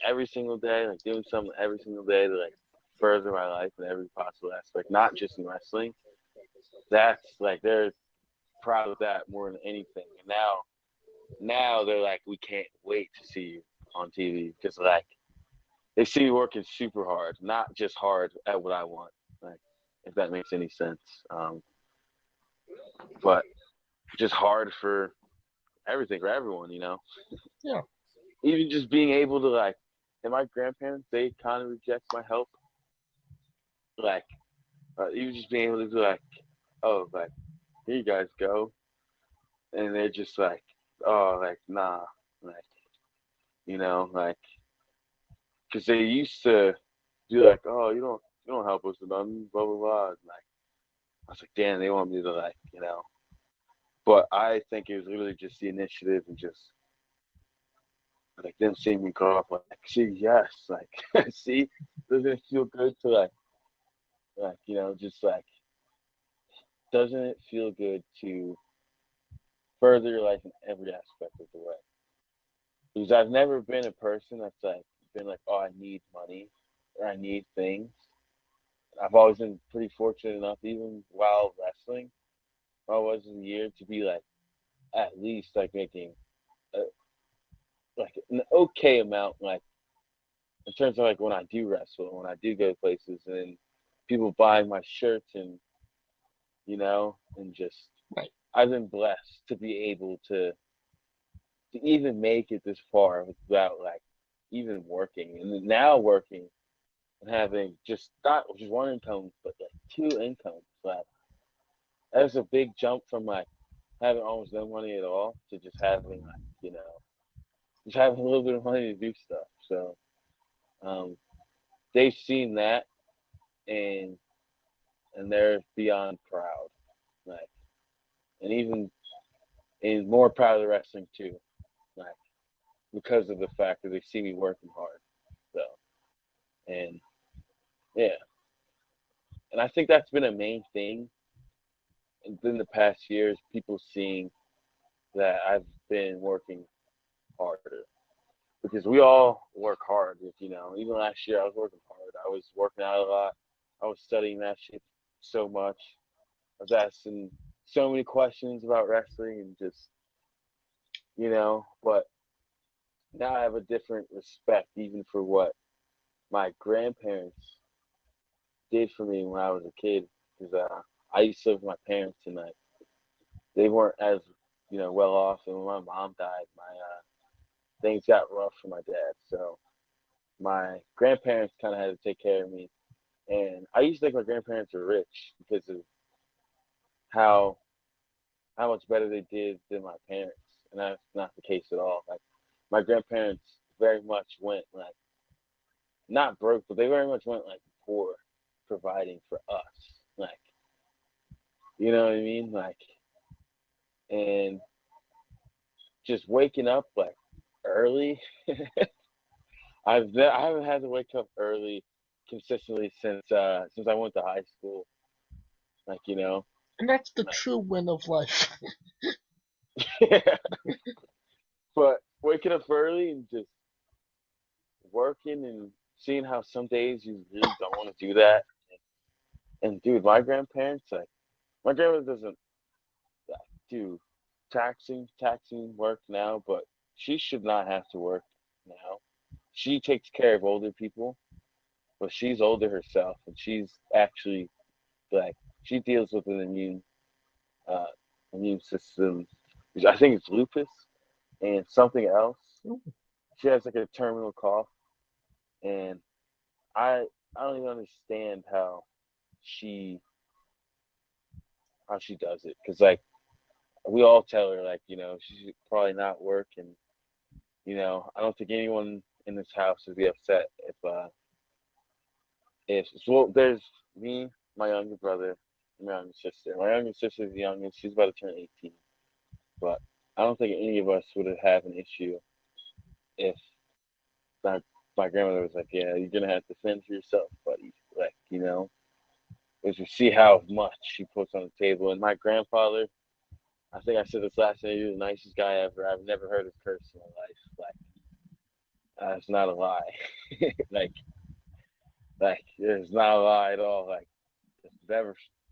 every single day, like doing something every single day to like further my life in every possible aspect, not just in wrestling. That's like they're proud of that more than anything. And now they're like, we can't wait to see you on TV because like they see you working super hard, not just hard at what I want. Like if that makes any sense. But just hard for everything for everyone, Yeah. Even just being able to like, and my grandparents, they kind of reject my help. Like, even just being able to be like, oh, like here you guys go, and they're just like, oh, like nah, like like, because they used to be like, oh, you don't help us with nothing, blah blah blah. And like, I was like, damn, they want me to like, But I think it was really just the initiative and just like them seeing me grow up, like, see, yes, like, see, doesn't it feel good to just like, doesn't it feel good to further your life in every aspect of the way? Because I've never been a person that's like been like, oh, I need money or I need things. I've always been pretty fortunate enough, even while wrestling, while I was in the year, to be like at least like making like an okay amount, like in terms of like when I do wrestle, when I do go places, and people buying my shirts, and and just Right. I've been blessed to be able to even make it this far without like even working, and now working and having just not just one income, but like two incomes. Like that's a big jump from like having almost no money at all to just having like just having a little bit of money to do stuff. So um, they've seen that, and they're beyond proud, like, and even and more proud of the wrestling too, like because of the fact that they see me working hard. So and yeah, and I think that's been a main thing in the past years. People seeing that I've been working harder because we all work hard. Even last year I was working hard. I was working out a lot. I was studying that shit so much. I was asking so many questions about wrestling and just but now I have a different respect even for what my grandparents did for me when I was a kid because I used to live with my parents and like they weren't as well off, and when my mom died, my things got rough for my dad. So my grandparents kind of had to take care of me, and I used to think my grandparents were rich because of how much better they did than my parents, and that's not the case at all. Like my grandparents very much went like not broke, but they very much went like poor, providing for us. Like you know what I mean? Like and just waking up like early. I haven't had to wake up early consistently since I went to high school. Like And that's the like, true win of life. yeah. But waking up early and just working and seeing how some days you really don't want to do that. And dude, my grandparents, like my grandmother doesn't do taxing work now, but she should not have to work now. She takes care of older people, but she's older herself, and she's actually like she deals with an uh, immune system. I think it's lupus and something else. she has like a terminal cough, and I don't even understand she how she does it, because like we all tell her like, you know, she should probably not work, and you know, I don't think anyone in this house would be upset if so. There's me, my younger brother, and my younger sister. My younger sister's the youngest; she's about to turn 18. But I don't think any of us would have an issue if my my grandmother was like, "Yeah, you're gonna have to fend for yourself, buddy." Like, you know, is to see how much she puts on the table. And my grandfather, I think I said this last night, he was the nicest guy ever. I've never heard him curse in my life. Like, it's not a lie. like, it's not a lie at all. Like,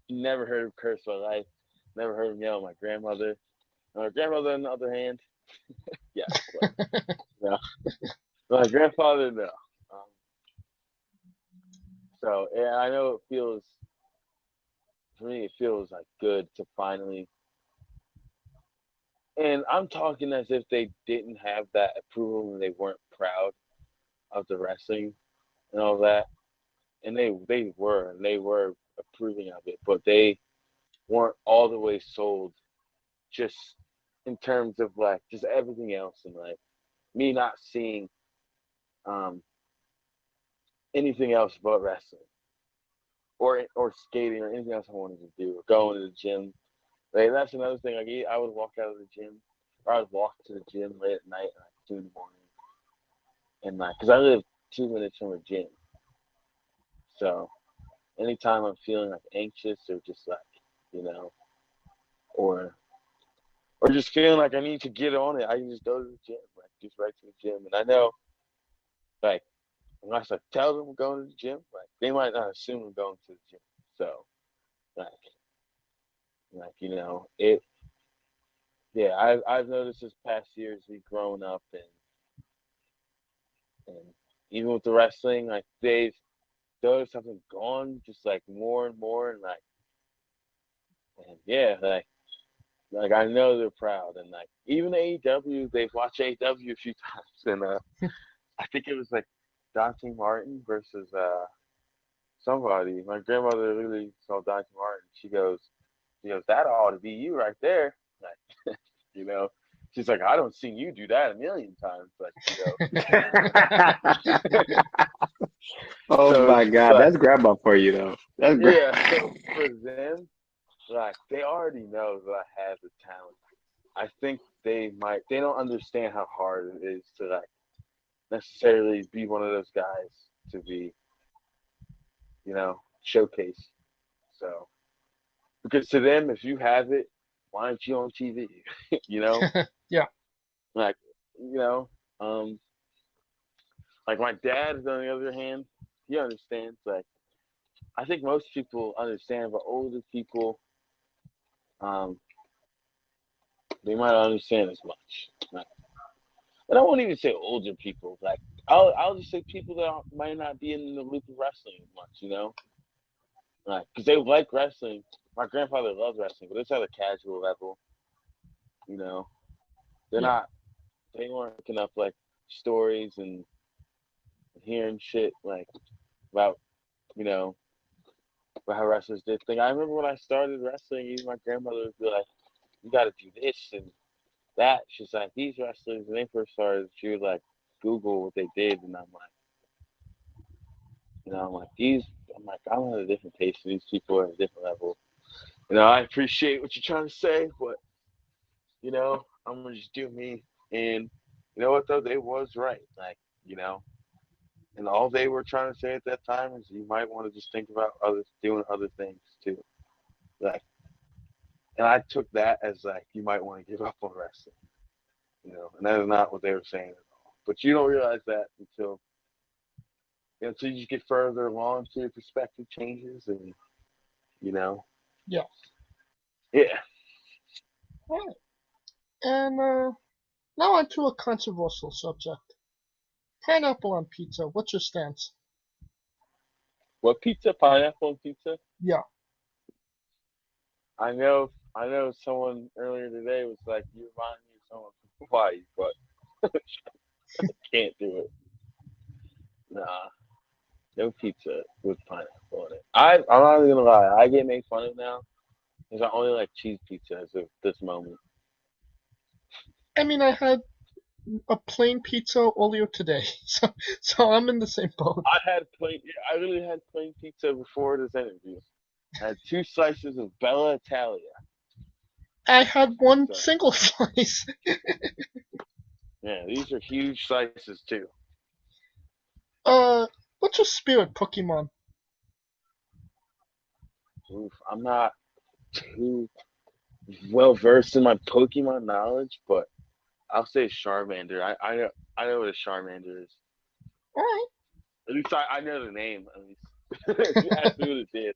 never heard him curse in my life. Never heard him yell at my grandmother. And my grandmother, on the other hand, yeah. But, no. My grandfather, no. So, yeah, I know it feels, for me, it feels like good to finally, and I'm talking as if they didn't have that approval and they weren't proud of the wrestling and all that. And they were approving of it, but they weren't all the way sold just in terms of like just everything else in life. Me not seeing anything else but wrestling or skating or anything else I wanted to do or going to the gym. Like, that's another thing. Like, I would walk out of the gym, or I would walk to the gym late at night, like 2 in the morning, and like, cause I live 2 minutes from a gym, so anytime I'm feeling like anxious or just like, you know, or just feeling like I need to get on it, I can just go to the gym, like just right to the gym. And I know, like, unless I tell them I'm going to the gym, like they might not assume I'm going to the gym. So, like you know, it. Yeah, I've noticed this past year as we've grown up, and even with the wrestling, like they've noticed something gone just like more and more, and like, and yeah, like I know they're proud, and like even AEW, they've watched AEW a few times, and I think it was like Dante Martin versus somebody. My grandmother literally saw Dante Martin. She goes, that ought to be you right there. Like, you know, she's like, I don't see you do that a million times. Like, you know. Oh So my it's God, like, that's grandma for you though. That's yeah. So for them, like they already know that I have the talent. I think they don't understand how hard it is to like necessarily be one of those guys to be, you know, showcase. So because to them, if you have it, why aren't you on TV? You know, Yeah. like, you know, like my dad, on the other hand, he understands. Like, I think most people understand, but older people, um, they might not understand as much. Like, and I won't even say older people. Like, I'll just say people that might not be in the loop of wrestling as much. You know, like because they like wrestling. My grandfather loves wrestling, but it's at a casual level. You know, they're Yeah. not. They weren't picking up like stories and hearing shit like about, you know, about how wrestlers did things. I remember when I started wrestling, even my grandmother would be like, "You got to do this and that." She's like, "These wrestlers when they first started, she would like Google what they did," and I'm like, you know, I'm at a different pace. And these people are at a different level. You know, I appreciate what you're trying to say, but you know, I'm gonna just do me. And you know what though, they was right. Like, you know, and all they were trying to say at that time is you might want to just think about doing other things too. Like, and I took that as like you might want to give up on wrestling. You know, and that is not what they were saying at all. But you don't realize that until until you get further along, so your perspective changes, and you know, Yeah. yeah. All right. And now onto a controversial subject. Pineapple on pizza. What's your stance? What pizza? Pineapple and pizza? Yeah. I know. Someone earlier today was like, "You remind me of someone from Hawaii," but can't do it. Nah, no pizza with pineapple on it. I'm not even gonna lie. I get made fun of now because I only like cheese pizza as of this moment. I mean, I had a plain pizza earlier today, so I'm in the same boat. I literally had plain pizza before this interview. I had 2 slices of Bella Italia. I had one So, single slice. yeah, these are huge slices too. What's your spirit Pokemon? Oof, I'm not too well versed in my Pokemon knowledge, but I'll say Charmander. I know what a Charmander is. All right. At least I know the name. At least if you ask me what it did,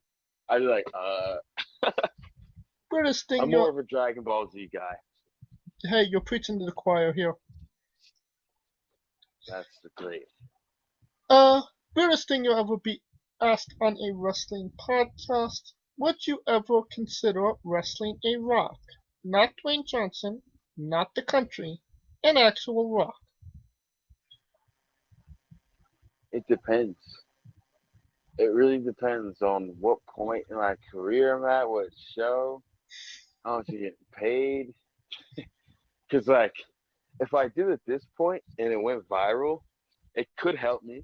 I'd be like, Weirdest thing I'm more of a Dragon Ball Z guy. Hey, you're preaching to the choir here. That's the great. Weirdest thing you'll ever be asked on a wrestling podcast. Would you ever consider wrestling a rock? Not Dwayne Johnson, not the country, an actual rock. It depends. It really depends on what point in my career I'm at, what show, how much you getting paid. Because like, if I do at this point and it went viral, it could help me.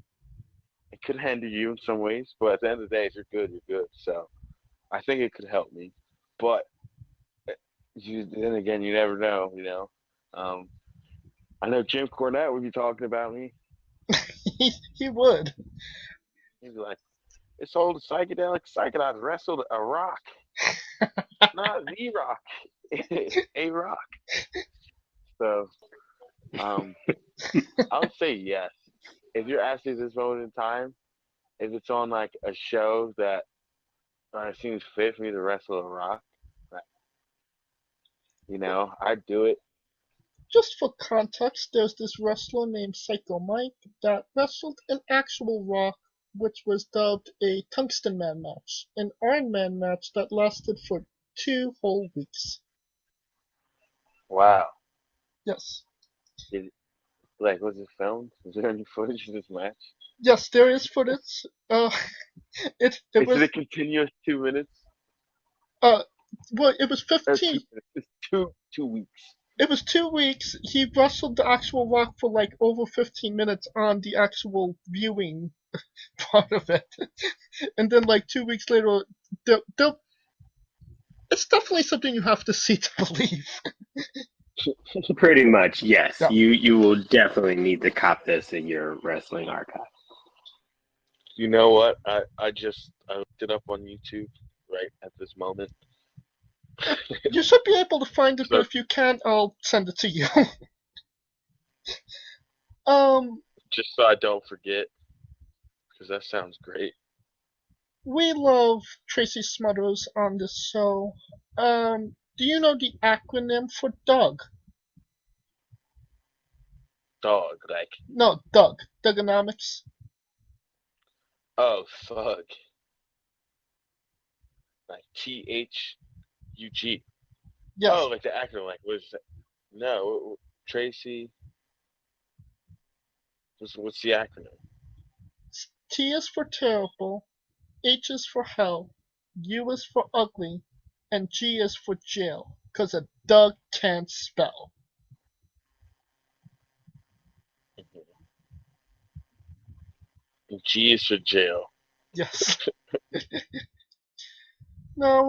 It could hinder you in some ways, but at the end of the day, if you're good, you're good. So I think it could help me. But then again, you never know, you know. I know Jim Cornette would be talking about me. He would. He'd be like, "This old psychedelic psychonaut wrestled a rock, not the rock, a rock." So, I would say yes. If you're asking this moment in time, if it's on like a show that seems fit for me to wrestle a rock, you know, I'd do it. Just for context, there's this wrestler named Psycho Mike that wrestled an actual rock, which was dubbed a Tungsten Man match, an Iron Man match that lasted for 2 whole weeks. Wow. Yes. Was it filmed? Is there any footage of this match? Yes, there is footage. It Is was it a continuous 2 minutes? well, it was Or 15. 2 minutes? It's two weeks. It was 2 weeks. He wrestled the actual rock for like over 15 minutes on the actual viewing part of it, and then like 2 weeks later, it's definitely something you have to see to believe. Pretty much, yes. Yeah. You will definitely need to cop this in your wrestling archive. You know what? I looked it up on YouTube right at this moment. You should be able to find it, but So- if you can't, I'll send it to you. Just so I don't forget, because that sounds great. We love Tracy Smothers on this show. Do you know the acronym for Doug? Dog, like, No, Doug. Dugonomics. oh, fuck. Like THUG. Yes. Oh, like the acronym, like, what is that? No, Tracy. What's the acronym? T is for terrible, H is for hell, U is for ugly, and G is for jail, 'cause a Doug can't spell. G is for jail. Yes. Now,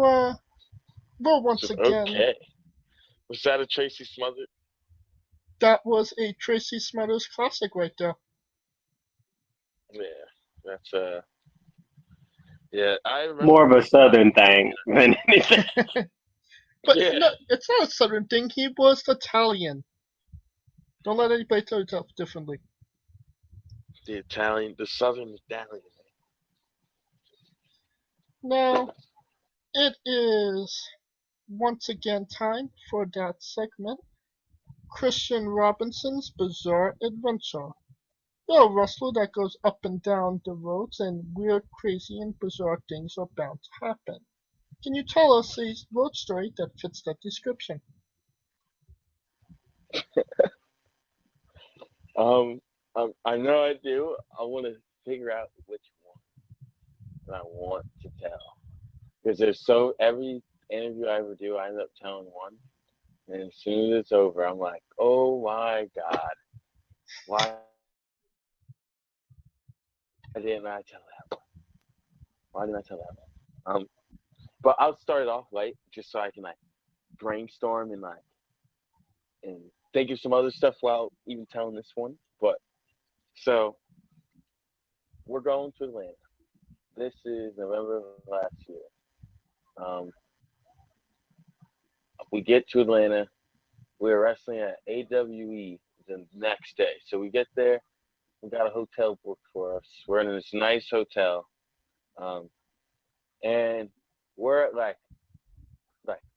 well, once again, Okay. Was that a Tracy Smothers? that was a Tracy Smothers classic right there. Yeah, that's yeah, I remember. More of a southern thing than anything. But Yeah. no, it's not a southern thing. He was Italian. Don't let anybody tell you differently. The Southern Italian. Now, it is once again time for that segment, Kristian Robinson's Bizarre Adventure. You're a wrestler that goes up and down the roads, and weird, crazy, and bizarre things are bound to happen. Can you tell us a road story that fits that description? I know I do. I want to figure out which one I want to tell because there's every interview I ever do, I end up telling one, and as soon as it's over, I'm like, oh my god, why didn't I tell that one? Why didn't I tell that one? But I'll start it off light just so I can like brainstorm and think of some other stuff while even telling this one. But so we're going to Atlanta. This is November of last year. We get to Atlanta. We're wrestling at AWE the next day. So we get there. We got a hotel booked for us. We're in this nice hotel. And we're at like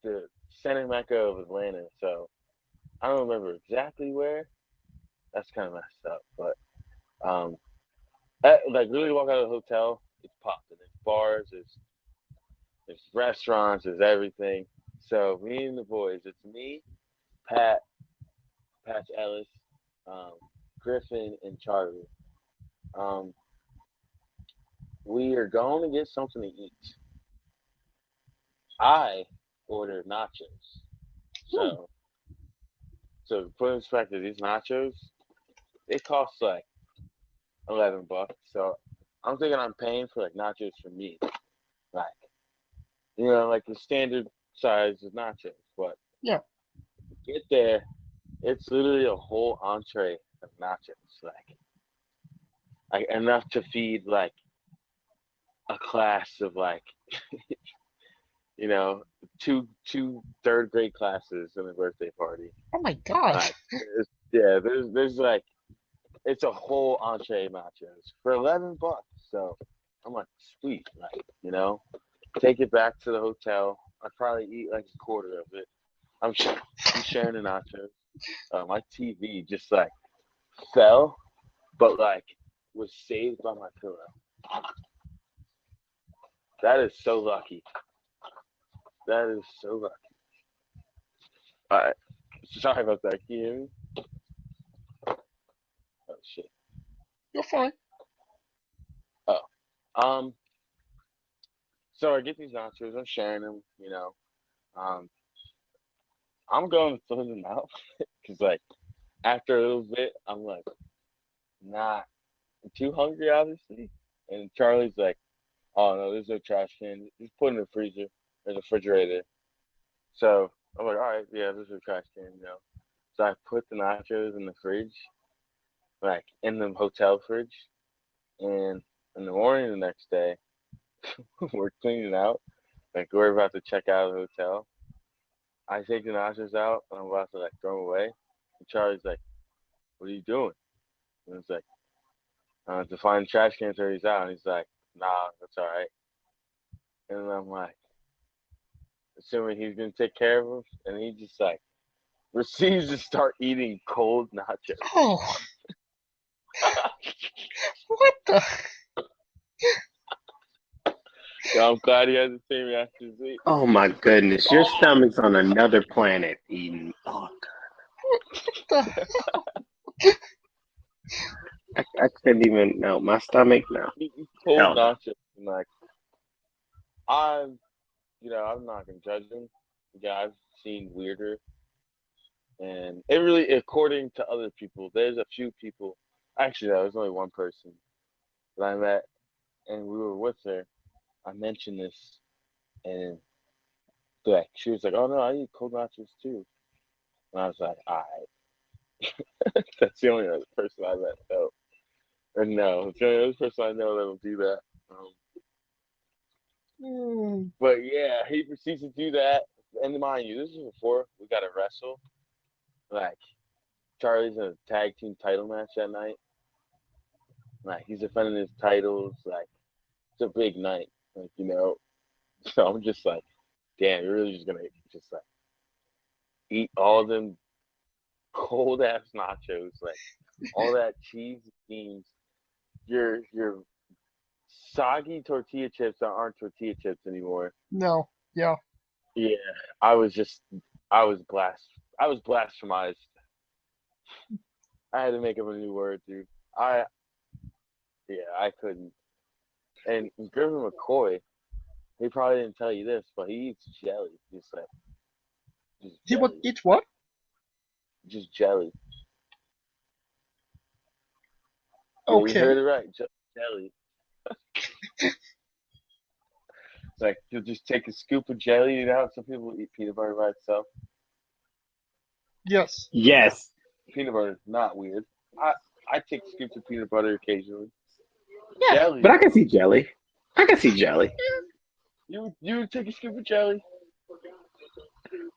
the center mecca of Atlanta. So I don't remember exactly where. That's kind of messed up. But like really walk out of the hotel, it's popping. There's bars, there's restaurants, there's everything. So me and the boys, it's me, Patch Ellis, Griffin, and Charlie. We are going to get something to eat. I ordered nachos. So to put in perspective, these nachos, they cost like $11. So I'm thinking I'm paying for like nachos for me, like like the standard size of nachos. But Yeah. Get there, it's literally a whole entree of nachos, like enough to feed like a class of like two third grade classes in a birthday party. Oh my gosh. There's like it's a whole entree nachos for $11. So I'm like, sweet, like take it back to the hotel. I'd probably eat like a quarter of it. I'm sharing the nachos. My TV just like fell, but like was saved by my pillow. That is so lucky. That is so lucky. All right. Sorry about that. Can you hear me? Oh shit. You're fine. Oh. So I get these nachos. I'm sharing them. I'm going to throw them out because like after a little bit, I'm like, nah, I'm too hungry, obviously. And Charlie's like, oh no, there's no trash can. Just put it in the freezer or the refrigerator. So I'm like, all right, yeah, there's a trash can. So I put the nachos in the fridge, like in the hotel fridge, and in the morning the next day, we're cleaning out. Like we're about to check out of the hotel. I take the nachos out and I'm about to like throw them away. And Charlie's like, what are you doing? And it's like, to find the trash can so he's out. And he's like, nah, that's all right. And I'm like, assuming he's gonna take care of him, and he just like proceeds to start eating cold nachos. Oh. What the? Yeah, I'm glad he has the same reaction as me. Oh my goodness, your stomach's on another planet eating. Oh What the? I couldn't even. No, my stomach. No. Eating cold Hell no. nachos. And like, I'm not gonna judge him. Yeah, I've seen weirder, and it really, according to other people, there's a few people. Actually, no, there's only one person that I met, and we were with her. I mentioned this, and like she was like, "Oh no, I eat cold nachos too," and I was like, "All right." That's the only other person I met. No, or no, it's the only other person I know that'll do that. But yeah, he proceeds to do that. And mind you, this is before we got to wrestle. Like, Charlie's in a tag team title match that night. Like, he's defending his titles. Like, it's a big night. Like, So I'm just like, damn, you're really just going to just like eat all them cold ass nachos. Like, all that cheese beans. Your soggy tortilla chips that aren't tortilla chips anymore. No. Yeah. Yeah, I was blasphemized. I had to make up a new word, dude. I I couldn't. And Griffin McCoy, he probably didn't tell you this, but he eats jelly. Just He would jelly, eat what? just jelly. Yeah, you Okay. heard it right, jelly. Like you'll just take a scoop of jelly. You know how some people eat peanut butter by itself. Yes. Yes. Peanut butter is not weird. I take scoops of peanut butter occasionally. Yeah. Jelly But I can though. see jelly. I can see jelly. You would take a scoop of jelly?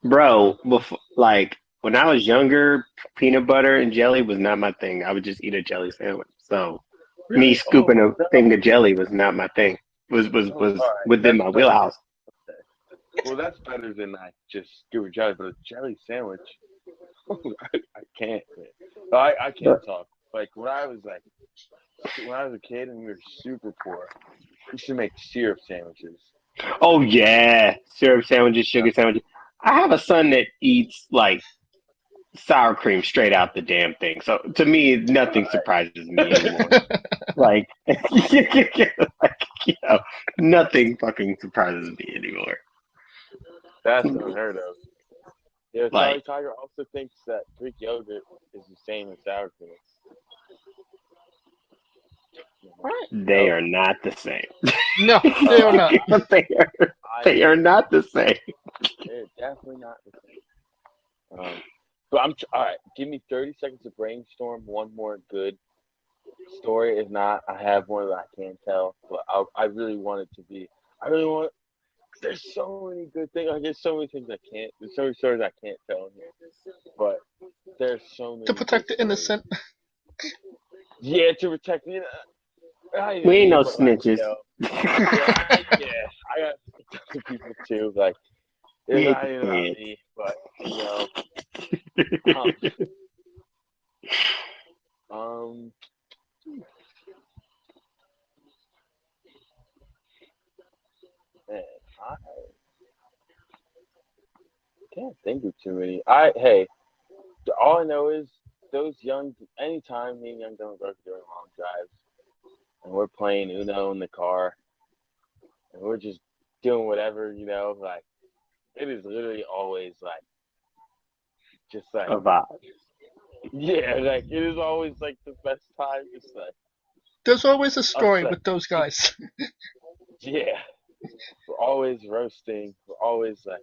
Bro, before, like when I was younger, peanut butter and jelly was not my thing. I would just eat a jelly sandwich. So me Really? scooping Oh a no. thing of jelly was not my thing. Oh, Was all right. within That's my better. wheelhouse. Well, that's better than I just scoop of jelly, but a jelly sandwich. I can't. Man. I can't talk. Like when I was a kid and we were super poor, we used to make syrup sandwiches. Oh yeah, syrup sandwiches, sugar sandwiches. I have a son that eats like sour cream straight out the damn thing. So to me, nothing surprises me anymore. Like, like nothing fucking surprises me anymore. That's unheard of. Yeah, Like, Charlie Tiger also thinks that Greek yogurt is the same as sour cream. Right. they are not the same. No, they are not. They are not the same. They're definitely not the same. But all right. Give me 30 seconds to brainstorm one more good story. If not, I have one that I can't tell. But I really want it to be. I really want. There's so many good things. Like, there's so many things I can't. There's so many stories I can't tell here. But there's so many To protect good the stories. innocent. Yeah, to protect. Not even We ain't me, no but like snitches. I got some people too. Like it's We ain't not the even about feds. me, but um, um, man, I can't think of too many. Hey, all I know is those anytime me and young Dylan are doing long drives, and we're playing Uno in the car, and we're just doing whatever, like it is literally always like just like A vibe. yeah, like it is always like the best time. Just like There's always a us, story like with those guys. yeah, we're always roasting. We're always like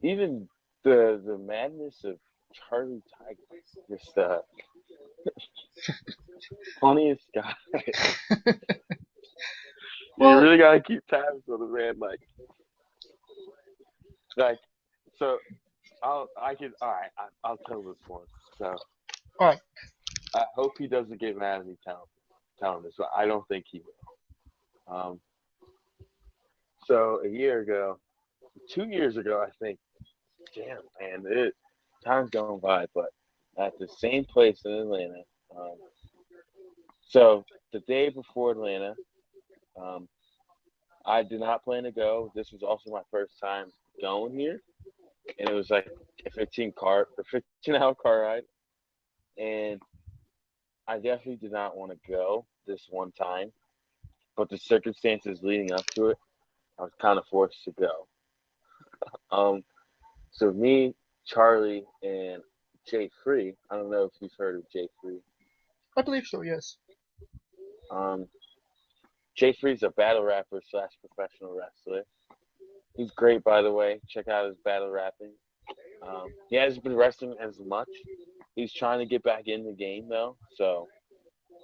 even the madness of Charlie Tiger, just funniest guy. You Well, really gotta keep tabs on the man, like so. I'll tell this one. So all right. I hope he doesn't get mad at me telling this, but I don't think he will. So a year ago, 2 years ago, I think. Damn, man, time's going by, but at the same place in Atlanta. Um, so the day before Atlanta, um, I did not plan to go. This was also my first time going here, and it was like a 15-hour car ride, and I definitely did not want to go this one time, but the circumstances leading up to it, I was kind of forced to go. Um, so me, Charlie, and Jay Free. I don't know if you've heard of Jay Free. I believe so, yes. Um, Jay Free's a battle rapper slash professional wrestler. He's great, by the way. Check out his battle rapping. He hasn't been wrestling as much. He's trying to get back in the game though. So,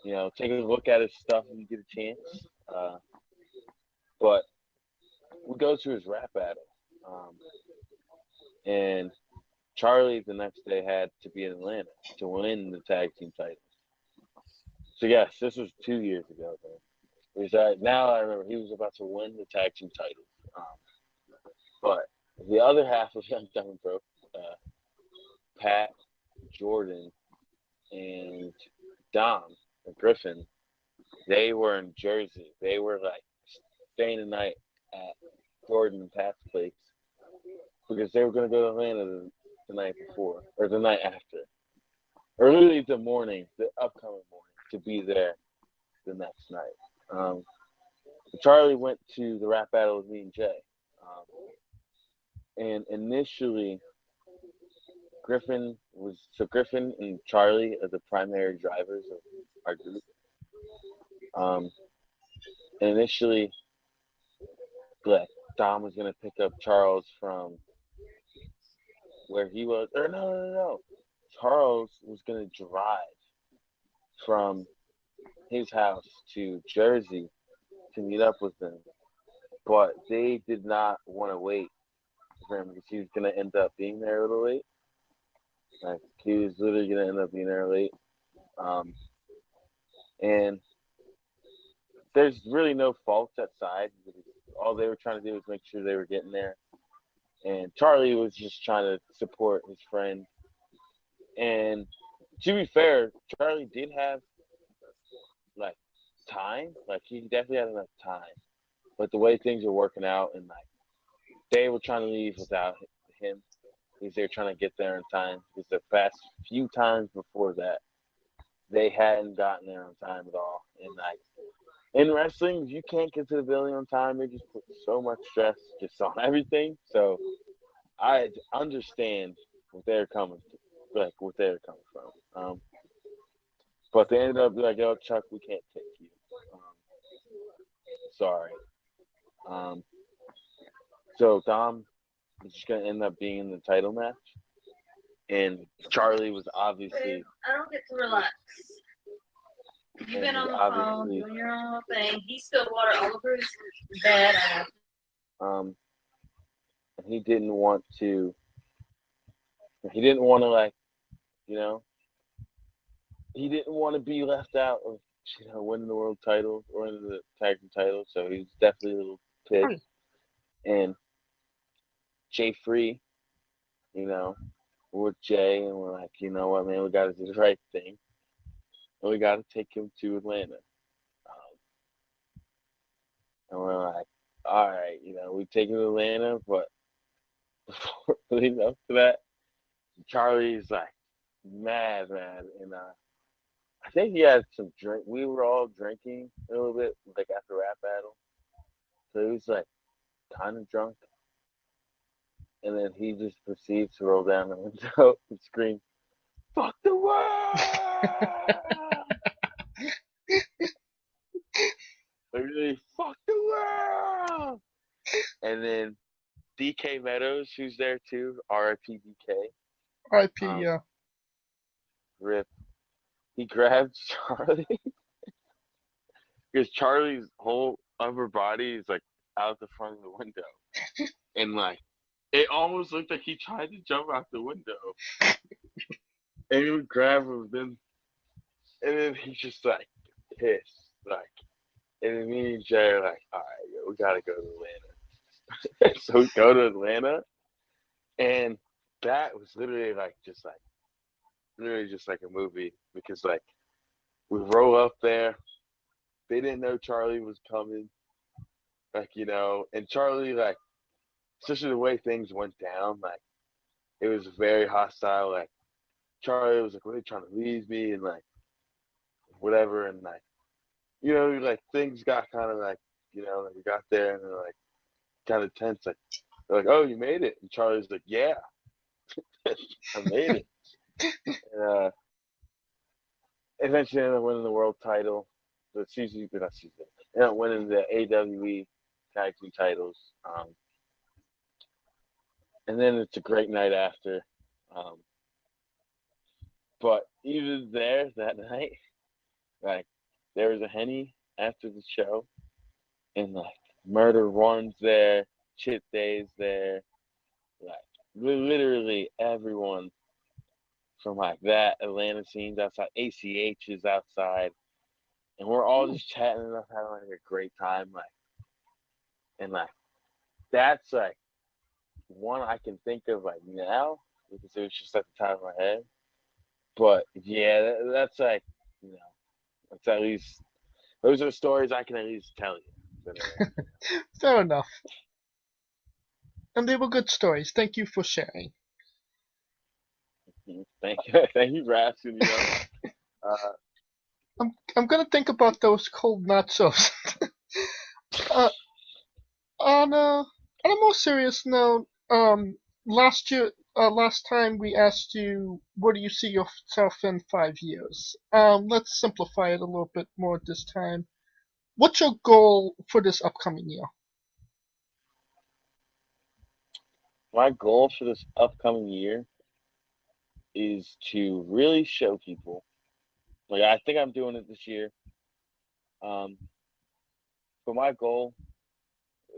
take a look at his stuff when you get a chance. But we go to his rap battle. And Charlie the next day had to be in Atlanta to win the tag team titles. So yes, this was 2 years ago. Now I remember he was about to win the tag team titles. But the other half of Young Dumb and Broke, Pat, Jordan, and Dom or Griffin, they were in Jersey. They were like staying the night at Jordan and Pat's place because they were going to go to Atlanta the night before or the night after. early the morning, the upcoming morning, to be there the next night. Charlie went to the rap battle with me and Jay. And initially, Griffin and Charlie are the primary drivers of our group. And initially, like, Dom was gonna pick up Charles from where he was, or no. Charles was gonna drive from his house to Jersey to meet up with them, but they did not want to wait for him because he was gonna end up being there a little late. Like, he was literally gonna end up being there late. And there's really no faults at side. All they were trying to do was make sure they were getting there. And Charlie was just trying to support his friend. And to be fair, Charlie did have, like, time. Like, he definitely had enough time. But the way things were working out, and, like, they were trying to leave without him because they were trying to get there in time. Because the past few times before that, they hadn't gotten there on time at all. And, like, in wrestling, if you can't get to the building on time, it just puts so much stress just on everything. So I understand what they're coming from. But they ended up being like, "Yo, Chuck, we can't take you. Sorry." So Dom is just gonna end up being in the title match, and Charlie was obviously. I don't get to relax. You've been on the phone doing your own thing. He spilled water all over his bed. And he didn't want to. He didn't want to, like, you know. He didn't want to be left out of, winning the world title or winning the tag team title. So he was definitely a little pissed. And Jay Free, we're with Jay, and we're like, you know what, man, we got to do the right thing. And we got to take him to Atlanta. And we're like, all right, we take him to Atlanta, but before leading up to that, Charlie's like mad, and I think he had some drink. We were all drinking a little bit, like, after rap battle, so he was like kind of drunk, and then he just proceeds to roll down the window and scream, "Fuck the world!" Really, fuck the world! And then DK Meadows, who's there too, RIP DK. R.I.P. Yeah. Rip. He grabs Charlie because Charlie's whole upper body is, like, out the front of the window, and, like, it almost looked like he tried to jump out the window, and he would grab him, and then he's just, like, pissed, like. And then me and Jay are like, all right, we gotta go to Atlanta. So we go to Atlanta, and that was literally just like a movie, because, like, we roll up there. They didn't know Charlie was coming, like, and Charlie, like, especially the way things went down, like, it was very hostile. Like, Charlie was like, "What are you trying to leave me?" and, like, whatever, and, like, like, things got kind of, like, we got there, and they're, like, kind of tense. Like, they're like, "Oh, you made it." And Charlie's like, "Yeah, I made it." And eventually ended up winning the world title, the season, not season, ended up winning the AWE tag team titles. And then it's a great night after. But even there that night, like, there was a Henny after the show, and, like, Murder One's there, Chip Day's there, like, literally everyone from, like, that Atlanta scene's outside. ACH is outside, and we're all just chatting and having, like, a great time, like, and, like, that's, like, one I can think of, like, now, because it was just at the top of my head. But yeah, that's, like, it's at least, those are stories I can at least tell you. Fair enough. And they were good stories. Thank you for sharing. Thank you, thank you for asking. I'm gonna think about those cold nachos. uh, on a more serious note, last time we asked you, where do you see yourself in 5 years? Let's simplify it a little bit more this time. What's your goal for this upcoming year? My goal for this upcoming year is to really show people. Like I think I'm doing it this year. Um, but my goal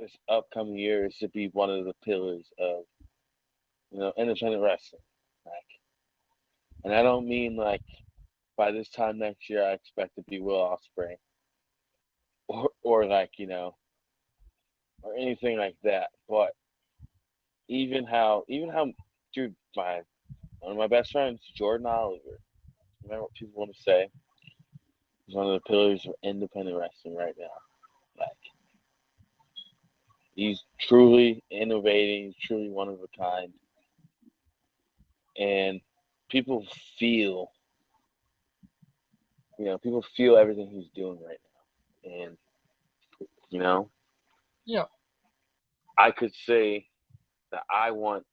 this upcoming year is to be one of the pillars of independent wrestling. Like, and I don't mean like by this time next year I expect to be Will Ospreay or like or anything like that. But even how dude, my one of my best friends, Jordan Oliver. Remember what people want to say? He's one of the pillars of independent wrestling right now. Like he's truly innovating, truly one of a kind, and people feel, people feel everything he's doing right now, and Yeah. I could say that I want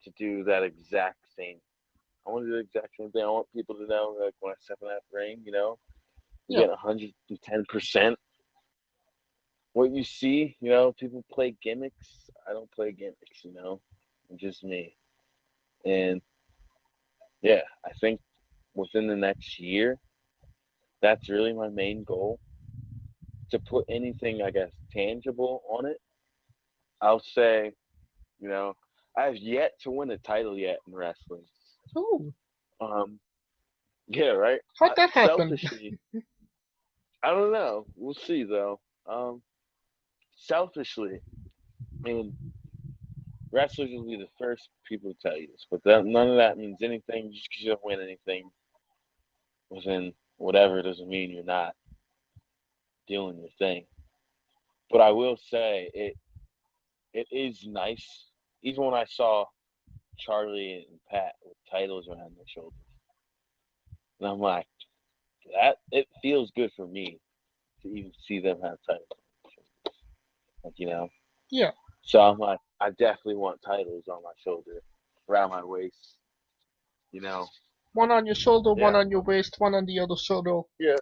to do that exact same. I want to do the exact same thing. I want people to know, like when I step in that ring, you Yeah. get 110%. What you see, people play gimmicks. I don't play gimmicks, I'm just me. And yeah, I think within the next year, that's really my main goal. To put anything, I guess, tangible on it, I'll say, I have yet to win a title yet in wrestling. Ooh, Yeah, right. how'd that happen? Selfishly, I don't know. We'll see though. Selfishly, I mean, wrestlers will be the first people to tell you this, but none of that means anything. Just because you don't win anything within whatever doesn't mean you're not doing your thing. But I will say it is nice, even when I saw Charlie and Pat with titles around their shoulders, and I'm like, that it feels good for me to even see them have titles, like. Yeah. So I'm like, I definitely want titles on my shoulder, around my waist, you know. One on your shoulder, one Yeah. on your waist, one on the other shoulder. Yeah,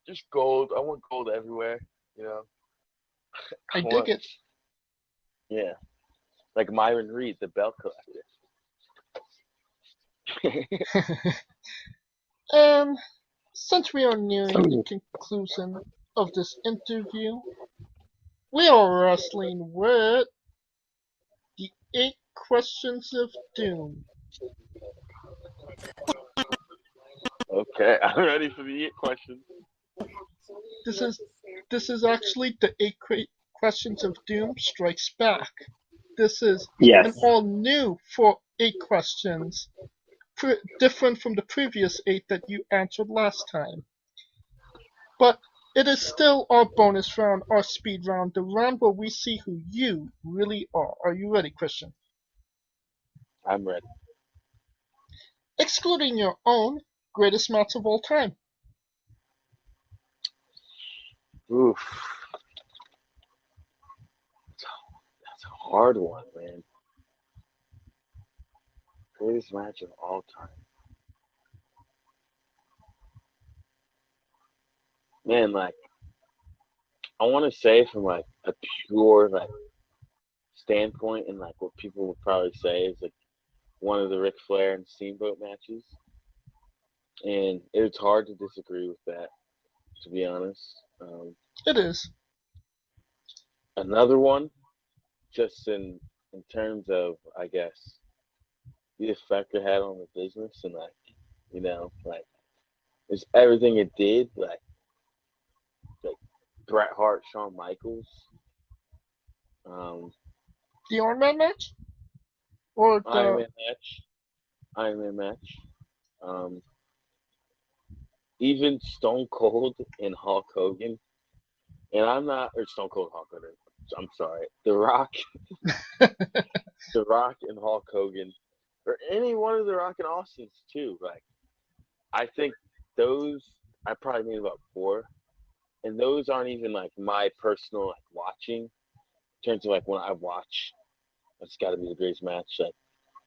just gold. I want gold everywhere, I want, dig it. yeah, like Myron Reed, the belt collector. And since we are nearing the conclusion of this interview, we are wrestling with the 8 questions of doom. Okay, I'm ready for the question. This is actually the 8 questions of doom strikes back. This is an Yes. all new for 8 questions, different from the previous 8 that you answered last time. But it is still our bonus round, our speed round, the round where we see who you really are. Are you ready, Kristian? I'm ready. Excluding your own greatest match of all time. Oof, that's a hard one, man. Greatest match of all time. Man, like, I want to say from like a pure like standpoint, and like what people would probably say is like one of the Ric Flair and Steamboat matches, and it's hard to disagree with that, to be honest. It is. Another one, just in terms of, I guess, the effect it had on the business, and like, like it's everything it did, like Bret Hart, Shawn Michaels, um, The Iron Man match? Or Iron the. Man match, Iron Man match, um, even Stone Cold and Hulk Hogan, and I'm not, or Stone Cold Hulk Hogan. I'm sorry, The Rock, The Rock and Hulk Hogan or any one of the Rock and Austins too. Like, I think those I probably made about 4, and those aren't even like my personal like watching. In terms of like when I watch, it's got to be the greatest match. Like,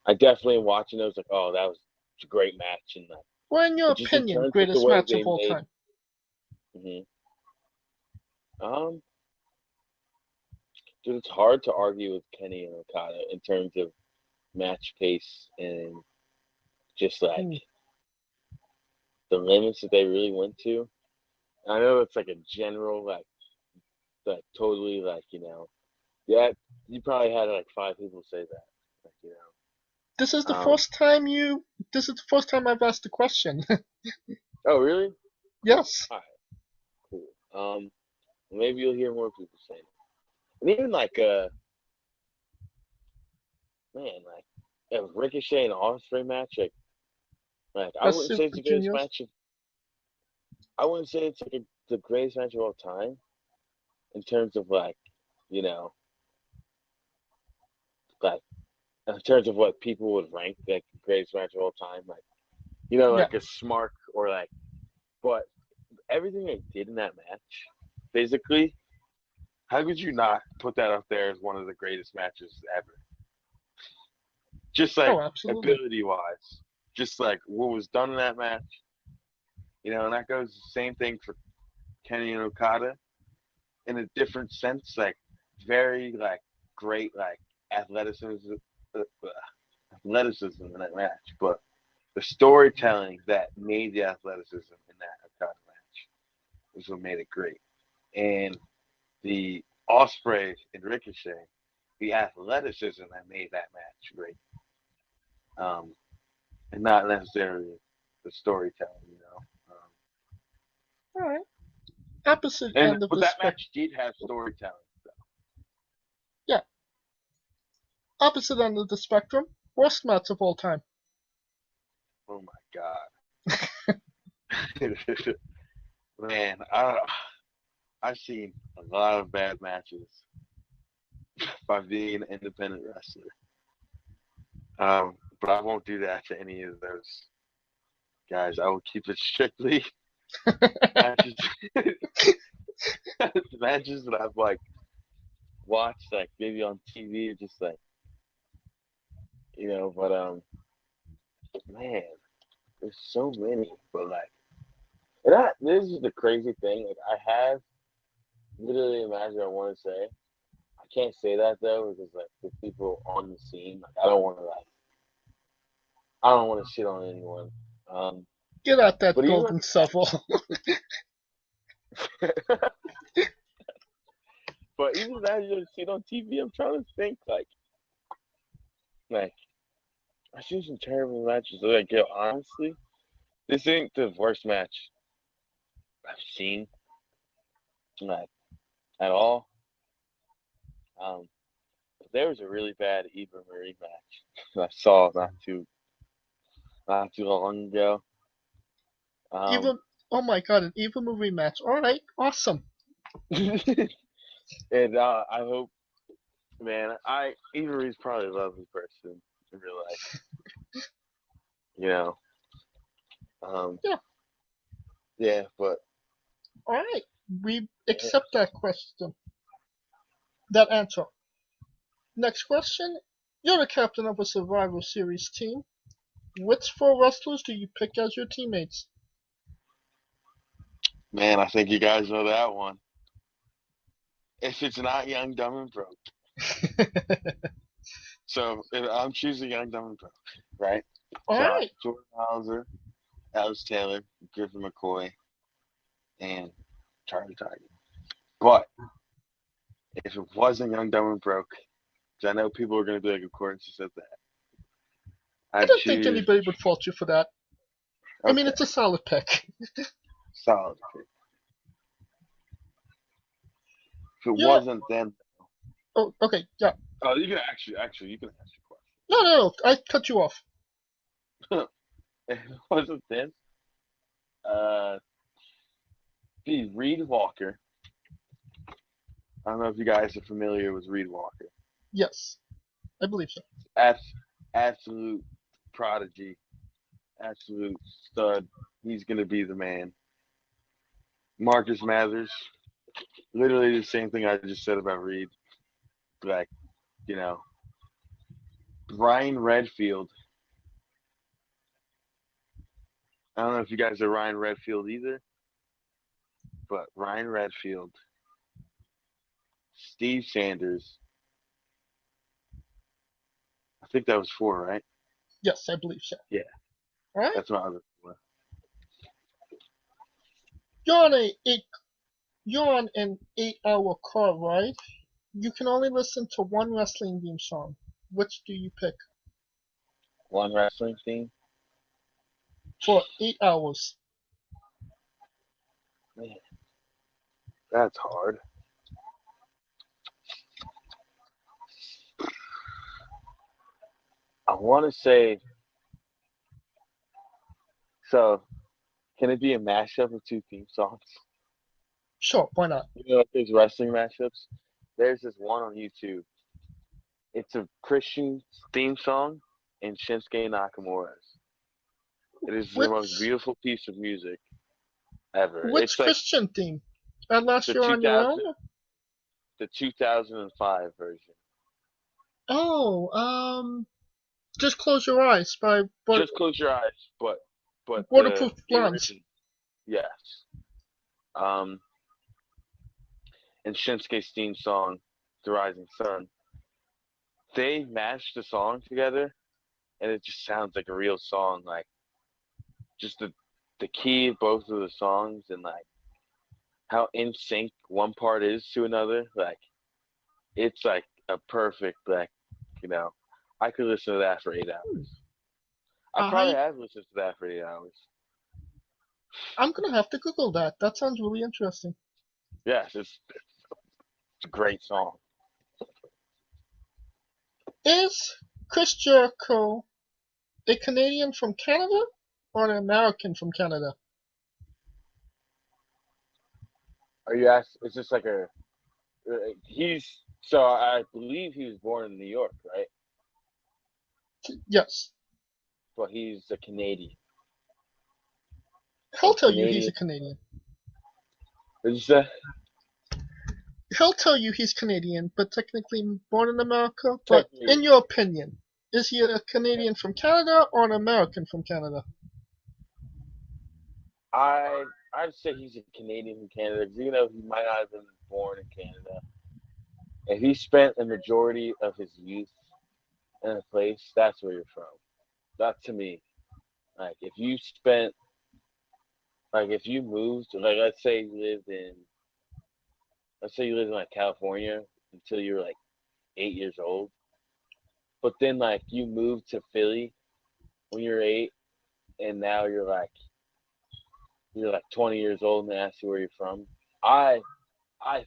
I definitely am watching those. Like, oh, that was a great match, and like, Well, in your just in opinion, terms of the greatest way match of they all made. time. Dude, it's hard to argue with Kenny and Okada in terms of match pace and just like the limits that they really went to. I know it's like a general like totally like yeah, you probably had like 5 people say that, like. This is the Um, first time This is the first time I've asked the question. oh really? Yes. All right, cool. Maybe you'll hear more people say it. And even like man, like a Ricochet and Ospreay match, like I That's wouldn't say it's Super the greatest Juniors. match. I wouldn't say it's like the greatest match of all time in terms of like like in terms of what people would rank like the greatest match of all time, like like a Smark or like, but everything they did in that match, physically, how could you not put that up there as one of the greatest matches ever? Just like absolutely. ability wise, just like what was done in that match, and that goes the same thing for Kenny and Okada in a different sense, like very like great like athleticism in that match, but the storytelling that made the athleticism in that Okada match was what made it great. And the Ospreay and Ricochet, the athleticism that made that match great. And not necessarily the storytelling, All right. Opposite And end of but the that spectrum. match did have storytelling. Yeah. Opposite end of the spectrum. Worst match of all time. Oh my god. Man, I've seen a lot of bad matches by being an independent wrestler. But I won't do that to any of those guys. I will keep it strictly matches, matches that I've like watched, like maybe on TV, just like But man, there's so many. But like, this is the crazy thing. Like, I have literally a match I want to say. I can't say that though because like the people on the scene, like I don't want to shit on anyone. Get out that But even golden shovel. but even that you see it on TV, I'm trying to think like I've seen some terrible matches. Like, honestly, this ain't the worst match I've seen, like at all. But there was a really bad Eva Marie match I saw not too long ago. Oh my god, an Eva movie match. Alright, awesome. And I hope, man, Eva Marie's probably a lovely person in real life. Yeah. Yeah, but Alright, we accept that question. That answer. Next question. You're the captain of a Survivor Series team. Which 4 wrestlers do you pick as your teammates? man, I think you guys know that one. If it's not Young, Dumb, and Broke. So if I'm choosing Young, Dumb, and Broke, right? Alright. So Jordan Hauser, Alice Taylor, Griffin McCoy, and Charlie Tiger. But if it wasn't Young, Dumb, and Broke, because I know people are going to be like, of course you said that. I don't think anybody would fault you for that. Okay. I mean, it's a solid pick. Solid pick. If it wasn't then. Oh, okay, yeah. Oh, you can actually you can ask your question. No, I cut you off. If it wasn't then, be Reed Walker. I don't know if you guys are familiar with Reed Walker. Yes, I believe so. Absolute prodigy, absolute stud. He's gonna be the man. Marcus Mathers, literally the same thing I just said about Reed. Like, you know, Ryan Redfield. I don't know if you guys are Ryan Redfield either, but Ryan Redfield, Steve Sanders. I think that was 4, right? Yes, I believe so. Yeah. All right. That's my other 4. You're on an 8-hour car ride. You can only listen to one wrestling theme song. Which do you pick One wrestling theme. for 8 hours? Man, that's hard. I want to say. So, can it be a mashup of 2 theme songs? Sure, why not? You know, like those wrestling mashups. There's this one on YouTube. It's a Christian theme song and Shinsuke Nakamura's. It is the most beautiful piece of music ever. Which It's like Christian theme? Unless the you're on your own? the 2005 version. Oh, Just Close Your Eyes by Just Close Your Eyes, but Waterproof the Blondes. original. Yes. And Shinsuke's theme song, The Rising Sun. They mashed the song together, and it just sounds like a real song. Like, just the key of both of the songs, and like how in sync one part is to another. Like, it's like a perfect, like, you know, I could listen to that for 8 hours. I probably have listened to that for 8 hours. I'm gonna have to Google that. That sounds really interesting. Yes, it's a great song. Is Chris Jericho a Canadian from Canada or an American from Canada? Are you asking? It's just like a. So I believe he was born in New York, right? Yes. But he's a Canadian. He'll tell you he's a Canadian. What did you say? He'll tell you he's Canadian, but technically born in America. But in your opinion, is he a Canadian from Canada or an American from Canada? I'd say he's a Canadian from Canada because, you know, he might not have been born in Canada. If he spent the majority of his youth in a place, that's where you're from. That, to me, like, if you moved, like, let's say you lived in like California until you were like 8 years old, but then like you moved to Philly when you're 8, and now you're like 20 years old, and they ask you where you're from. I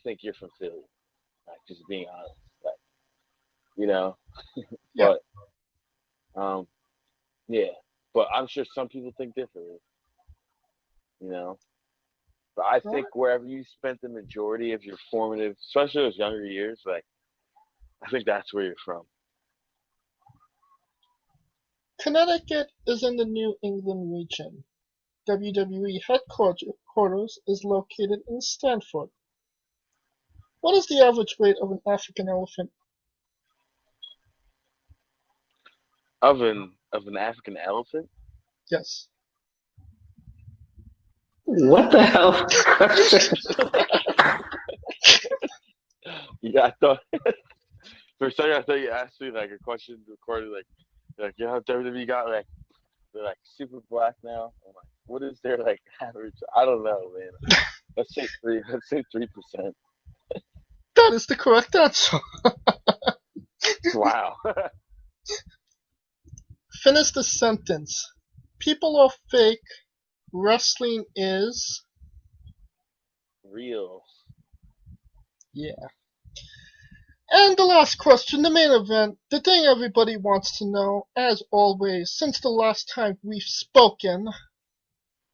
think you're from Philly, like, just being honest, like, you know. Yeah. But yeah, but I'm sure some people think differently, you know. But I think wherever you spent the majority of your formative, especially those younger years, like, I think that's where you're from. Connecticut is in the New England region. WWE headquarters is located in Stamford. What is the average weight of an African elephant? Of an African elephant? Yes. What the hell? Yeah, I thought for a second I thought you asked me like a question recorded like you know how WWE got like they're like super black now. I'm like, what is their like average? I don't know, man. Let's say 3%. That is the correct answer. Wow. Finish the sentence. People are fake. Wrestling is Real. Yeah. And the last question, the main event, the thing everybody wants to know, as always, since the last time we've spoken.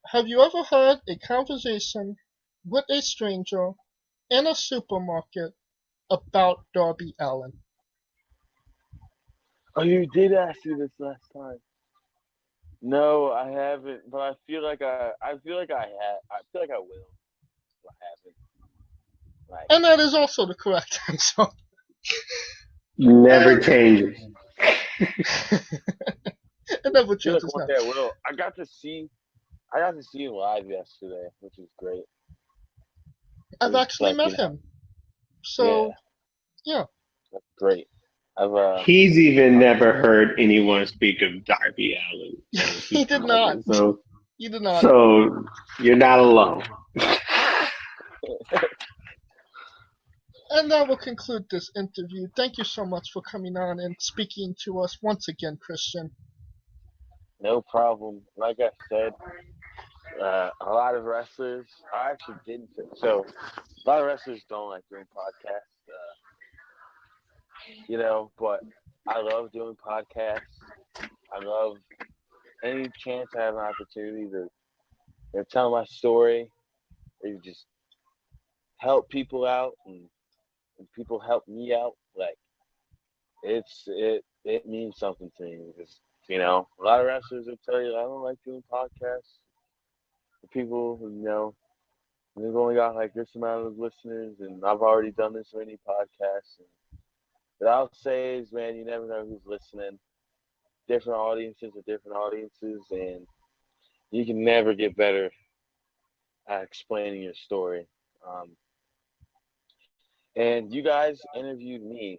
Have you ever had a conversation with a stranger in a supermarket about Darby Allin? Oh, you did ask me this last time. No, I haven't, but I feel like I feel like I will. I haven't. Like, And that is also the correct answer. Never And changes. it never I feel like changes one now. day I will. I got to see him live yesterday, which was great. It I've was actually like, met him. yeah, So, yeah. that's great. I've He's even never heard anyone speak of Darby Allen as a He did not. supermodel. So, He did not. so you're not alone. And that will conclude this interview. Thank you so much for coming on and speaking to us once again, Kristian. no problem. Like I said, a lot of wrestlers. I actually didn't. So a lot of wrestlers don't like doing podcasts. But I love doing podcasts. I love any chance I have an opportunity to tell my story, or just help people out, and people help me out. Like it means something to me because a lot of wrestlers will tell you I don't like doing podcasts. The people they've only got like this amount of listeners, and I've already done this many podcasts. And what I'll say is, man, you never know who's listening. Different audiences are different audiences, and you can never get better at explaining your story. Um, and you guys interviewed me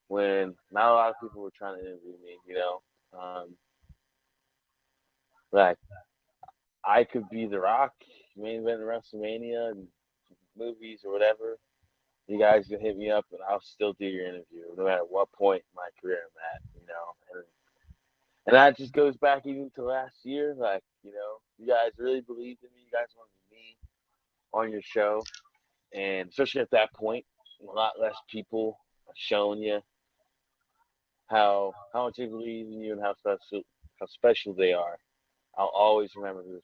when not a lot of people were trying to interview me. Like I could be The Rock, main event in WrestleMania, and movies or whatever. You guys can hit me up, and I'll still do your interview, no matter what point in my career I'm at. And that just goes back even to last year. Like, you guys really believed in me. You guys wanted me on your show. And especially at that point, a lot less people are showing you how much they believe in you and how special they are. I'll always remember who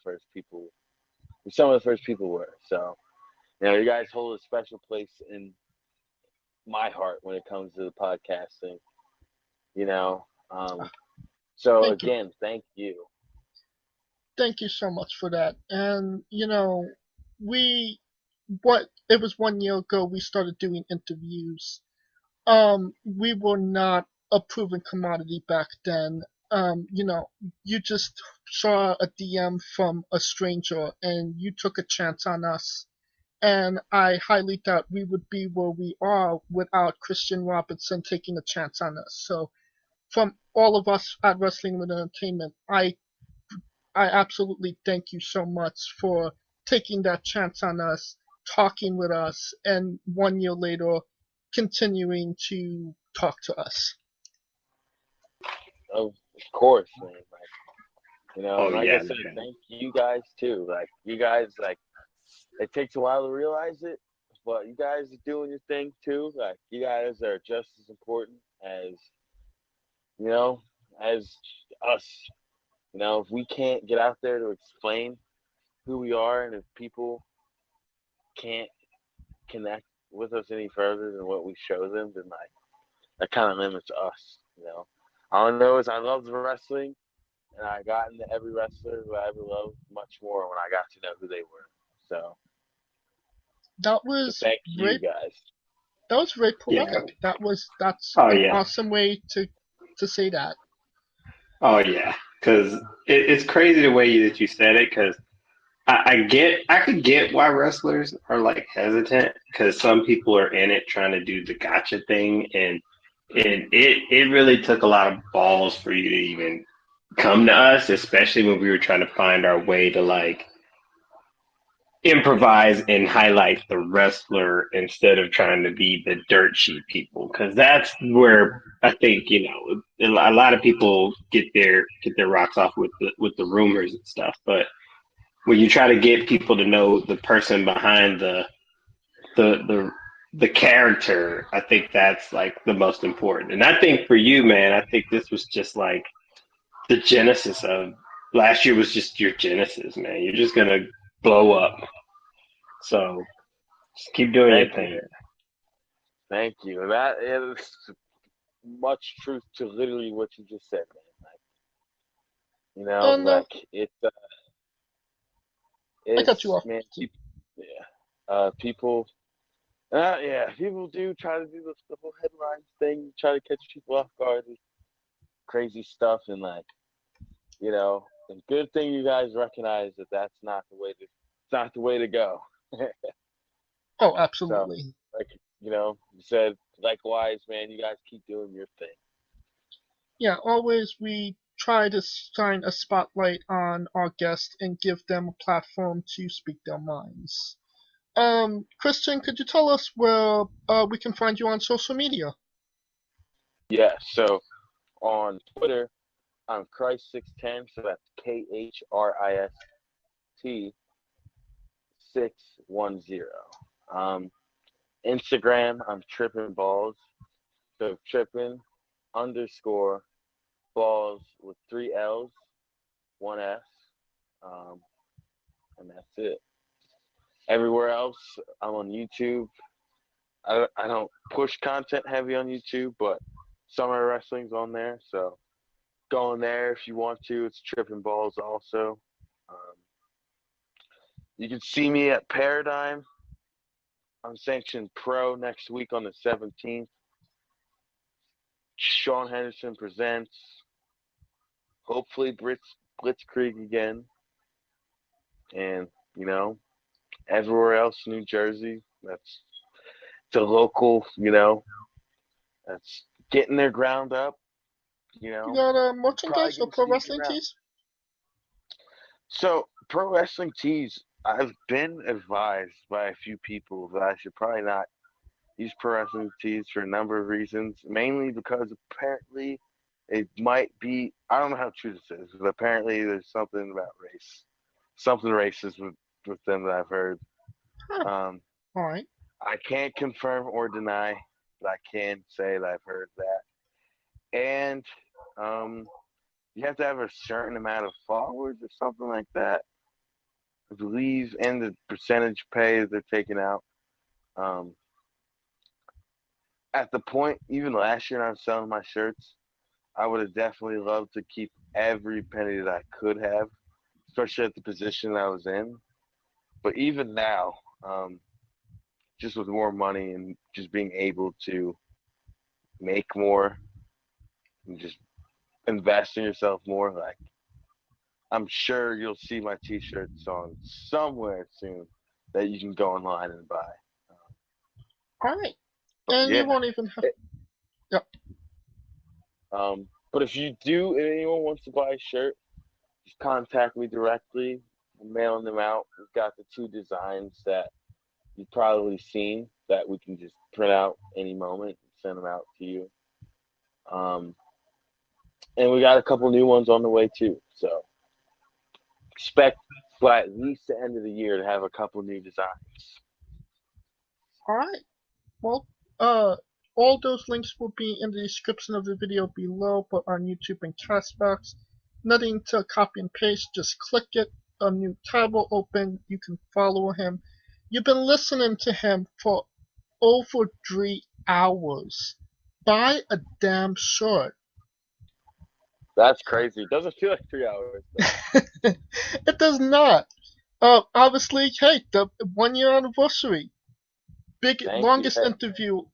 some of the first people were. So, you guys hold a special place in my heart when it comes to the podcasting. You know, so Thank you. again, thank you. Thank you so much for that. And, we, it was 1 year ago we started doing interviews. We were not a proven commodity back then. You just saw a DM from a stranger and you took a chance on us. And I highly doubt we would be where we are without Kristian Robinson taking a chance on us. So, from all of us at Wrestling with Entertainment, I absolutely thank you so much for taking that chance on us, talking with us, and 1 year later, continuing to talk to us. Of course, man. Oh Like I yeah, said, man. thank you guys too. Like you guys, like it takes a while to realize it, but you guys are doing your thing too. Like you guys are just as important you know, as us. If we can't get out there to explain who we are, and if people can't connect with us any further than what we show them, then like that kind of limits us. All I know is I love the wrestling, and I got into every wrestler who I ever loved much more when I got to know who they were. That So was thank very you guys. that was very Yeah. poetic. That's Oh an yeah. awesome way to say that. Oh yeah. Because it's crazy the way that you said it. Because I could get why wrestlers are like hesitant because some people are in it trying to do the gotcha thing, and it really took a lot of balls for you to even come to us, especially when we were trying to find our way to like improvise and highlight the wrestler instead of trying to be the dirt sheet people, because that's where I think a lot of people get their rocks off with the rumors and stuff, but when you try to get people to know the person behind the the the character, I think that's like the most important. And I think for you, man, I think this was just like the genesis of last year was just your genesis, man. You're just gonna blow up. So just keep doing your Thank you, thing. man. Thank you. That is much truth to literally what you just said, man. You know, No, like I cut you it's off. man, people. People do try to do the whole headlines thing, try to catch people off guard with crazy stuff, and like, and good thing you guys recognize that that's not the way to, it's not the way to go. Oh, So, absolutely. like, you said, likewise, man, you guys keep doing your thing. Yeah, always we try to shine a spotlight on our guests and give them a platform to speak their minds. Kristian, could you tell us where we can find you on social media? Yeah, so on Twitter, I'm Christ610, so that's KHRIST610. Instagram, I'm tripping balls, so tripping underscore balls with 3 L's, 1 S, and that's it. Everywhere else, I'm on YouTube. I don't push content heavy on YouTube, but Summer Wrestling's on there, so go on there if you want to. It's Tripping Balls also. You can see me at Paradigm. I'm sanctioned pro next week on the 17th. Sean Henderson presents. Hopefully Blitzkrieg again. And, everywhere else, New Jersey, that's the local, that's getting their ground up. You got merchandise or getting pro seasoned wrestling out. tees? So, pro wrestling tees, I've been advised by a few people that I should probably not use pro wrestling tees for a number of reasons, mainly because apparently it might be, I don't know how true this is, but apparently there's something about race, something racist with them that I've heard. Huh. All right. I can't confirm or deny, but I can say that I've heard that. And you have to have a certain amount of followers or something like that, I believe, and the percentage pay that they're taking out. At the point, even last year when I was selling my shirts, I would have definitely loved to keep every penny that I could have, especially at the position I was in. But even now, just with more money and just being able to make more and just invest in yourself more, like, I'm sure you'll see my t-shirts on somewhere soon that you can go online and buy. All right. And yeah. you won't even have. Yep. But if anyone wants to buy a shirt, just contact me directly. I'm mailing them out. We've got the 2 designs that you've probably seen that we can just print out any moment and send them out to you. And we got a couple new ones on the way too. So expect by at least the end of the year to have a couple new designs. All right. Well, all those links will be in the description of the video below, but on YouTube and Castbox. Nothing to copy and paste. Just click it. A new tab will open. You can follow him. You've been listening to him for over 3 hours. Buy a damn shirt. That's crazy. It doesn't feel like 3 hours. It does not. Obviously, hey, the 1-year anniversary. Longest interview.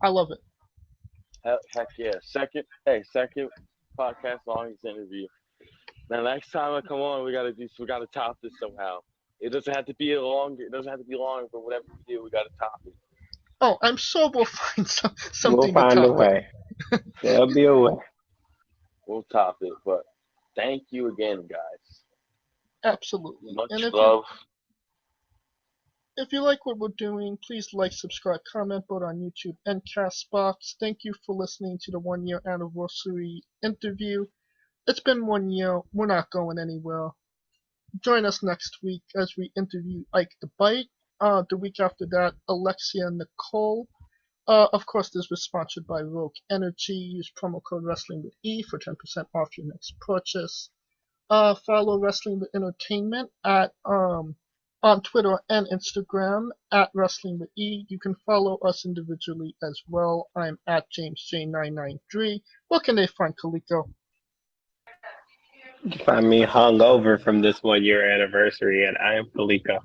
I love it. Heck yeah. Second podcast longest interview. Now next time I come on, we gotta top this somehow. It doesn't have to be long, but whatever we do, we gotta top it. Oh, I'm sure we'll find something We'll find to a top way. There'll be a way. We'll top it, but thank you again, guys. Absolutely. Much And love. If you like what we're doing, please like, subscribe, comment both on YouTube and Castbox. Thank you for listening to the 1-year anniversary interview. It's been 1 year. We're not going anywhere. Join us next week as we interview Ike the Bite. The week after that, Alexia Nicole. Of course, this was sponsored by Rogue Energy. Use promo code WRESTLINGWITHE for 10% off your next purchase. Follow Wrestling with Entertainment on Twitter and Instagram at Wrestling with E. You can follow us individually as well. I'm at JamesJ993. Where can they find Kaliko? You find me hung over from this 1 year anniversary, and I am Kalika.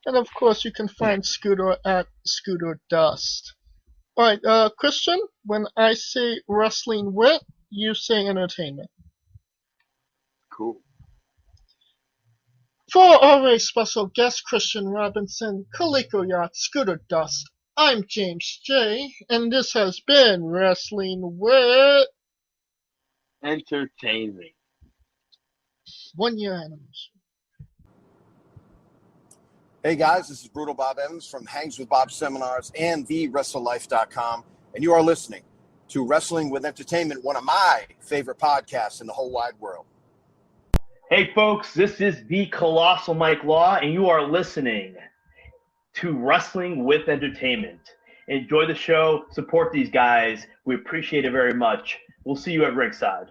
And of course, you can find Scooter at Scooter Dust. Alright, Kristian, when I say wrestling wit, you say entertainment. Cool. For our very special guest, Kristian Robinson, Kaliko Yacht, Scooter Dust, I'm James J, and this has been Wrestling Wit Entertainment. 1 year anniversary. Hey guys, this is Brutal Bob Evans from Hangs with Bob Seminars and TheWrestleLife.com, and you are listening to Wrestling with Entertainment, one of my favorite podcasts in the whole wide world. Hey folks, this is the Colossal Mike Law, and you are listening to Wrestling with Entertainment. Enjoy the show, support these guys. We appreciate it very much. We'll see you at ringside.